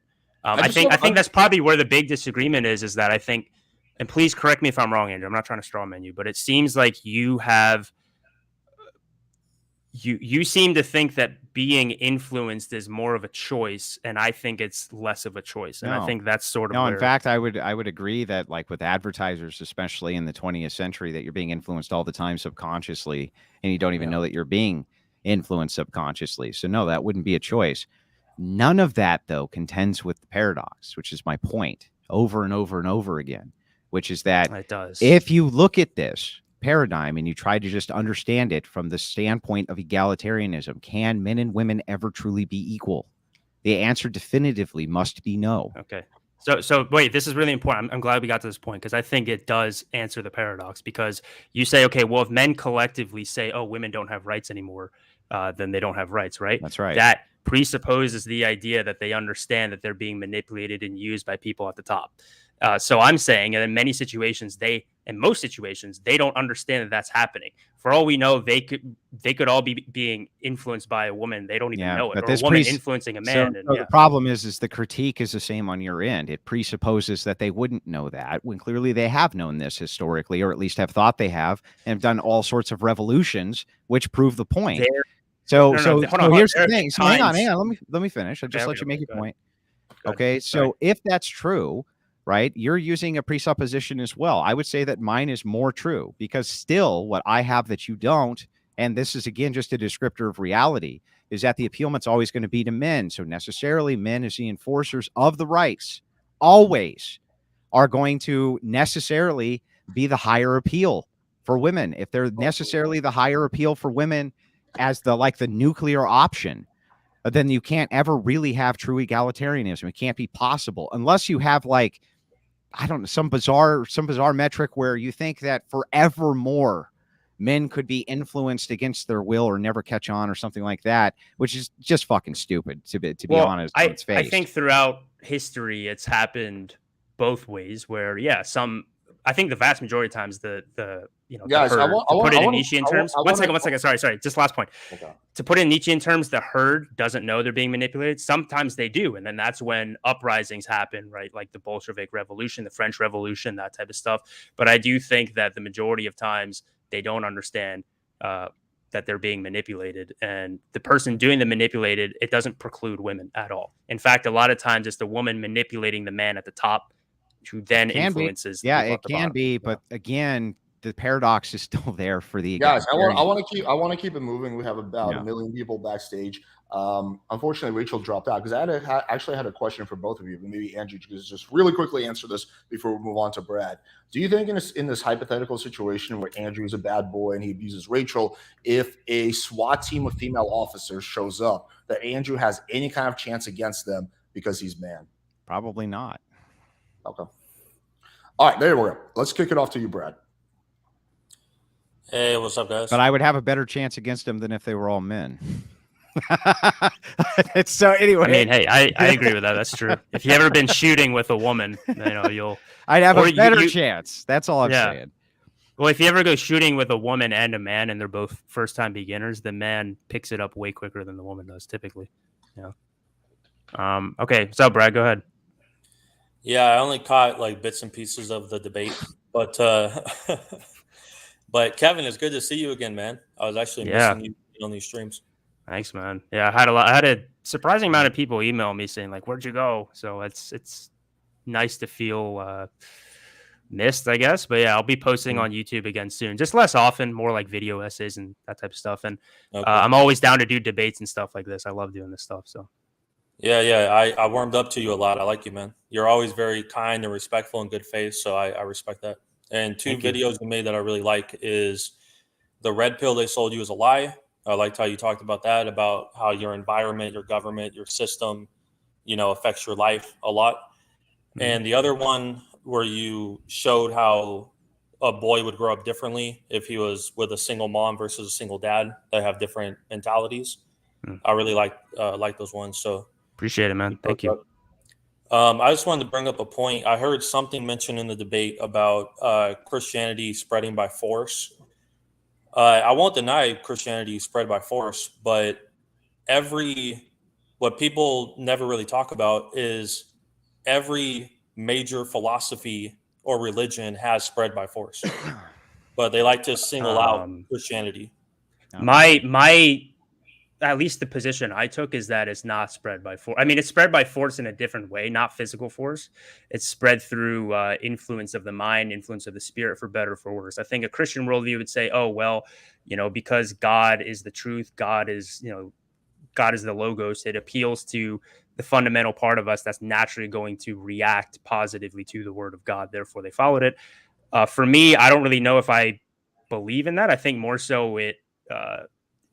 I think that's probably where the big disagreement is that I think, and please correct me if I'm wrong, Andrew, I'm not trying to strawman you, but it seems like you have, you seem to think that being influenced is more of a choice, and I think it's less of a choice. And I think that's sort of no. where... In fact, I would agree that, like with advertisers, especially in the 20th century, that you're being influenced all the time subconsciously, and you don't even know that you're being influenced subconsciously. So no, that wouldn't be a choice. None of that, though, contends with the paradox, which is my point over and over and over again. which is that It does. if you look at this paradigm and you try to just understand it from the standpoint of egalitarianism, can men and women ever truly be equal? The answer definitively must be no. Okay. So wait, this is really important. I'm glad we got to this point because I think it does answer the paradox, because you say, okay, well, if men collectively say, oh, women don't have rights anymore, then they don't have rights, right? That's right. That presupposes the idea that they understand that they're being manipulated and used by people at the top. So I'm saying, and in many situations, in most situations, they don't understand that that's happening. For all we know, they could all be being influenced by a woman. They don't even know it, or a woman influencing a man. So the problem is the critique is the same on your end. It presupposes that they wouldn't know that, when clearly they have known this historically, or at least have thought they have, and have done all sorts of revolutions which prove the point. So here's the thing. So hang on. Let me finish. I'll just let you make your point. Okay. So if that's true, right, you're using a presupposition as well. I would say that mine is more true, because still what I have that you don't, and this is again just a descriptor of reality, is that the appealment's always going to be to men. So necessarily men, as the enforcers of the rights, always are going to necessarily be the higher appeal for women. If they're necessarily the higher appeal for women as the nuclear option, then you can't ever really have true egalitarianism. It can't be possible unless you have some bizarre metric where you think that forevermore men could be influenced against their will or never catch on or something like that, which is just fucking stupid to be honest. On its face. I think throughout history it's happened both ways, where I think the vast majority of times guys, to put it in Nietzschean terms. One second. Sorry. Just last point. Okay. To put it in Nietzschean terms, the herd doesn't know they're being manipulated. Sometimes they do, and then that's when uprisings happen, right? Like the Bolshevik Revolution, the French Revolution, that type of stuff. But I do think that the majority of times they don't understand that they're being manipulated, and the person doing the manipulated, it doesn't preclude women at all. In fact, a lot of times it's the woman manipulating the man at the top, who then influences. Yeah, it can be, but again, the paradox is still there for the guys. I want to keep it moving. We have about 1 million people backstage. Unfortunately, Rachel dropped out because I actually had a question for both of you, but maybe Andrew could just really quickly answer this before we move on to Brad. Do you think in this hypothetical situation where Andrew is a bad boy and he abuses Rachel, if a SWAT team of female officers shows up, that Andrew has any kind of chance against them because he's man? Probably not. Okay. All right, there we go. Let's kick it off to you, Brad. Hey, what's up, guys? But I would have a better chance against them than if they were all men. So anyway, I mean, hey, I agree with that. That's true. If you ever been shooting with a woman, I'd have a better chance. That's all I'm saying. Well, if you ever go shooting with a woman and a man, and they're both first-time beginners, the man picks it up way quicker than the woman does, typically. Yeah. Okay. So, Brad, go ahead. Yeah, I only caught bits and pieces of the debate, but but Kevin, it's good to see you again, man. I was actually missing you on these streams. Thanks, man. Yeah, I had a surprising amount of people email me saying where'd you go? So it's nice to feel missed, I guess. But yeah, I'll be posting on YouTube again soon, just less often, more like video essays and that type of stuff. And I'm always down to do debates and stuff like this. I love doing this stuff. So. Yeah. I warmed up to you a lot. I like you, man. You're always very kind and respectful and good faith. So I respect that. And two videos you made that I really like is the red pill they sold you is a lie. I liked how you talked about that, about how your environment, your government, your system, affects your life a lot. Mm-hmm. And the other one where you showed how a boy would grow up differently if he was with a single mom versus a single dad. They have different mentalities. I really like those ones. So appreciate it, man. Thank you. I just wanted to bring up a point. I heard something mentioned in the debate about Christianity spreading by force. I won't deny Christianity spread by force, but what people never really talk about is every major philosophy or religion has spread by force, but they like to single out Christianity. My at least the position I took is that it's not spread by force. I mean, it's spread by force in a different way, not physical force. It's spread through influence of the mind, influence of the spirit, for better or for worse. I think a Christian worldview would say, oh, well, because God is the truth, God is the logos. It appeals to the fundamental part of us that's naturally going to react positively to the word of God. Therefore, they followed it. For me, I don't really know if I believe in that. I think more so it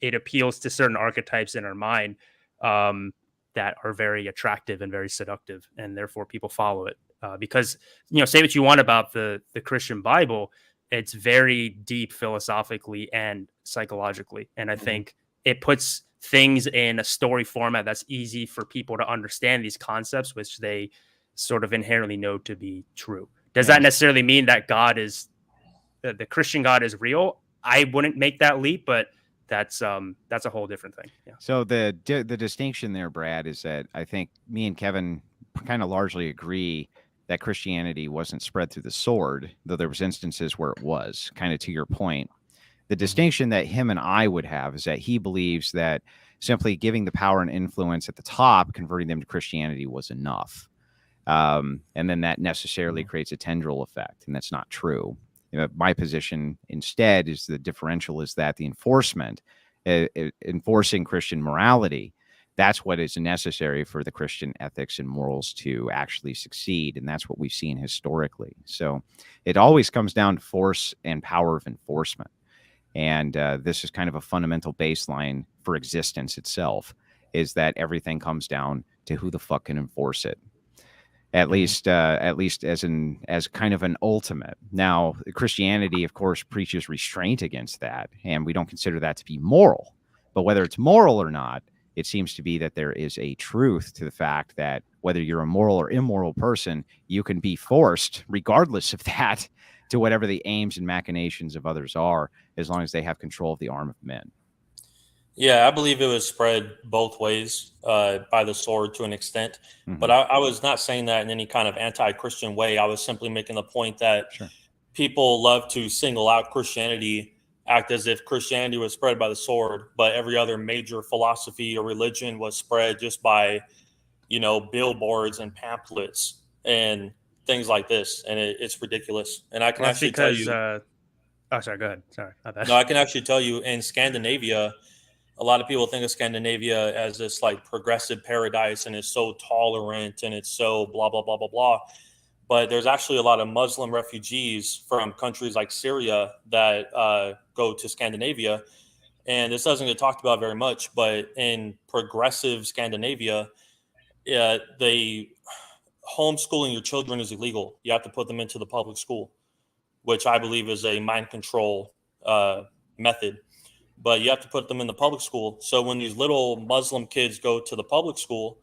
appeals to certain archetypes in our mind that are very attractive and very seductive, and therefore people follow it. Because, say what you want about the Christian Bible, it's very deep philosophically and psychologically. And I think it puts things in a story format that's easy for people to understand these concepts, which they sort of inherently know to be true. Does that necessarily mean that God is the Christian God is real? I wouldn't make that leap, but that's a whole different thing. Yeah. So the distinction there, Brad, is that I think me and Kevin kind of largely agree that Christianity wasn't spread through the sword, though there was instances where it was, kind of to your point. The distinction that him and I would have is that he believes that simply giving the power and influence at the top, converting them to Christianity, was enough. And then that necessarily creates a tendril effect, and that's not true. My position instead is the differential is that the enforcing Christian morality, that's what is necessary for the Christian ethics and morals to actually succeed. And that's what we've seen historically. So it always comes down to force and power of enforcement. And this is kind of a fundamental baseline for existence itself, is that everything comes down to who the fuck can enforce it. At least as kind of an ultimate. Now, Christianity, of course, preaches restraint against that, and we don't consider that to be moral. But whether it's moral or not, it seems to be that there is a truth to the fact that whether you're a moral or immoral person, you can be forced, regardless of that, to whatever the aims and machinations of others are, as long as they have control of the arm of men. Yeah, I believe it was spread both ways by the sword to an extent. But I was not saying that in any kind of anti-Christian way. I was simply making the point that people love to single out Christianity, act as if Christianity was spread by the sword, but every other major philosophy or religion was spread just by, billboards and pamphlets and things like this. And it's ridiculous. And I can actually tell you. Oh, sorry. Go ahead. Sorry. No, I can actually tell you in Scandinavia, a lot of people think of Scandinavia as this like progressive paradise and it's so tolerant and it's so blah, blah, blah, blah, blah. But there's actually a lot of Muslim refugees from countries like Syria that go to Scandinavia. And this doesn't get talked about very much, but in progressive Scandinavia, homeschooling your children is illegal. You have to put them into the public school, which I believe is a mind control method. But you have to put them in the public school. So when these little Muslim kids go to the public school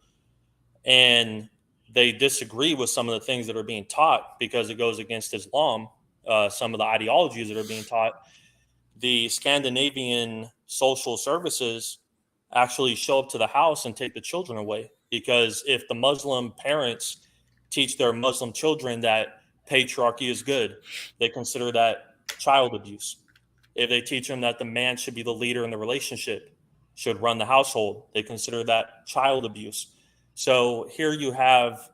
and they disagree with some of the things that are being taught because it goes against Islam, some of the ideologies that are being taught, the Scandinavian social services actually show up to the house and take the children away. Because if the Muslim parents teach their Muslim children that patriarchy is good, they consider that child abuse. If they teach them that the man should be the leader in the relationship, should run the household, they consider that child abuse. So here you have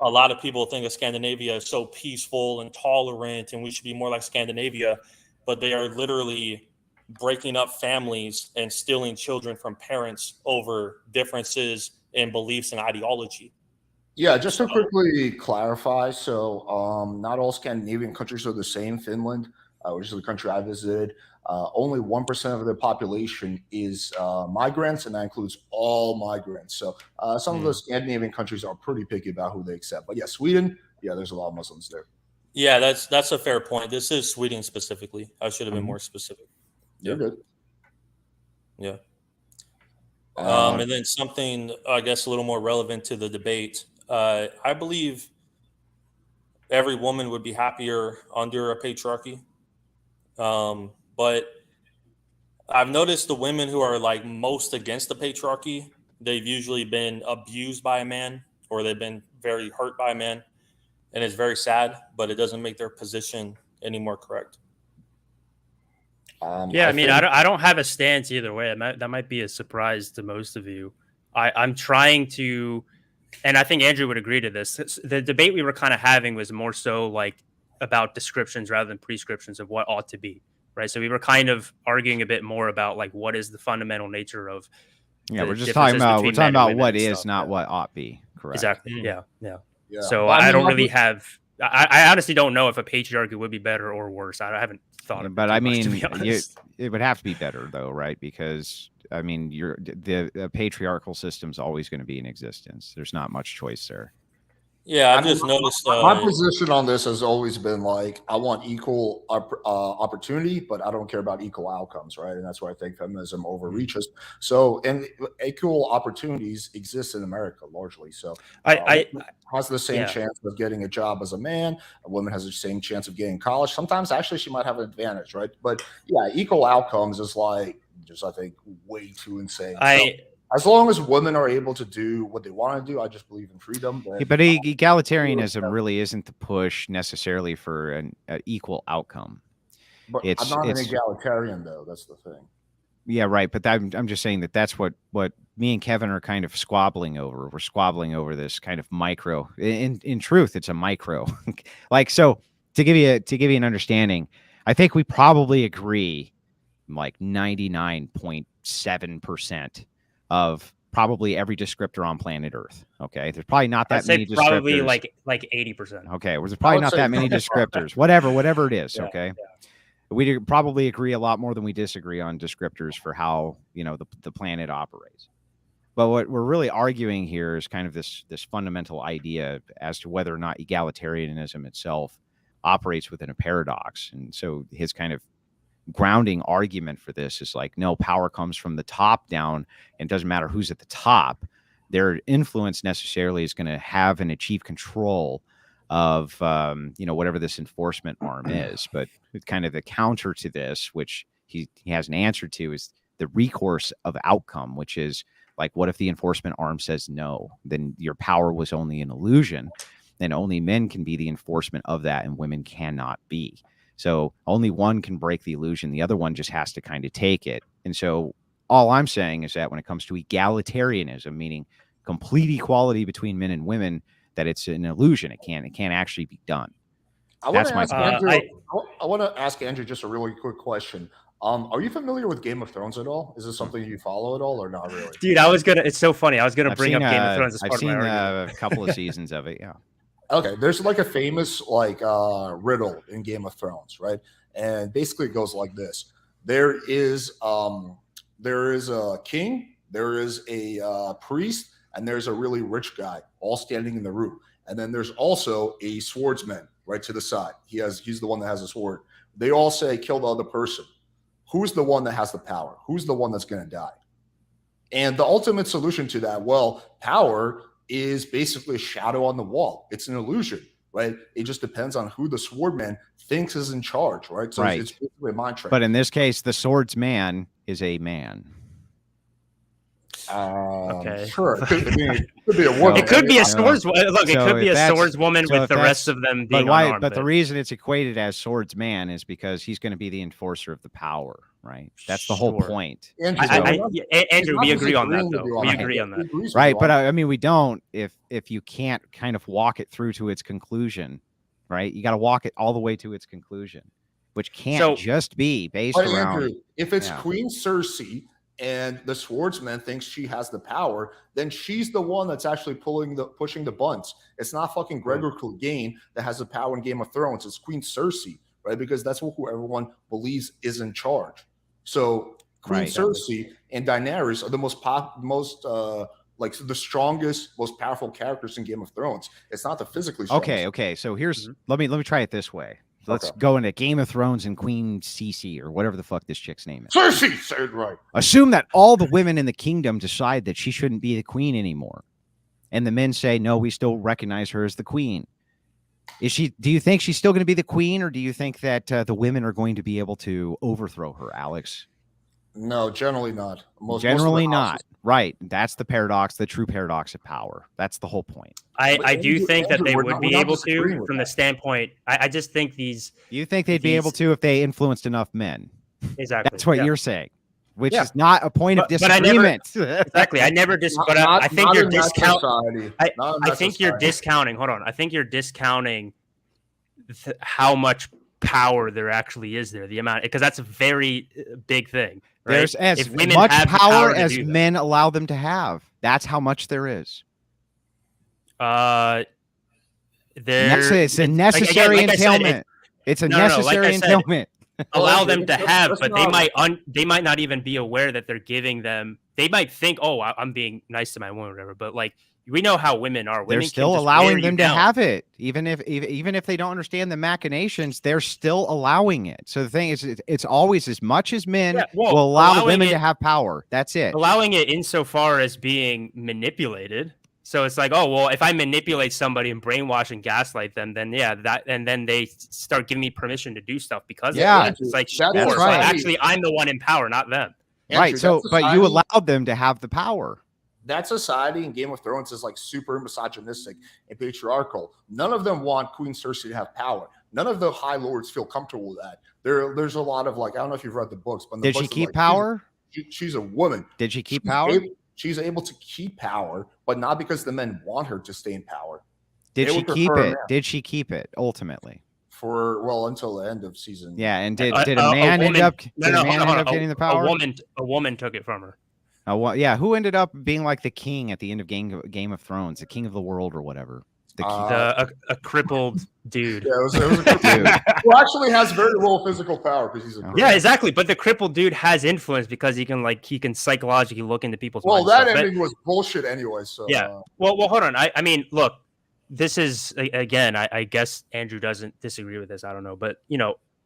a lot of people think of Scandinavia as so peaceful and tolerant, and we should be more like Scandinavia, but they are literally breaking up families and stealing children from parents over differences in beliefs and ideology. Yeah, just to quickly clarify, so not all Scandinavian countries are the same. Finland, which is the country I visited, only 1% of their population is migrants, and that includes all migrants. So some of the Scandinavian countries are pretty picky about who they accept. But yeah, Sweden, there's a lot of Muslims there. Yeah, that's a fair point. This is Sweden specifically. I should have been more specific. You're good. Yeah. And then something, I guess, a little more relevant to the debate. I believe every woman would be happier under a patriarchy. But I've noticed the women who are like most against the patriarchy, they've usually been abused by a man or they've been very hurt by a man. And it's very sad, but it doesn't make their position any more correct. I don't have a stance either way. That might be a surprise to most of you. I'm trying to, and I think Andrew would agree to this. The debate we were kind of having was more so like about descriptions rather than prescriptions of what ought to be, right? So we were kind of arguing a bit more about like what is the fundamental nature of Yeah, the we're just talking differences about between men and women what and is, stuff, not yeah. what ought be. Correct. Exactly. Mm. Yeah. Yeah. So Well, I mean, don't really have. I honestly don't know if a patriarchy would be better or worse. I haven't thought of it But too I much, to mean, be honest. it would have to be better though, right? Because I mean, the patriarchal system's always going to be in existence. There's not much choice there. Yeah, I've I mean, just noticed. my position on this has always been like, I want equal opportunity, but I don't care about equal outcomes, right? And that's where I think feminism overreaches. So, and equal opportunities exist in America largely. So, I has the same yeah. chance of getting a job as a man. A woman has the same chance of getting college. Sometimes, actually, she might have an advantage, right? But yeah, equal outcomes is like just, I think, way too insane. So, as long as women are able to do what they want to do, I just believe in freedom. But egalitarianism really isn't the push necessarily for an equal outcome. But I'm not an egalitarian, though. That's the thing. Yeah, right. But I'm just saying that's what me and Kevin are kind of squabbling over. We're squabbling over this kind of micro. In truth, it's a micro. Like, so to give you an understanding, I think we probably agree like 99.7% of probably every descriptor on planet Earth. Okay, there's probably not that many descriptors. Probably like 80%. Okay, there's probably not that many descriptors. Whatever it is. Yeah, okay. Yeah. We probably agree a lot more than we disagree on descriptors for how the planet operates. But what we're really arguing here is kind of this fundamental idea as to whether or not egalitarianism itself operates within a paradox. And so his kind of grounding argument for this is like, no, power comes from the top down, and it doesn't matter who's at the top. Their influence necessarily is going to have and achieve control of whatever this enforcement arm is. But kind of the counter to this, which he has an answer to, is the recourse of outcome, which is like, what if the enforcement arm says no? Then your power was only an illusion, and only men can be the enforcement of that, and women cannot be. So only one can break the illusion. The other one just has to kind of take it. And so all I'm saying is that when it comes to egalitarianism, meaning complete equality between men and women, that it's an illusion. It can't actually be done. That's my point. I want to ask Andrew just a really quick question. Are you familiar with Game of Thrones at all? Is this something you follow at all, or not really? Dude, it's so funny. I was gonna bring up Game of Thrones as part of my argument. I've seen a couple of seasons of it. Yeah. Okay, there's like a famous riddle in Game of Thrones, right? And basically it goes like this: there is a king, there is a priest, and there's a really rich guy, all standing in the room. And then there's also a swordsman right to the side. He's the one that has a sword. They all say, kill the other person. Who's the one that has the power? Who's the one that's going to die? And the ultimate solution to that, well, power is basically a shadow on the wall. It's an illusion, right? It just depends on who the swordman thinks is in charge, right? So it's basically a mind trick. But in this case, the swordsman is a man. Okay, sure. It could be a woman. It could be a swordswoman. Look, it could be a swordswoman with the rest of them being unarmed. But the reason it's equated as swordsman is because he's going to be the enforcer of the power, right? That's the whole point. Andrew, we agree on that, though. We agree on that, right? But I mean, we don't if you can't kind of walk it through to its conclusion, right? You got to walk it all the way to its conclusion, which can't just be based around. Andrew, if it's Queen Cersei and the swordsman thinks she has the power, then she's the one that's actually pushing the buttons. It's not fucking Gregor Clegane that has the power in Game of Thrones. It's Queen Cersei, right? Because that's who everyone believes is in charge. So Queen Cersei and Daenerys are the most like the strongest, most powerful characters in Game of Thrones. It's not the physically strongest. Okay. So here's let me try it this way. Let's go into Game of Thrones and Queen Cersei, or whatever the fuck this chick's name is. Cersei, say it right. Assume that all the women in the kingdom decide that she shouldn't be the queen anymore. And the men say, no, we still recognize her as the queen. Do you think she's still going to be the queen, or do you think that the women are going to be able to overthrow her, Alex? No, generally not. Generally not. Right. That's the paradox, the true paradox of power. That's the whole point. I do think that they would be able to, from the standpoint. I just think these. You think they'd be able to if they influenced enough men? Exactly. That's what you're saying, which is not a point of disagreement. Exactly. I never but I think you're discounting. I think you're discounting. Hold on. I think you're discounting how much power there actually is there, the amount, because that's a very big thing, right? There's as If women much have the power to as do that. men allow them to have. That's how much there is. It's a necessary entailment. It's a necessary entailment. Allow them to have, but they might not even be aware that they're giving them. They might think, "Oh, I'm being nice to my woman, or whatever." But like, we know how women are. Women They're still allowing them to have it, even if they don't understand the machinations. They're still allowing it. So the thing is, it's always as much as men will allow women to have power. That's it. Allowing it insofar as being manipulated. So it's like, oh, well, if I manipulate somebody and brainwash and gaslight them, then and then they start giving me permission to do stuff because of it. It's like, sure, right. So actually, I'm the one in power, not them. Right. So, but you allowed them to have the power. That society in Game of Thrones is like super misogynistic and patriarchal. None of them want Queen Cersei to have power. None of the High Lords feel comfortable with that. There's a lot of like, I don't know if you've read the books, but did she keep power? She's a woman. Did she keep power? She's able to keep power, but not because the men want her to stay in power. Did she keep it? Did she keep it ultimately? Until the end of season. Yeah, and did a man end up getting the power? A woman took it from her. Yeah, who ended up being like the king at the end of Game of Thrones, the king of the world or whatever? A crippled dude. Yeah, it was a crippled dude. Who actually has very little physical power because he's a yeah, exactly. But the crippled dude has influence because he can psychologically look into people's minds. Well, that ending was bullshit anyway. So yeah. Well, hold on. I mean, look, this is again. I guess Andrew doesn't disagree with this. I don't know, but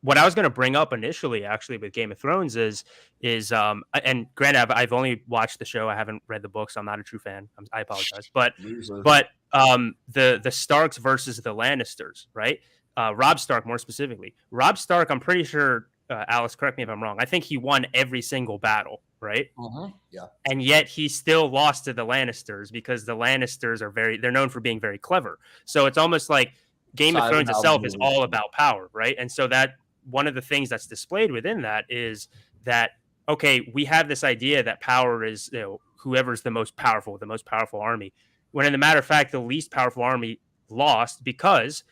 what I was going to bring up initially, actually, with Game of Thrones is and granted, I've only watched the show. I haven't read the books. So I'm not a true fan. I apologize. But the Starks versus the Lannisters, right? Robb Stark, more specifically. Robb Stark, I'm pretty sure, Alice, correct me if I'm wrong. I think he won every single battle, right? Yeah. And yet he still lost to the Lannisters because the Lannisters they're known for being very clever. So it's almost like Game of Thrones itself is all about power, right? And so that one of the things that's displayed within that is that, okay, we have this idea that power is, whoever's the most powerful army. When in the matter of fact, the least powerful army lost because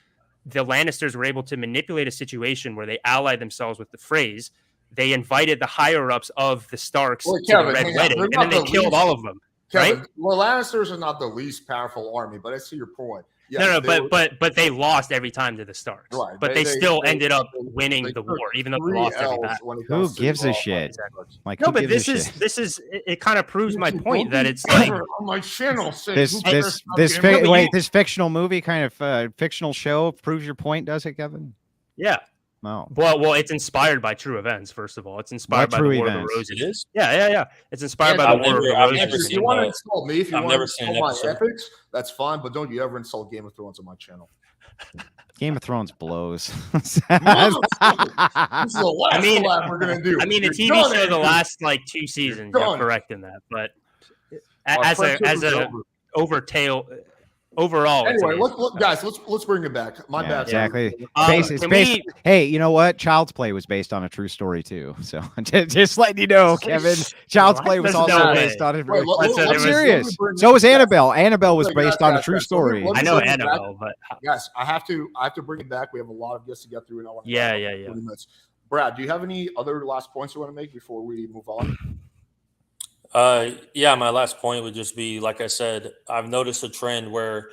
the Lannisters were able to manipulate a situation where they allied themselves with the Freys. They invited the higher ups of the Starks to the Red Wedding, and then they killed all of them. Kevin, right? Well, Lannisters are not the least powerful army, but I see your point. Yes, but they lost every time to the Starks. Right. But they still ended up winning the war, even though they lost every battle. Who gives a shit? Exactly. Like, no, but this is it kind of proves my point that it's like on my channel. This fictional movie kind of fictional show proves your point, does it, Kevin? Yeah. Oh. Well, it's inspired by true events. First of all, it's inspired by the War of the Roses. It is. Yeah. It's inspired by the War of the Roses. If you want to insult me, if you want to insult my epics, that's fine. But don't you ever insult Game of Thrones on my channel. Game of Thrones blows. This is the last collab we're gonna do. I mean, the TV show the last like 2 seasons. You're correct in that, but as a overall. Anyway, let's bring it back. My bad. Exactly. Hey, you know what? Child's Play was based on a true story too. So just letting you know, Kevin. Child's Play was also based on it. I'm serious. So was Annabelle. Annabelle was based on a true story. I know Annabelle, but yes, I have to bring it back. We have a lot of guests to get through, and I want to 20 minutes. Brad, do you have any other last points you want to make before we move on? My last point would just be, like I said, I've noticed a trend where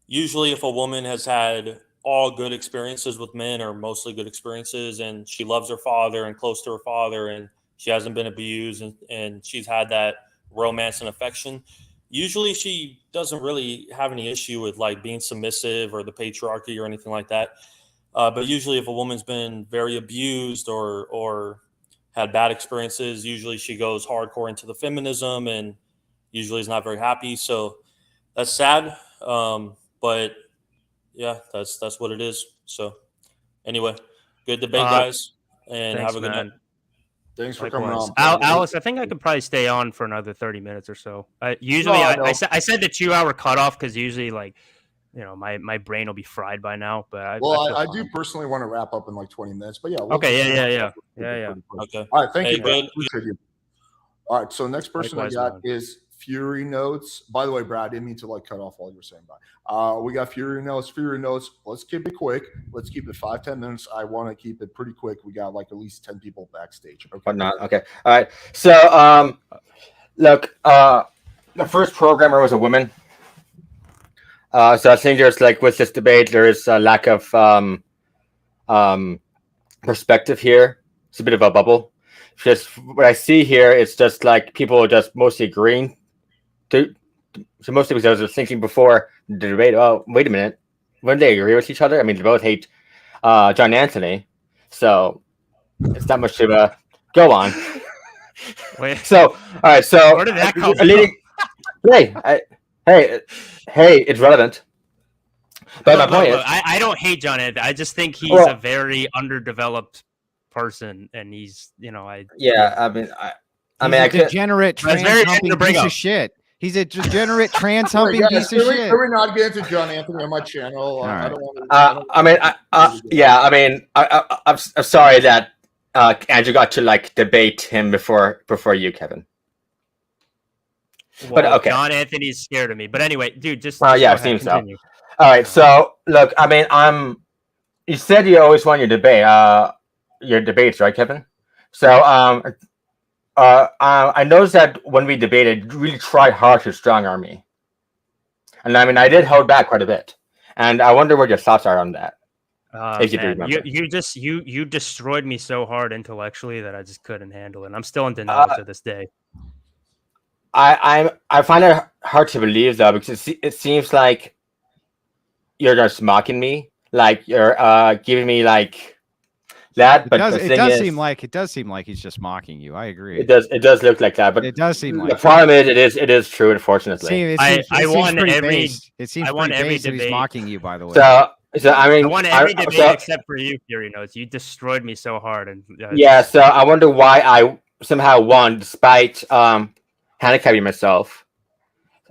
usually if a woman has had all good experiences with men or mostly good experiences and she loves her father and close to her father and she hasn't been abused and she's had that romance and affection, usually she doesn't really have any issue with like being submissive or the patriarchy or anything like that. But usually if a woman's been very abused or had bad experiences, usually she goes hardcore into the feminism and usually is not very happy. So that's sad. But yeah, that's what it is. So anyway, good debate, guys, and have a good night. Thanks for coming on, Alice. I think I could probably stay on for another 30 minutes or so. I said the 2-hour cutoff because usually my brain will be fried by now. But I do personally want to wrap up in like 20 minutes. But yeah. Yeah. Okay. All right. Thank you. Good. Appreciate you. All right. So next person I got is Fury Notes. By the way, Brad, I didn't mean to cut off all you were saying. We got Fury Notes. Fury Notes. Let's keep it quick. Let's keep it 5-10 minutes. I want to keep it pretty quick. We got at least 10 people backstage. Okay. Whatnot. Okay. All right. So, look, the first programmer was a woman. So I think there's with this debate, there is a lack of perspective here. It's a bit of a bubble. Just what I see here, it's just people are just mostly agreeing to. So mostly because I was thinking before the debate, oh, wait a minute, wouldn't they agree with each other? I mean, they both hate John Anthony, so it's not much to go on. Wait. So, all right. So, where did that come from? Hey, it's relevant. But my point is, I don't hate John Anthony. I just think he's a very underdeveloped person, and he's, I mean, a degenerate trans humping piece of shit. He's a degenerate trans humping piece of shit. Can we not get into John Anthony on my channel? Right. I don't want to. I'm sorry that Andrew got to debate him before you, Kevin. Well, but okay, John Anthony's scared of me. But anyway, dude, just yeah, it seems so. All right, so look, I mean, you said you always want your debates, right, Kevin? So I noticed that when we debated, you really tried hard to strong arm me, and I mean, I did hold back quite a bit, and I wonder what your thoughts are on that. If you do remember, you destroyed me so hard intellectually that I just couldn't handle it. And I'm still in denial to this day. I find it hard to believe though, because it seems like you're just mocking me, you're giving me that. But it does seem like he's just mocking you. I agree. It does look like that, but it does seem like the problem is it is true, unfortunately. I won every debate. He's mocking you, by the way. So I mean, I won every debate except for you, Fury Notes. You destroyed me so hard, and so I wonder why I somehow won despite handicapping myself,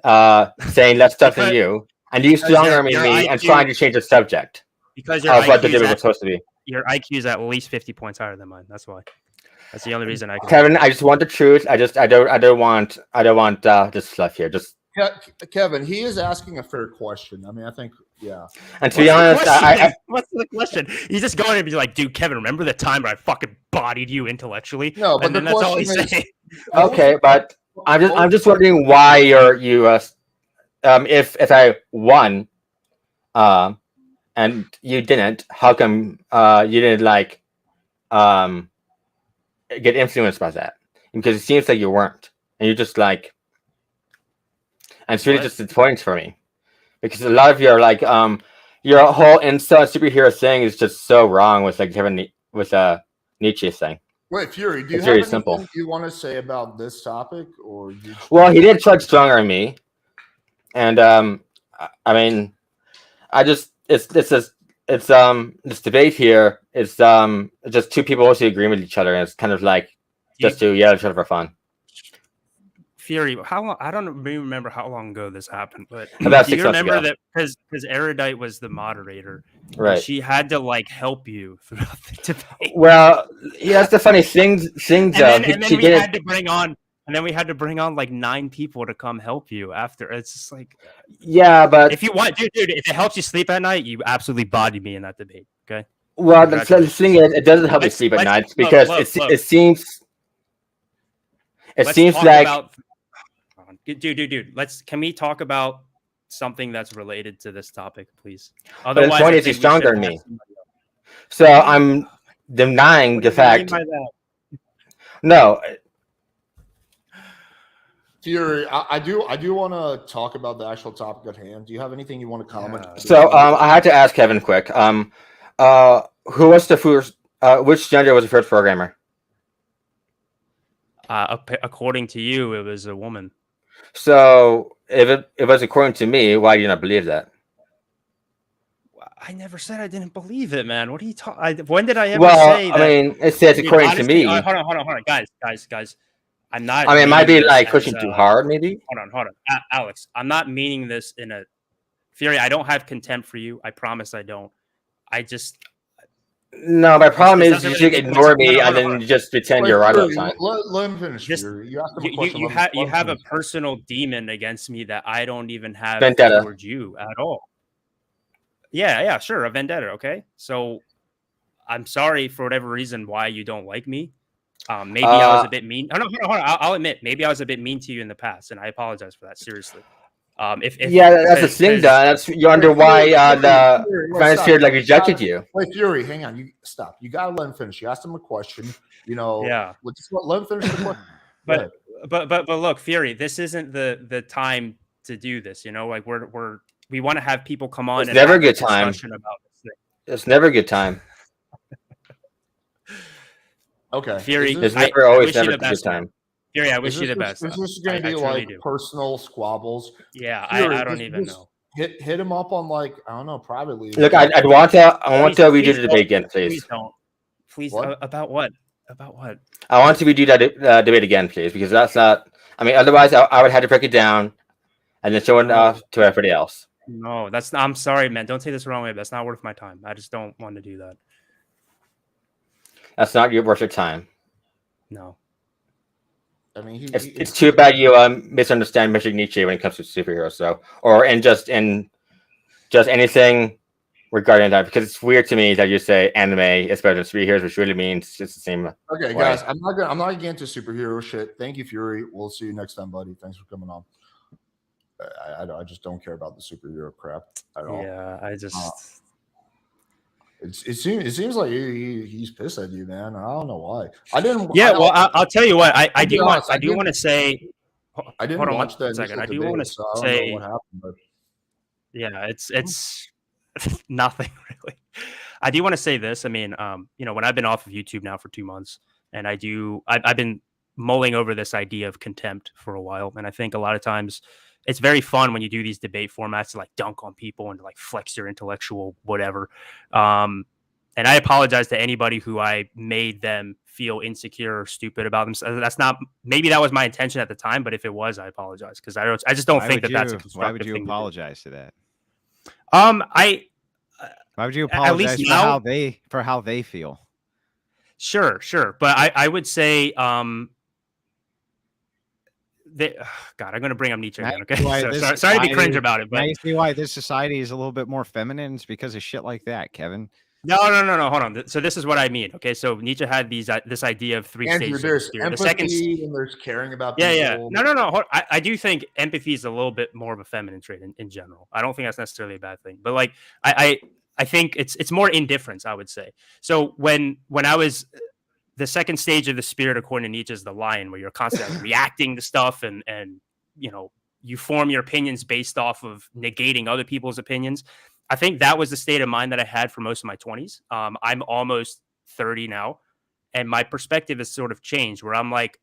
saying less stuff than you, and you strong arming me and trying to change the subject because what the debate was supposed to be. Your IQ is at least 50 points higher than mine. That's why. That's the only reason I can. Kevin, I just want the truth. I don't want this stuff here. Just Kevin, he is asking a fair question. I mean, I think, yeah. And to be honest, what's the question? He's just going to be like, dude, Kevin, remember the time where I fucking bodied you intellectually? No, but that's all he's saying. Okay, but I'm just wondering why you if I won, and you didn't, how come you didn't get influenced by that? Because it seems like you weren't, and you're just and it's really just disappointing for me, because a lot of your your whole incel superhero thing is just so wrong with Kevin with Nietzsche thing. Wait, Fury, do you have anything you want to say about this topic, or? Well, he did try to strong arm me, and I mean, it's this debate here. It's just two people mostly agreeing with each other, and it's kind of just to yell at each other for fun. Fury, how long? I don't remember how long ago this happened, but about 6 months do you remember ago. that because Erudite was the moderator, right? She had to help you throughout the debate. Well, yeah, that's the funny thing. And then we had to bring on. And then we had to bring on 9 people to come help you after. It's just yeah, but if you want, dude, if it helps you sleep at night, you absolutely bodied me in that debate. Okay. Well, the thing is, it doesn't help you sleep at night because it seems like. Dude. Can we talk about something that's related to this topic, please? Otherwise, the point is, you're stronger than me. So I'm denying the fact. No. Fury, I do want to talk about the actual topic at hand. Do you have anything you want to comment? So I had to ask Kevin quick. Who was the first? Which gender was the first programmer? According to you, it was a woman. So if it was according to me, why do you not believe that? I never said I didn't believe it, man. What are you talking? When did I ever say that? I mean, it says according to me. Hold on, guys. I'm not. I mean, it might be pushing too hard, maybe. Hold on, Alex. I'm not meaning this in a Fury. I don't have contempt for you. I promise I don't. No, my problem This is doesn't you really should make much ignore sense. me and Hold then on. you just pretend Wait, you're right all the Fury, time. let him finish. Just Fury. You asked him a question. you let him have a finish. personal demon against me that I don't even have Vendetta. towards you at all. Yeah, sure, a vendetta. Okay, so I'm sorry for whatever reason why you don't like me. Maybe I was a bit mean. Oh, no, hold on. I'll admit, maybe I was a bit mean to you in the past, and I apologize for that. Seriously. If Yeah, that's the thing, Don. That's you wonder why the Manosphere like rejected you. Wait, Fury, hang on. You stop. You gotta let him finish. You asked him a question. Yeah. Let's let him finish the question. But look, Fury, this isn't the time to do this. Like we want to have people come on. It's and never have a good time. discussion about this thing. It's never a good time. Okay. Fury, It's never always never a good time. Fury, I wish you the best. Is this going to be like personal squabbles? Yeah, Fury, I don't even know. Hit him up on like I don't know privately. Look, I want to redo the debate again, please. Please don't. Please. About what? About what? I want to redo that debate again, please, because that's not. I mean, otherwise I would have to break it down and then show it off to everybody else. No, that's not. I'm sorry, man. Don't take this the wrong way. That's not worth my time. I just don't want to do that. That's not worth your time. No. I mean, it's too bad you misunderstand Mr. Nietzsche when it comes to superheroes, so in just anything regarding that, because it's weird to me that you say anime is better than superheroes, which really means it's the same. Okay, guys, I'm not gonna get into superhero shit. Thank you, Fury. We'll see you next time, buddy. Thanks for coming on. I just don't care about the superhero crap at all. Yeah, I just. It seems like he's pissed at you, man. I don't know why. I didn't. Yeah, well, I'll tell you what. I do want to say. I didn't watch that. Second. I do want to say. I don't know what happened, but yeah, it's nothing really. I do want to say this. I mean, when I've been off of YouTube now for 2 months, and I've been mulling over this idea of contempt for a while, and I think a lot of times it's very fun when you do these debate formats to like dunk on people and to like flex your intellectual whatever. And I apologize to anybody who I made them feel insecure or stupid about themselves. That's not, maybe that was my intention at the time, but if it was, I apologize, because I just don't think that's a constructive thing. Why would you apologize to that? Why would you apologize for how they feel? Sure. But I would say, God, I'm going to bring up Nietzsche again. Okay, sorry to be cringe about it, but now you see why this society is a little bit more feminine. It's because of shit like that, Kevin. No. Hold on. So this is what I mean. Okay, so Nietzsche had this idea of three stages. There's empathy and there's caring about people. Yeah. No. I do think empathy is a little bit more of a feminine trait in general. I don't think that's necessarily a bad thing, but like I think it's more indifference, I would say. So when I was the second stage of the spirit, according to Nietzsche, is the lion, where you're constantly reacting to stuff and you form your opinions based off of negating other people's opinions. I think that was the state of mind that I had for most of my 20s. I'm almost 30 now, and my perspective has sort of changed, where I'm like,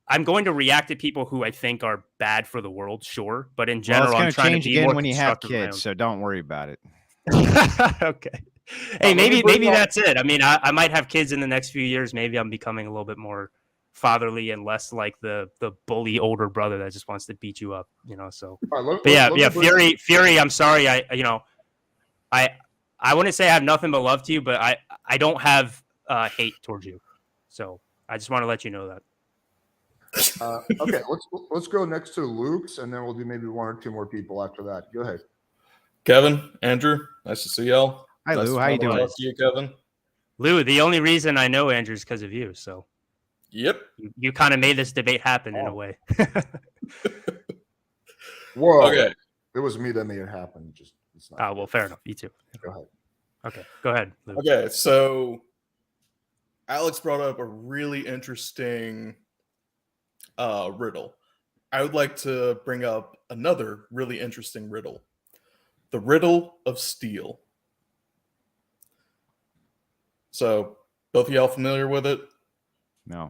I'm going to react to people who I think are bad for the world, sure, but in general, I'm trying to be more when you have constructive kids, so don't worry about it. Okay. Hey, maybe that's it. I mean, I might have kids in the next few years. Maybe I'm becoming a little bit more fatherly and less like the bully older brother that just wants to beat you up, so. Fury, I'm sorry. I wouldn't say I have nothing but love to you, but I don't have hate towards you. So I just want to let you know that. Okay, let's go next to Luke's, and then we'll do maybe one or two more people after that. Go ahead. Kevin, Andrew, nice to see y'all. Hi, Lou. How you doing? Nice to you, Kevin. Lou, the only reason I know Andrew is because of you. So, yep, you kind of made this debate happen in a way. Whoa! Okay, it was me that made it happen. It's not. Well, fair enough. You too. Go ahead. Okay, go ahead, Lou. Okay, so Alex brought up a really interesting riddle. I would like to bring up another really interesting riddle. The riddle of steel. So, both of y'all familiar with it? No,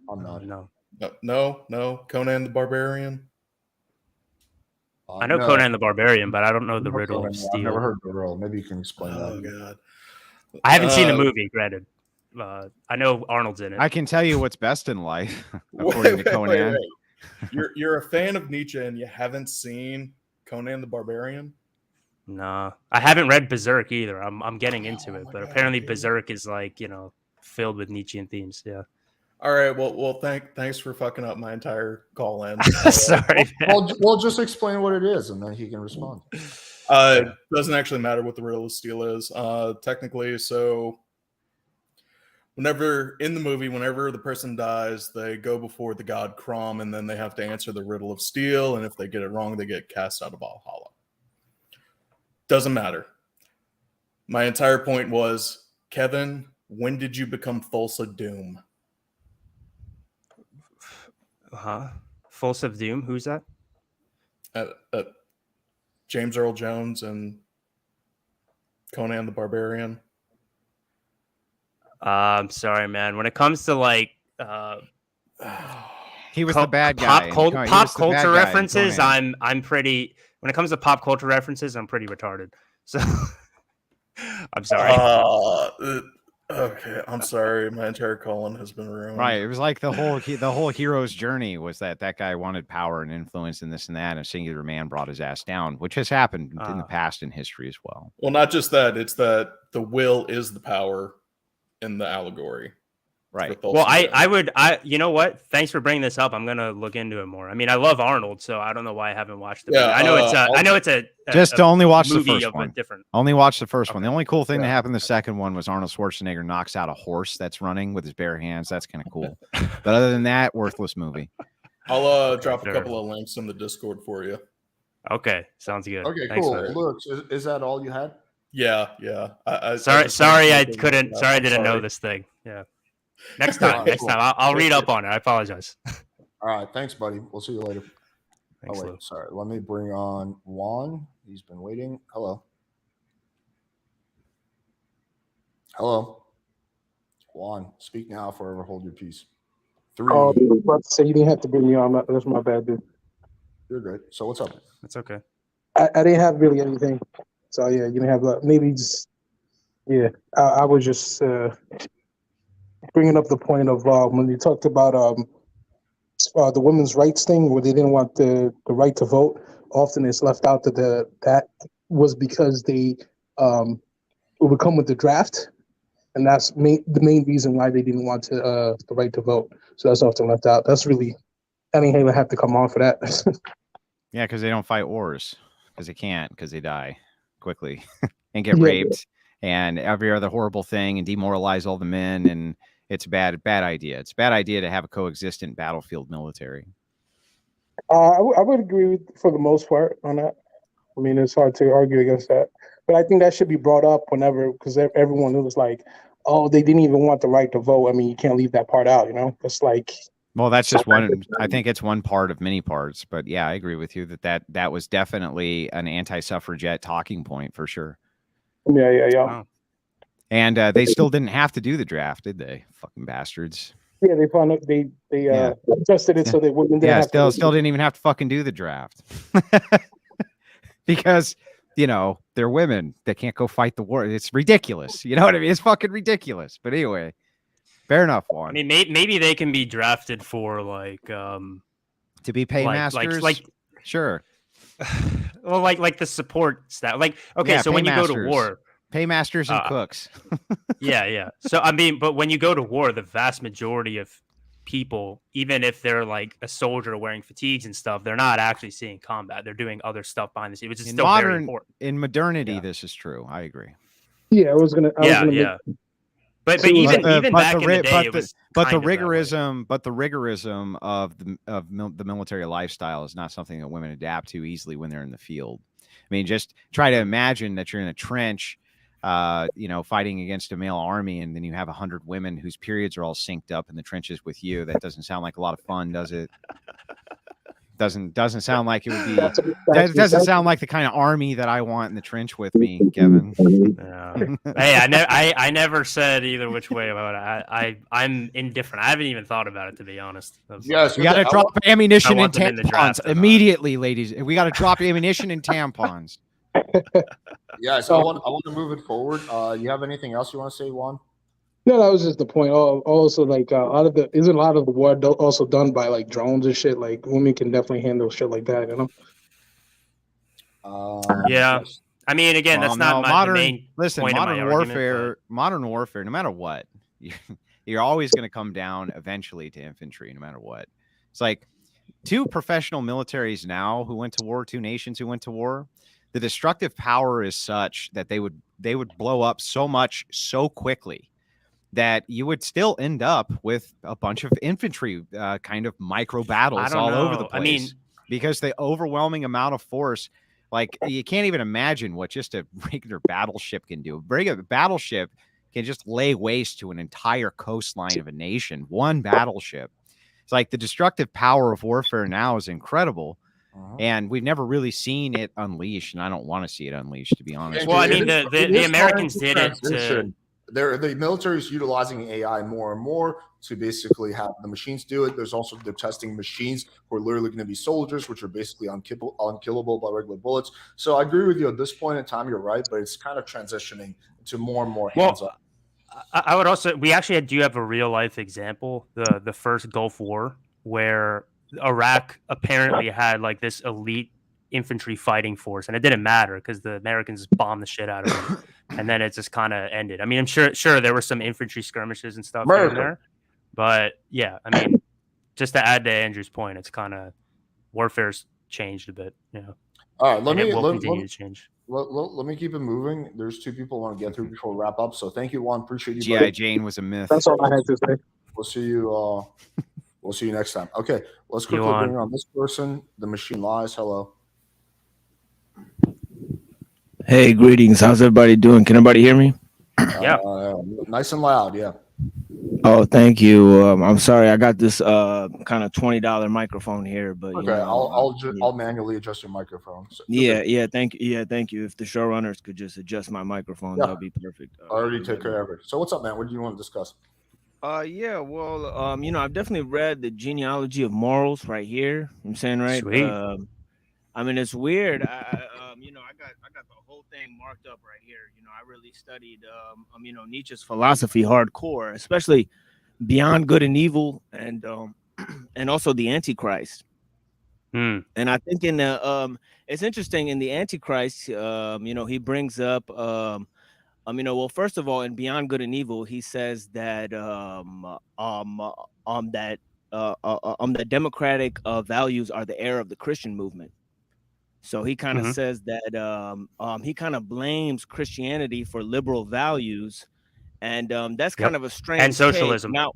I'm not. No. Conan the Barbarian. I know Conan the Barbarian, but I don't know the riddle of steel. I've never heard the riddle. Maybe you can explain that. Oh God, I haven't seen the movie. Granted, I know Arnold's in it. I can tell you what's best in life, according to Conan. Wait. You're a fan of Nietzsche and you haven't seen Conan the Barbarian? No, I haven't read Berserk either. I'm getting into it, my but God, apparently dude. Berserk is like, filled with Nietzschean themes. Yeah. All right. Well, thanks for fucking up my entire call in. Sorry, man. Well, just explain what it is, and then he can respond. It doesn't actually matter what the riddle of steel is. Technically, so whenever in the movie, whenever the person dies, they go before the god Crom, and then they have to answer the riddle of steel. And if they get it wrong, they get cast out of Valhalla. Doesn't matter. My entire point was, Kevin, when did you become Thulsa Doom? Thulsa Doom. Who's that? James Earl Jones and Conan the Barbarian. I'm sorry, man. When it comes to like He was the bad guy. Pop culture references, I'm pretty. When it comes to pop culture references, I'm pretty retarded. So I'm sorry. Okay, I'm sorry. My entire colon has been ruined. Right. It was like the whole hero's journey was that guy wanted power and influence and this and that, and a singular man brought his ass down, which has happened in the past in history as well. Well, not just that. It's that the will is the power in the allegory. Right. Well, you know what? Thanks for bringing this up. I'm gonna look into it more. I mean, I love Arnold, so I don't know why I haven't watched it. Yeah, I know it's a just to only watch the first one. Different. Only watch the first one. The only cool thing that happened the second one was Arnold Schwarzenegger knocks out a horse that's running with his bare hands. That's kind of cool. But other than that, worthless movie. I'll drop a couple of links in the Discord for you. Okay, sounds good. Okay, Thanks, cool. man. Look, is that all you had? Yeah. Sorry, I didn't know this thing. Yeah. Next time, I'll read up on it. I apologize. All right, thanks, buddy. We'll see you later. Thanks, Lou. Sorry. Let me bring on Juan. He's been waiting. Hello. Juan, speak now, forever hold your peace. 3. Oh, I was about to say you didn't have to bring me on. That's my bad, dude. You're good. So what's up? It's okay. I didn't have really anything. So yeah, you didn't have maybe just I was just bringing up the point of when you talked about the women's rights thing, where they didn't want the right to vote. Often it's left out that was because they would come with the draft, and that's the main reason why they didn't want the right to vote. So that's often left out. That's really, I didn't even have to come on for that. Yeah, because they don't fight wars because they can't, because they die quickly and get raped and every other horrible thing and demoralize all the men, and it's a bad idea. It's a bad idea to have a coexistent battlefield military. I would agree with, for the most part, on that. I mean, it's hard to argue against that, but I think that should be brought up whenever, because everyone was like, "Oh, they didn't even want the right to vote." I mean, you can't leave that part out, you know. It's like, well, that's just one. I think it's one part of many parts, but yeah, I agree with you that was definitely an anti-suffragette talking point for sure. Yeah. Wow. And they still didn't have to do the draft, did they? Fucking bastards. Yeah, they found out they adjusted it so they wouldn't. Yeah, still didn't even have to fucking do the draft because they're women. They can't go fight the war. It's ridiculous. You know what I mean? It's fucking ridiculous. But anyway, fair enough. Juan. I mean, maybe they can be drafted for to be paymasters. Like sure. Well, like the support staff. Like, okay, so when you go to war. Paymasters and cooks. Yeah. So, I mean, but when you go to war, the vast majority of people, even if they're like a soldier wearing fatigues and stuff, they're not actually seeing combat. They're doing other stuff behind the scenes, which is still very important. In modernity, this is true. I agree. Yeah, I was gonna. But even back in the day, it was the rigorism of the military lifestyle is not something that women adapt to easily when they're in the field. I mean, just try to imagine that you're in a trench, fighting against a male army, and then you have 100 women whose periods are all synced up in the trenches with you. That doesn't sound like a lot of fun, does it? Doesn't sound like it would be. That doesn't sound like the kind of army that I want in the trench with me, Kevin. Hey, I never said either which way about it. I'm indifferent. I haven't even thought about it, to be honest. Yes, we got to drop ammunition and tampons immediately, ladies. We got to drop ammunition and tampons. Yeah, so I want to move it forward. You have anything else you want to say, Juan? No, that was just the point. Also, like a lot of the war also done by like drones and shit. Like women can definitely handle shit like that, you know. Yeah, I mean, again, Well, that's not no, the main point of my argument, modern warfare, no matter what, you're always going to come down eventually to infantry, no matter what. It's like 2 professional militaries now who went to war, 2 nations who went to war. The destructive power is such that they would blow up so much so quickly that you would still end up with a bunch of infantry kind of micro battles all over the place. I mean, because the overwhelming amount of force, like you can't even imagine what just a regular battleship can do. A regular battleship can just lay waste to an entire coastline of a nation. One battleship. It's like the destructive power of warfare now is incredible. And we've never really seen it unleashed, and I don't want to see it unleashed, to be honest. Well, I mean, the Americans did it. The military is utilizing AI more and more to basically have the machines do it. There's also they're testing machines who are literally going to be soldiers, which are basically unkillable by regular bullets. So I agree with you at this point in time. You're right, but it's kind of transitioning to more and more hands-on. I would also, we actually do have a real life example, the first Gulf War, where Iraq apparently had like this elite infantry fighting force, and it didn't matter because the Americans bombed the shit out of them, and then it just kind of ended. I mean, I'm sure there were some infantry skirmishes and stuff here and there, but yeah, I mean, just to add to Andrew's point, it's kind of warfare's changed a bit, you know. All right, it will continue to change. Let me keep it moving. There's 2 people I want to get through before we wrap up. So thank you, Juan. Appreciate you. G.I. Jane was a myth. That's all I had to say. We'll see you. We'll see you next time. Okay, let's quickly bring on this person. The machine lies. Hello. Hey, greetings. How's everybody doing? Can everybody hear me? Yeah. Nice and loud. Yeah. Oh, thank you. I'm sorry. I got this kind of $20 microphone here, but okay, I'll manually adjust your microphone. So, yeah. Thank you. If the showrunners could just adjust my microphone, that would be perfect. I already took care of it. So what's up, man? What do you want to discuss? Yeah. Well, I've definitely read the Genealogy of Morals right here. I'm saying right. Sweet. I mean, it's weird. I got the whole thing marked up right here. I really studied, Nietzsche's philosophy hardcore, especially Beyond Good and Evil, and also the Antichrist. And I think in the it's interesting in the Antichrist, he brings up, well, first of all, in Beyond Good and Evil, he says that that democratic values are the heir of the Christian movement. So he kind of says that he kind of blames Christianity for liberal values, and that's kind of a strange and socialism. Take.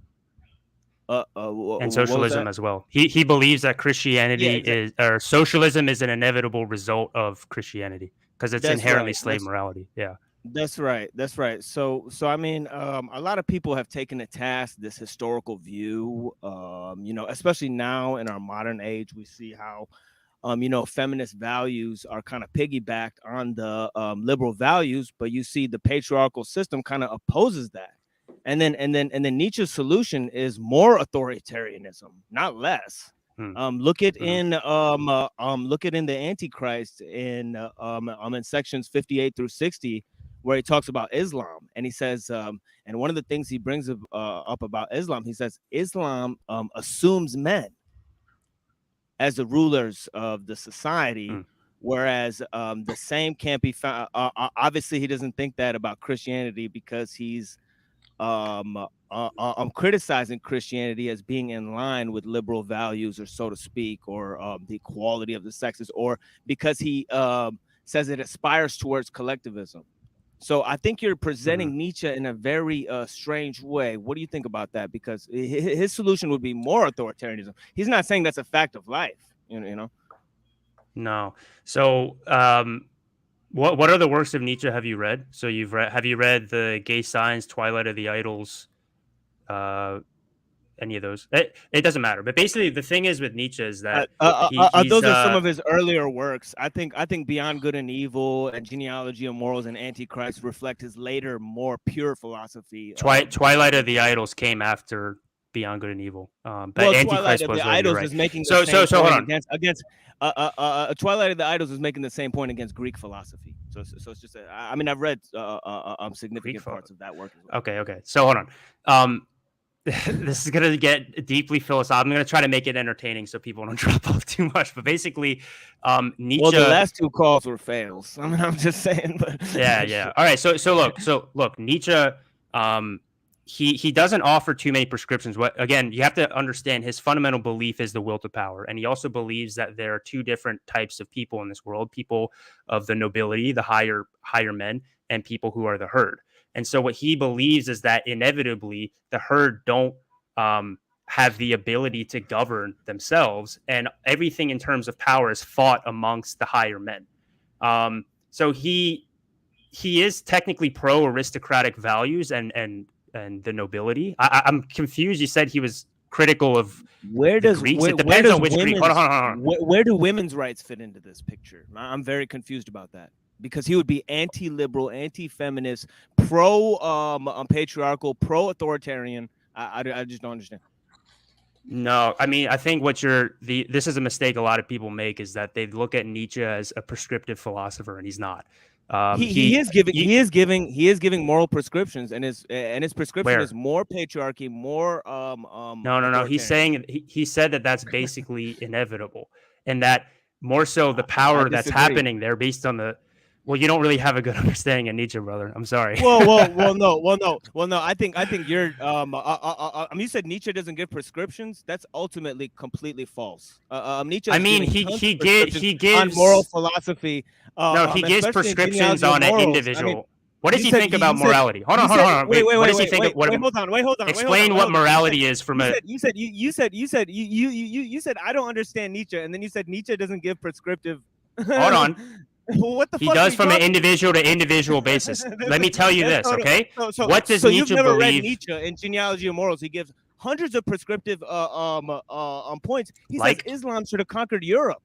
Now, and socialism as well. He believes that Christianity or socialism is an inevitable result of Christianity because it's inherently slave morality. Yeah. That's right. So I mean, a lot of people have taken to task this historical view. Especially now in our modern age, we see how feminist values are kind of piggybacked on the liberal values, but you see the patriarchal system kind of opposes that. And then Nietzsche's solution is more authoritarianism, not less. Look at in the Antichrist in sections 58 through 60, where he talks about Islam, and he says, and one of the things he brings up about Islam, he says Islam assumes men as the rulers of the society, whereas the same can't be found. Obviously, he doesn't think that about Christianity because he's criticizing Christianity as being in line with liberal values, or so to speak, or the equality of the sexes, or because he says it aspires towards collectivism. So I think you're presenting Nietzsche in a very strange way. What do you think about that? Because his solution would be more authoritarianism. He's not saying that's a fact of life, you know? No. So what other works of Nietzsche have you read? So have you read the Gay Signs, Twilight of the Idols, any of those? It doesn't matter. But basically, the thing is with Nietzsche is that those are some of his earlier works. I think Beyond Good and Evil and Genealogy of Morals and Antichrist reflect his later, more pure philosophy. Twilight of the Idols came after Beyond Good and Evil. But Antichrist Twilight of the Idols is making the Twilight of the Idols is making the same point against Greek philosophy. So it's just I've read significant parts of that work as well. Okay. So hold on. this is going to get deeply philosophical. I'm going to try to make it entertaining so people don't drop off too much. But basically, Nietzsche. Well, the last 2 calls were fails. I mean, I'm just saying. But yeah. All right. So look, Nietzsche. He doesn't offer too many prescriptions. What again? You have to understand his fundamental belief is the will to power, and he also believes that there are 2 different types of people in this world: people of the nobility, the higher men, and people who are the herd. And so what he believes is that inevitably the herd don't have the ability to govern themselves, and everything in terms of power is fought amongst the higher men. So he is technically pro aristocratic values and the nobility. I'm confused. You said he was critical of where does Greeks. It depends on which Greek. Hold on. Where do women's rights fit into this picture? I'm very confused about that. Because he would be anti-liberal, anti-feminist, pro-patriarchal, pro-authoritarian. I just don't understand. No, I mean, I think this is a mistake a lot of people make, is that they look at Nietzsche as a prescriptive philosopher, and he's not. He is giving moral prescriptions, and his prescription is more patriarchy, more No. He's saying he said that that's basically inevitable, and that more so the power that's happening there based on the. Well, you don't really have a good understanding of Nietzsche, brother. I'm sorry. No. I think you're. You said Nietzsche doesn't give prescriptions. That's ultimately completely false. Nietzsche. I mean, he gives on moral philosophy. No, he gives prescriptions on an individual. I mean, what does he think about morality? Hold on. Wait, what does he think? Hold on. Explain what morality is from a. You said I don't understand Nietzsche, and then you said Nietzsche doesn't give prescriptive. Hold on. What the he fuck does from an individual to indivial basis. Let me tell you this, okay? What does Nietzsche you've never believe? Read Nietzsche in Genealogy of Morals. He gives hundreds of prescriptive points. He says Islam should have conquered Europe.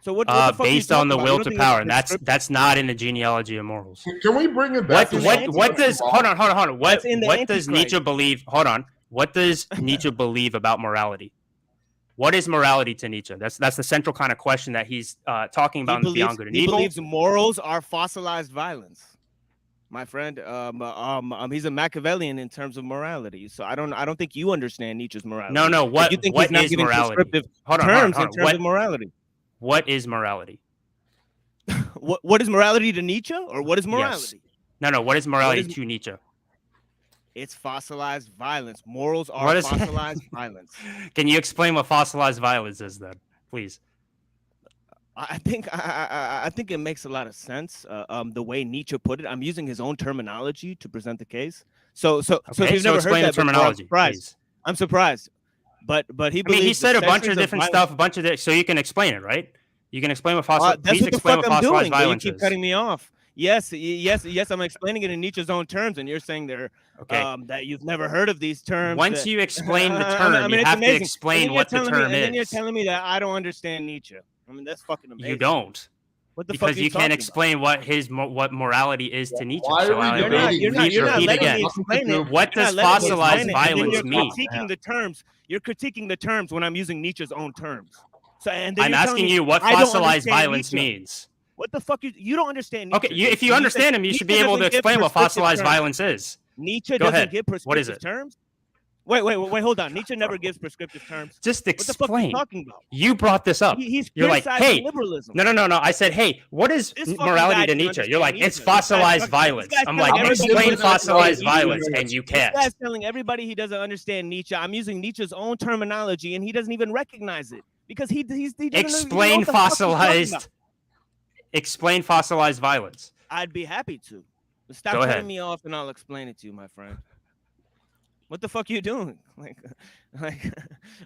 So what the fuck based on the will to power, and that's not in the Genealogy of Morals. Can we bring it back? What does hold on? What does Nietzsche believe? Hold on. What does Nietzsche believe about morality? What is morality to Nietzsche? That's the central kind of question that he's talking about in Beyond Good and Evil. He believes morals are fossilized violence, my friend. He's a Machiavellian in terms of morality. So I don't think you understand Nietzsche's morality. No. What is morality? Hold on. In terms of morality. What is morality? what is morality to Nietzsche, or what is morality? Yes. No. What is morality to Nietzsche? It's fossilized violence. Morals are fossilized violence. Can you explain what fossilized violence is, then, please? I think it makes a lot of sense. The way Nietzsche put it, I'm using his own terminology to present the case. So if you've never heard that terminology, before, please. I'm surprised. But he believes he said a bunch of different stuff, so you can explain it, right? You can explain what fossilized that's what the fuck I'm doing. Violence you keep cutting me off. Yes. I'm explaining it in Nietzsche's own terms, and you're saying that you've never heard of these terms. Once you explain the term, you have to explain what the term is. And then you're telling me that I don't understand Nietzsche. I mean, that's fucking amazing. You don't. What the because fuck you can't explain what morality is to Nietzsche. Why So are we You're not letting me explain it. What does fossilized violence mean? You're critiquing the terms when I'm using Nietzsche's own terms. So, and I'm asking you what fossilized violence means. What the fuck? You don't understand Nietzsche. Okay, if you understand him, you should be able to explain what fossilized violence is. Nietzsche doesn't give prescriptive terms? Wait, hold on. Nietzsche never gives prescriptive terms. Just explain. What the fuck are you talking about? You brought this up. You're like, hey, liberalism. No. I said, hey, what is morality to Nietzsche? You're like, it's fossilized violence. I'm like, explain fossilized violence, and you can't. This guy's telling everybody he doesn't understand Nietzsche. I'm using Nietzsche's own terminology, and he doesn't even recognize it because he doesn't explain fossilized. Explain fossilized violence. I'd be happy to. Stop cutting me off, and I'll explain it to you, my friend. What the fuck are you doing?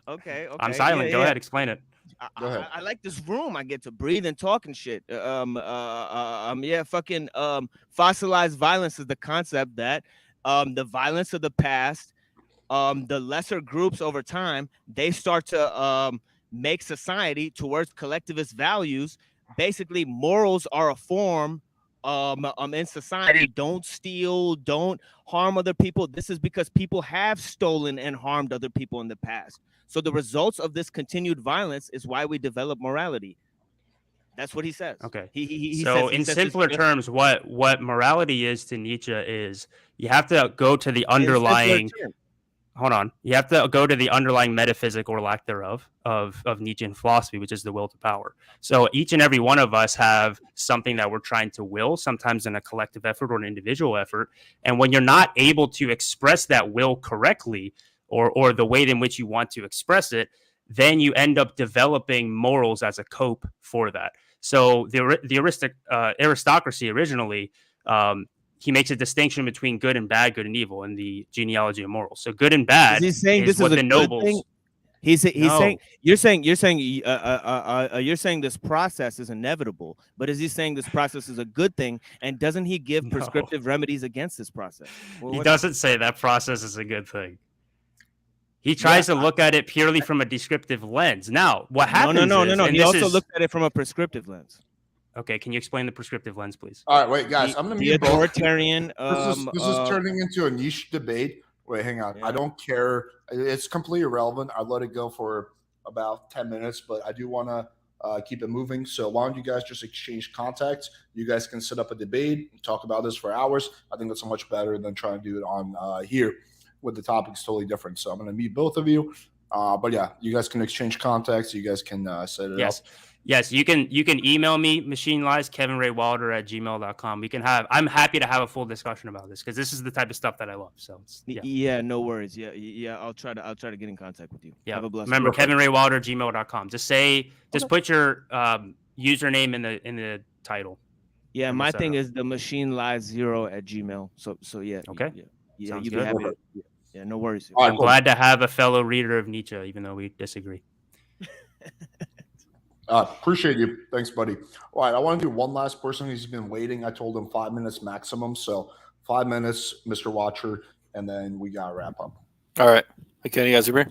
Okay. I'm silent. Go ahead, explain it. Go ahead. I like this room. I get to breathe and talk and shit. Fossilized violence is the concept that the violence of the past, the lesser groups over time, they start to make society towards collectivist values. Basically, morals are a form in society. Don't steal, don't harm other people. This is because people have stolen and harmed other people in the past. So the results of this continued violence is why we develop morality. That's what he says. Okay. He so says, in it's simpler just- terms, what morality is to Nietzsche is you have to go to the in simpler underlying. terms. Hold on. You have to go to the underlying metaphysic or lack thereof of Nietzschean philosophy, which is the will to power. So each and every one of us have something that we're trying to will, sometimes in a collective effort or an individual effort. And when you're not able to express that will correctly or the way in which you want to express it, then you end up developing morals as a cope for that. So the aristocracy originally, he makes a distinction between good and bad, good and evil in the genealogy of morals. So good and bad Is he saying is this what is a the good nobles. thing? He's No. saying you're saying this process is inevitable, but is he saying this process is a good thing? And doesn't he give No. prescriptive remedies against this process? He doesn't say that process is a good thing. He tries to look at it purely from a descriptive lens. Now, what happens No. and He this also is- looked at it from a prescriptive lens. Okay, can you explain the prescriptive lens, please? All right, wait, guys. I'm going to The mute both. authoritarian. This is turning into a niche debate. Wait, hang on. Yeah. I don't care. It's completely irrelevant. I let it go for about 10 minutes, but I do want to keep it moving. So why don't you guys just exchange contacts? You guys can set up a debate and talk about this for hours. I think that's much better than trying to do it on here with the topics totally different. So I'm going to meet both of you. But yeah, you guys can exchange contacts. You guys can set it up. Yes, you can email me, machinelies@kevinraywilder@gmail.com. I'm happy to have a full discussion about this because this is the type of stuff that I love. So Yeah, no worries. Yeah. I'll try to get in contact with you. Yeah. Have a blessed Remember, day. kevinraywilder@gmail.com. Just put your username in the title. Yeah, I'm my set thing up. is the machinelies0@gmail. So yeah. Okay. Yeah, Sounds you'd be good. happy to. Yeah, no worries. All right, I'm cool. glad to have a fellow reader of Nietzsche, even though we disagree. Appreciate you. Thanks, buddy. All right, I want to do one last person who's been waiting. I told him 5 minutes maximum. So 5 minutes, Mr. Watcher, and then we got to wrap up. All right. Hey, can you guys hear me?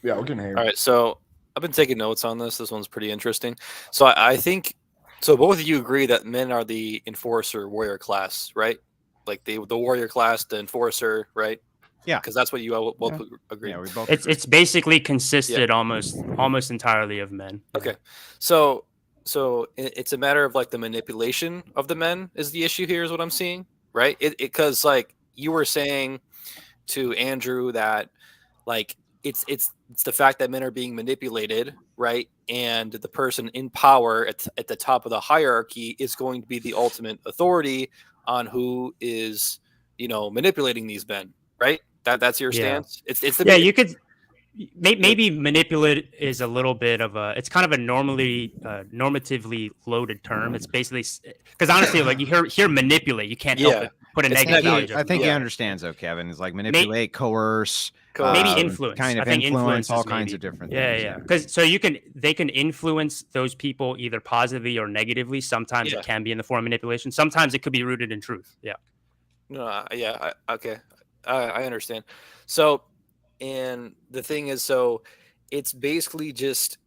Yeah, we can hear you. All right. So I've been taking notes on this. This one's pretty interesting. So I think so. Both of you agree that men are the enforcer warrior class, right? Like the warrior class, the enforcer, right? Yeah. Because that's what you all both agree. Yeah, we both. It's basically consisted almost entirely of men. Okay. So it's a matter of like the manipulation of the men is the issue here is what I'm seeing, right? Because like you were saying to Andrew that like it's the fact that men are being manipulated, right? And the person in power at the top of the hierarchy is going to be the ultimate authority on who is, manipulating these men, right? That's your stance. It's the You could maybe manipulate is a little bit of it's kind of a normatively loaded term. It's basically because honestly, like you hear manipulate, you can't help it put a negative value. I think he understands though, Kevin. Is like manipulate, coerce, maybe influence. kind of I think influence, all is kinds maybe. of different things. Yeah. Because they can influence those people either positively or negatively. Sometimes it can be in the form of manipulation. Sometimes it could be rooted in truth. Yeah. No, okay. I understand. So, and the thing is, so it's basically just,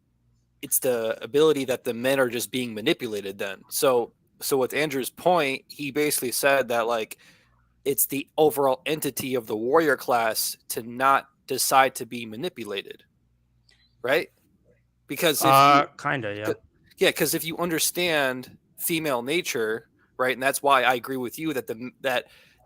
it's the ability that the men are just being manipulated then. So with Andrew's point, he basically said that like, it's the overall entity of the warrior class to not decide to be manipulated. Right? Because because if you understand female nature, right. And that's why I agree with you that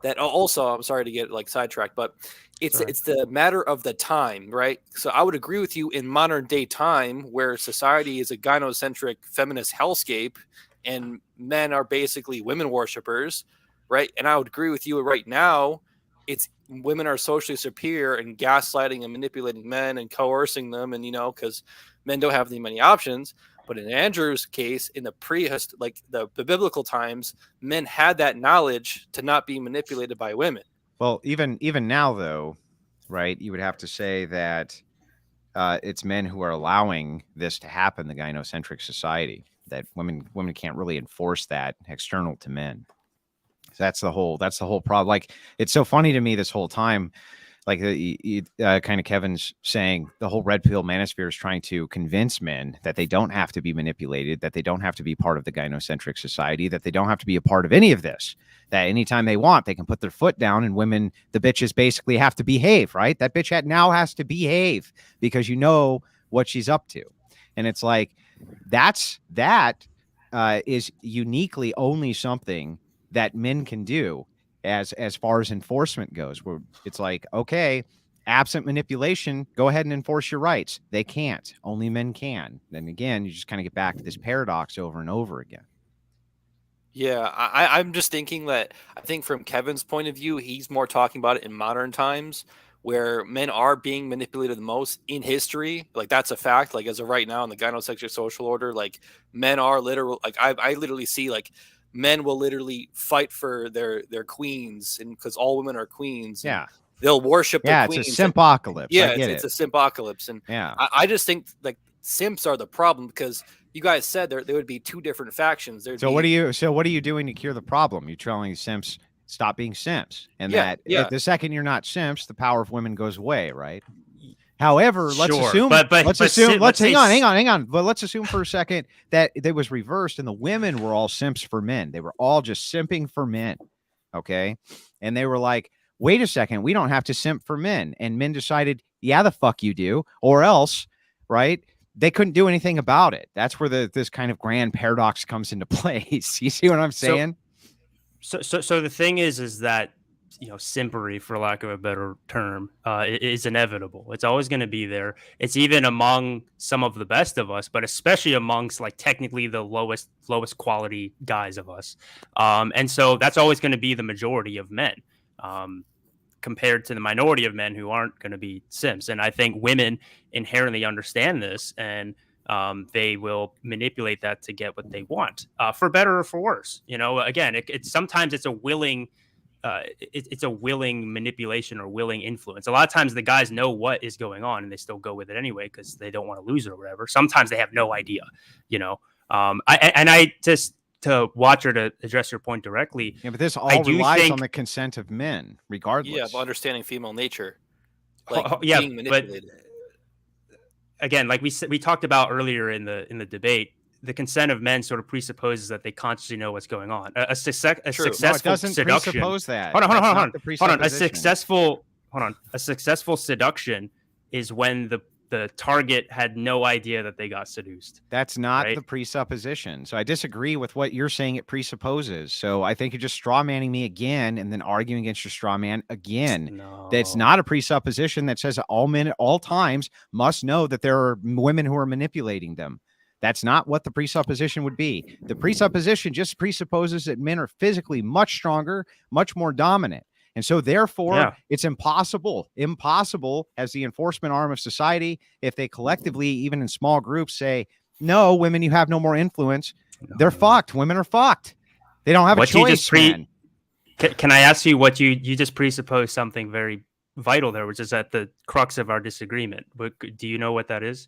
that also, I'm sorry to get like sidetracked, but it's the matter of the time, right? So I would agree with you in modern day time where society is a gynocentric feminist hellscape and men are basically women worshipers, right? And I would agree with you right now, it's women are socially superior and gaslighting and manipulating men and coercing them. And, because men don't have many options. But in Andrew's case, in the the biblical times, men had that knowledge to not be manipulated by women. Well, even now, though, right? You would have to say that it's men who are allowing this to happen. The gynocentric society that women can't really enforce that external to men. So that's the whole problem. Like it's so funny to me this whole time. Like kind of Kevin's saying the whole red pill manosphere is trying to convince men that they don't have to be manipulated, that they don't have to be part of the gynocentric society, that they don't have to be a part of any of this, that anytime they want, they can put their foot down and women, the bitches basically have to behave, right? That bitch now has to behave because you know what she's up to. And it's like, that is uniquely only something that men can do as far as enforcement goes, where it's like, okay, absent manipulation, go ahead and enforce your rights. They can't. Only men can. Then again, you just kind of get back to this paradox over and over again. Yeah, I'm just thinking that I think from Kevin's point of view, he's more talking about it in modern times where men are being manipulated the most in history. Like that's a fact. Like as of right now in the gynocentric social order, like men are literal. Like I literally see like men will literally fight for their queens, and because all women are queens. Yeah. They'll worship their Yeah, queens. it's a simpocalypse. Yeah, I get it's it. a simpocalypse, and Yeah. I just think like simps are the problem because you guys said there would be two different factions. So what are you doing to cure the problem? You're telling simps stop being simps, and that the second you're not simps, the power of women goes away, right? However, let's assume hang on. But let's assume for a second that it was reversed and the women were all simps for men. They were all just simping for men. Okay. And they were like, wait a second, we don't have to simp for men. And men decided, yeah, the fuck you do, or else, right? They couldn't do anything about it. That's where this kind of grand paradox comes into place. You see what I'm saying? So the thing is that, you know, simpery, for lack of a better term, is inevitable. It's always going to be there. It's even among some of the best of us, but especially amongst like technically the lowest quality guys of us. And so that's always going to be the majority of men. Compared to the minority of men who aren't going to be simps. And I think women inherently understand this, and they will manipulate that to get what they want, for better or for worse. You know, again, it's sometimes it's a willing, it's a willing manipulation or willing influence. A lot of times the guys know what is going on and they still go with it anyway because they don't want to lose it or whatever. Sometimes they have no idea, you know. I just, to Watcher, to address your point directly. Yeah, but this all relies on the consent of men, regardless. Yeah, of understanding female nature. Like being manipulated. But again, like we talked about earlier in the debate, the consent of men sort of presupposes that they consciously know what's going on. A successful seduction. Presuppose that. Hold on. A successful seduction is when the target had no idea that they got seduced. That's not the presupposition. So I disagree with what you're saying it presupposes. So I think you're just straw manning me again and then arguing against your straw man again. No. That's not a presupposition that says that all men at all times must know that there are women who are manipulating them. That's not what the presupposition would be. The presupposition just presupposes that men are physically much stronger, much more dominant. And so therefore, it's impossible as the enforcement arm of society, if they collectively, even in small groups, say, no, women, you have no more influence. No. They're fucked. Women are fucked. They don't have a choice, man. Can I ask you what you just presupposed something very vital there, which is at the crux of our disagreement. But do you know what that is?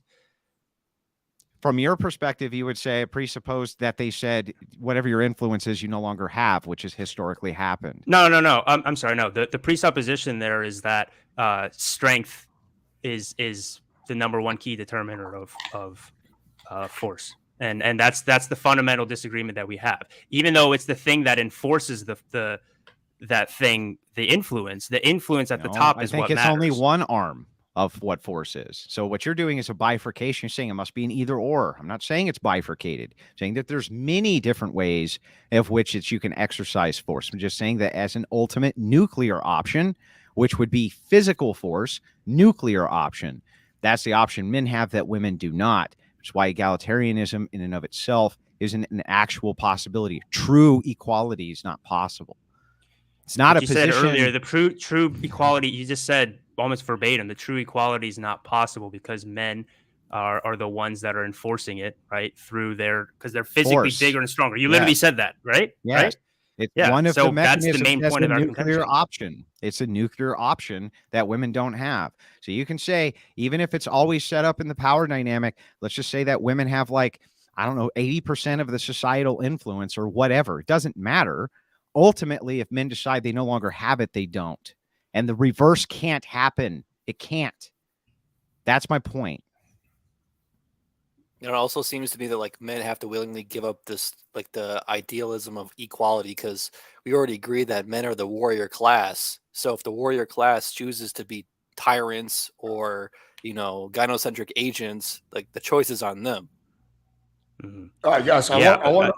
From your perspective, you would say presuppose that they said whatever your influence is, you no longer have, which has historically happened. No. I'm sorry. No, the presupposition there is that strength is the number one key determiner of force, and that's the fundamental disagreement that we have. Even though it's the thing that enforces the influence at the top is what matters. I think it's only one arm of what force is. So what you're doing is a bifurcation. You're saying it must be an either or. I'm not saying it's bifurcated. I'm saying that there's many different ways of which you can exercise force. I'm just saying that as an ultimate nuclear option, which would be physical force, nuclear option. That's the option men have that women do not. Which is why egalitarianism in and of itself isn't an actual possibility. True equality is not possible. It's not a position. You said earlier, the true equality, you just said almost verbatim, the true equality is not possible because men are the ones that are enforcing it, right? Because they're physically bigger and stronger. You literally said that, right? Yes. Right? It's one of the mechanisms. That's the main point of our nuclear option. It's a nuclear option that women don't have. So you can say, even if it's always set up in the power dynamic, let's just say that women have 80% of the societal influence or whatever. It doesn't matter. Ultimately, if men decide they no longer have it, they don't. And the reverse can't happen. It can't. That's my point. It also seems to me that men have to willingly give up this the idealism of equality, because we already agreed that men are the warrior class. So if the warrior class chooses to be tyrants or gynocentric agents, the choice is on them. All right, guys. Yeah, I want.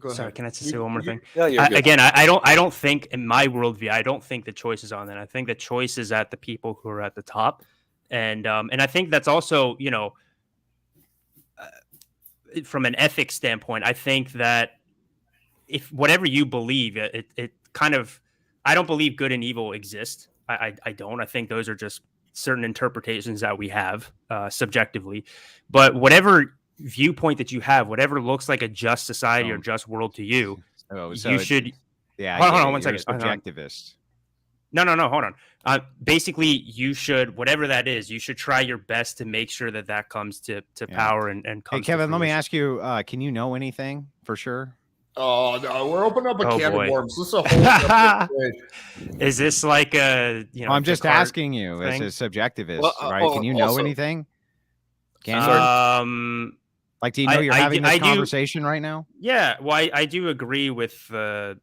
Sorry, can I just say one more thing? No, you're good. Again, I don't think in my worldview, I don't think the choice is on that. I think the choice is at the people who are at the top, and I think that's also, you know, from an ethics standpoint, I think that if whatever you believe, it kind of, I don't believe good and evil exist. I don't. I think those are just certain interpretations that we have subjectively, but whatever viewpoint that you have, whatever looks like a just society or just world to you, you should. Yeah, hold on one you're second. a subjectivist. No, hold on. Basically, you should, whatever that is, you should try your best to make sure that comes to power and comes. Hey, Kevin, let me ask you: can you know anything for sure? Oh no, we're opening up a can of worms. This is a whole. Is this like a, you know? I'm just asking you as a subjectivist, right? Can you know anything? Like, do you know you're having this conversation right now? Yeah, well, I do agree with the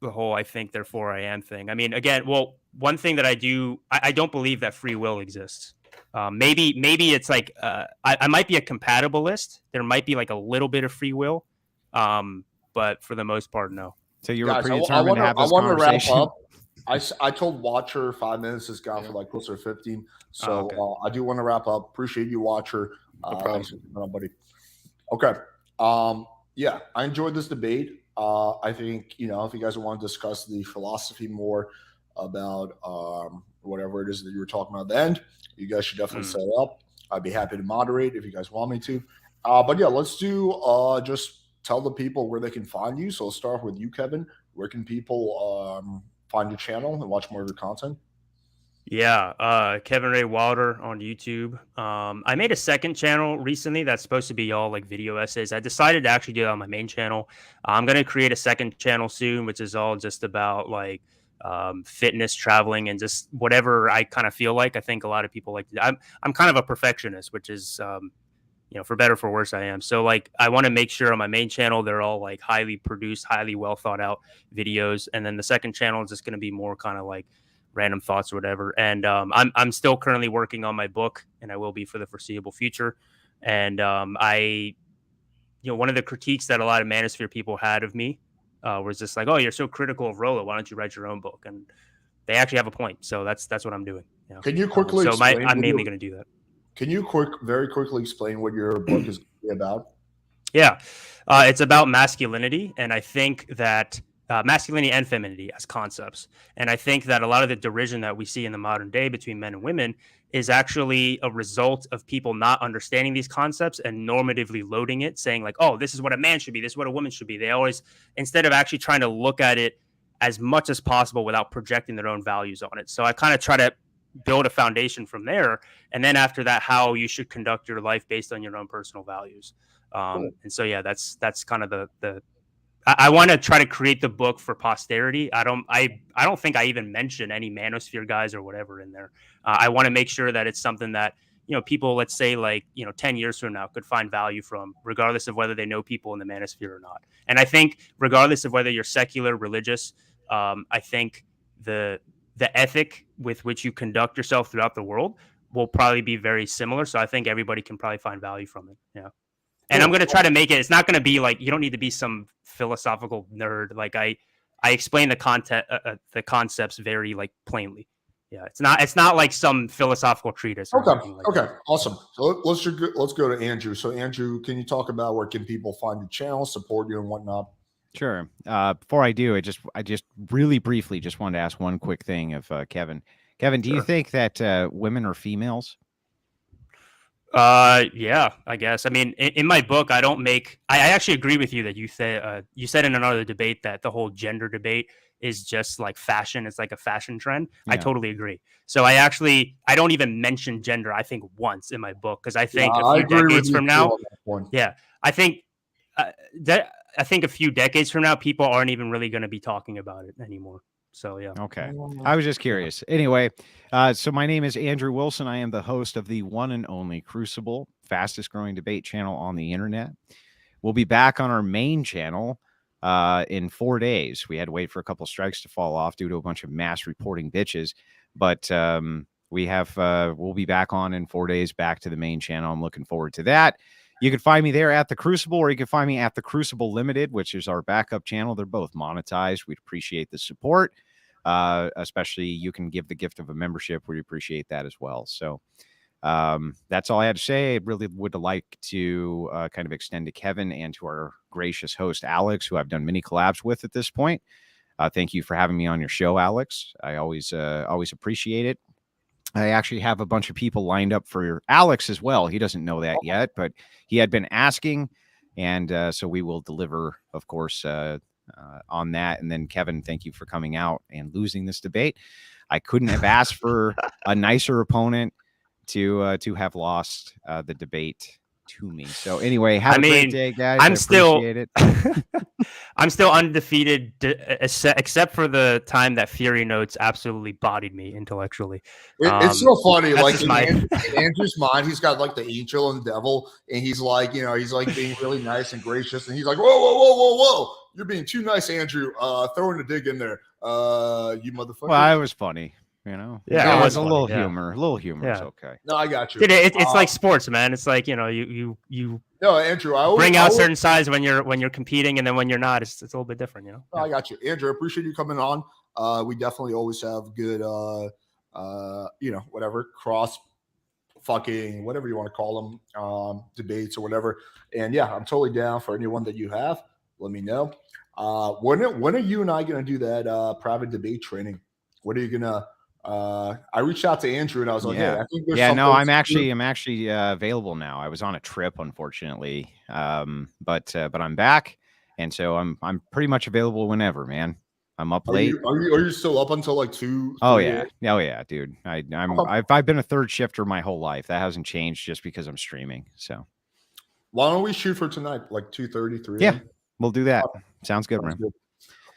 whole "I think, therefore I am" thing. I mean, again, well, one thing that I don't believe that free will exists. Maybe it's like I might be a compatibilist. There might be like a little bit of free will, but for the most part, no. So you were predetermined to have this conversation. Wrap up. I told Watcher 5 minutes has gone for like closer to 15. So I do want to wrap up. Appreciate you, Watcher. Thanks for coming on, buddy. Okay. Yeah, I enjoyed this debate. I think, you know, if you guys want to discuss the philosophy more about whatever it is that you were talking about at the end, you guys should definitely set it up. I'd be happy to moderate if you guys want me to. But yeah, let's do just tell the people where they can find you. So let's start with you, Kevin. Where can people find your channel and watch more of your content? Yeah, Kevin Ray Wilder on YouTube. I made a second channel recently that's supposed to be all like video essays. I decided to actually do it on my main channel. I'm going to create a second channel soon, which is all just about like fitness, traveling, and just whatever I kind of feel like. I think a lot of people like to, I'm kind of a perfectionist, which is you know, for better or for worse, I am. So like, I want to make sure on my main channel they're all like highly produced, highly well thought out videos, and then the second channel is just going to be more kind of like random thoughts or whatever. And I'm still currently working on my book, and I will be for the foreseeable future. And you know, one of the critiques that a lot of Manosphere people had of me was just like, "Oh, you're so critical of Rolo. Why don't you write your own book?" And they actually have a point. So that's what I'm doing. You know? Can you quickly? I'm mainly going to do that. Can you very quickly explain what your book is about? Yeah, it's about masculinity, and I think that masculinity and femininity as concepts. And I think that a lot of the derision that we see in the modern day between men and women is actually a result of people not understanding these concepts and normatively loading it, saying like, oh, this is what a man should be, this is what a woman should be. They always, instead of actually trying to look at it as much as possible without projecting their own values on it. So I kind of try to build a foundation from there. And then after that, how you should conduct your life based on your own personal values. And so, yeah, that's kind of the I want to try to create the book for posterity. I don't think I even mention any Manosphere guys or whatever in there. I want to make sure that it's something that, you know, people, let's say like, you know, 10 years from now could find value from, regardless of whether they know people in the Manosphere or not. And I think regardless of whether you're secular, religious, I think the ethic with which you conduct yourself throughout the world will probably be very similar. So I think everybody can probably find value from it. Yeah. And I'm going to try to make it, it's not going to be like, you don't need to be some philosophical nerd. Like I explain the content, the concepts very like plainly. Yeah. It's not like some philosophical treatise. Or okay. That. Awesome. So let's go to Andrew. So Andrew, can you talk about where can people find your channel, support you and whatnot? Sure. Before I do, I just really briefly just wanted to ask one quick thing of Kevin. Kevin, do you think that women are females? Yeah, I guess. I mean, in my book, I actually agree with you that you said in another debate that the whole gender debate is just like fashion. It's like a fashion trend. Yeah. I totally agree. So I don't even mention gender, I think, once in my book, because I think a few decades from now, I think a few decades from now, people aren't even really going to be talking about it anymore. So, yeah. Okay. I was just curious. Anyway, so my name is Andrew Wilson. I am the host of the one and only Crucible, fastest growing debate channel on the internet. We'll be back on our main channel in 4 days. We had to wait for a couple of strikes to fall off due to a bunch of mass reporting bitches. But we'll be back on in 4 days, back to the main channel. I'm looking forward to that. You can find me there at the Crucible, or you can find me at the Crucible Limited, which is our backup channel. They're both monetized. We'd appreciate the support. Especially you can give the gift of a membership. We appreciate that as well. So that's all I had to say. I really would like to kind of extend to Kevin and to our gracious host, Alex, who I've done many collabs with at this point. Thank you for having me on your show, Alex. I always appreciate it. I actually have a bunch of people lined up for Alex as well. He doesn't know that yet, but he had been asking. And so we will deliver, of course, on that. And then Kevin, thank you for coming out and losing this debate. I couldn't have asked for a nicer opponent to have lost the debate to me. So anyway, have a great day, guys. I appreciate it. I'm still undefeated, except for the time that Fury Notes absolutely bodied me intellectually. It's so funny. Like in Andrew's mind, he's got like the angel and the devil, and he's like, he's like being really nice and gracious, and he's like, whoa, you're being too nice, Andrew. Throwing a dig in there, you motherfucker. Well, I was funny. Yeah, it was a little humor. A little humor is okay. No, I got you. Dude, it's like sports, man. It's like you No, Andrew, I bring out certain sides when you're competing, and then when you're not, it's a little bit different, No, I got you, Andrew. I appreciate you coming on. We definitely always have good, whatever cross fucking whatever you want to call them, debates or whatever. And yeah, I'm totally down for anyone that you have. Let me know. When are you and I gonna do that private debate training? What are you gonna? I reached out to Andrew and I was like, "Hey, I think there's something." I'm actually available now. I was on a trip, unfortunately, but I'm back, and so I'm pretty much available whenever, man. I'm up late. Are you still up until like 2? Oh yeah, dude. I've been a third shifter my whole life. That hasn't changed just because I'm streaming. So why don't we shoot for tonight, like 2:30, 3? Yeah, we'll do that. Sounds good, man.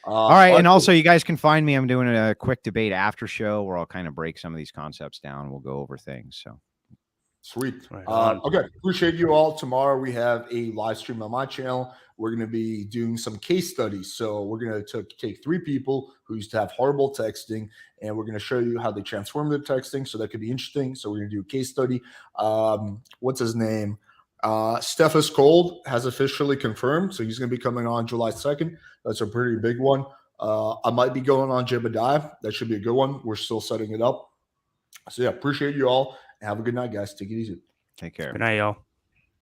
All right, and also you guys can find me. I'm doing a quick debate after show where I'll kind of break some of these concepts down. We'll go over things. So sweet. Okay, appreciate you all. Tomorrow we have a live stream on my channel. We're going to be doing some case studies. So we're going to take 3 people who used to have horrible texting, and we're going to show you how they transform their texting. So that could be interesting. So we're going to do a case study. What's his name? Stephus Cold has officially confirmed, so he's going to be coming on July 2nd. That's a pretty big one. I might be going on Jebediah. That should be a good one. We're still setting it up. So yeah, appreciate you all. Have a good night, guys. Take it easy. Take care. Good night, y'all.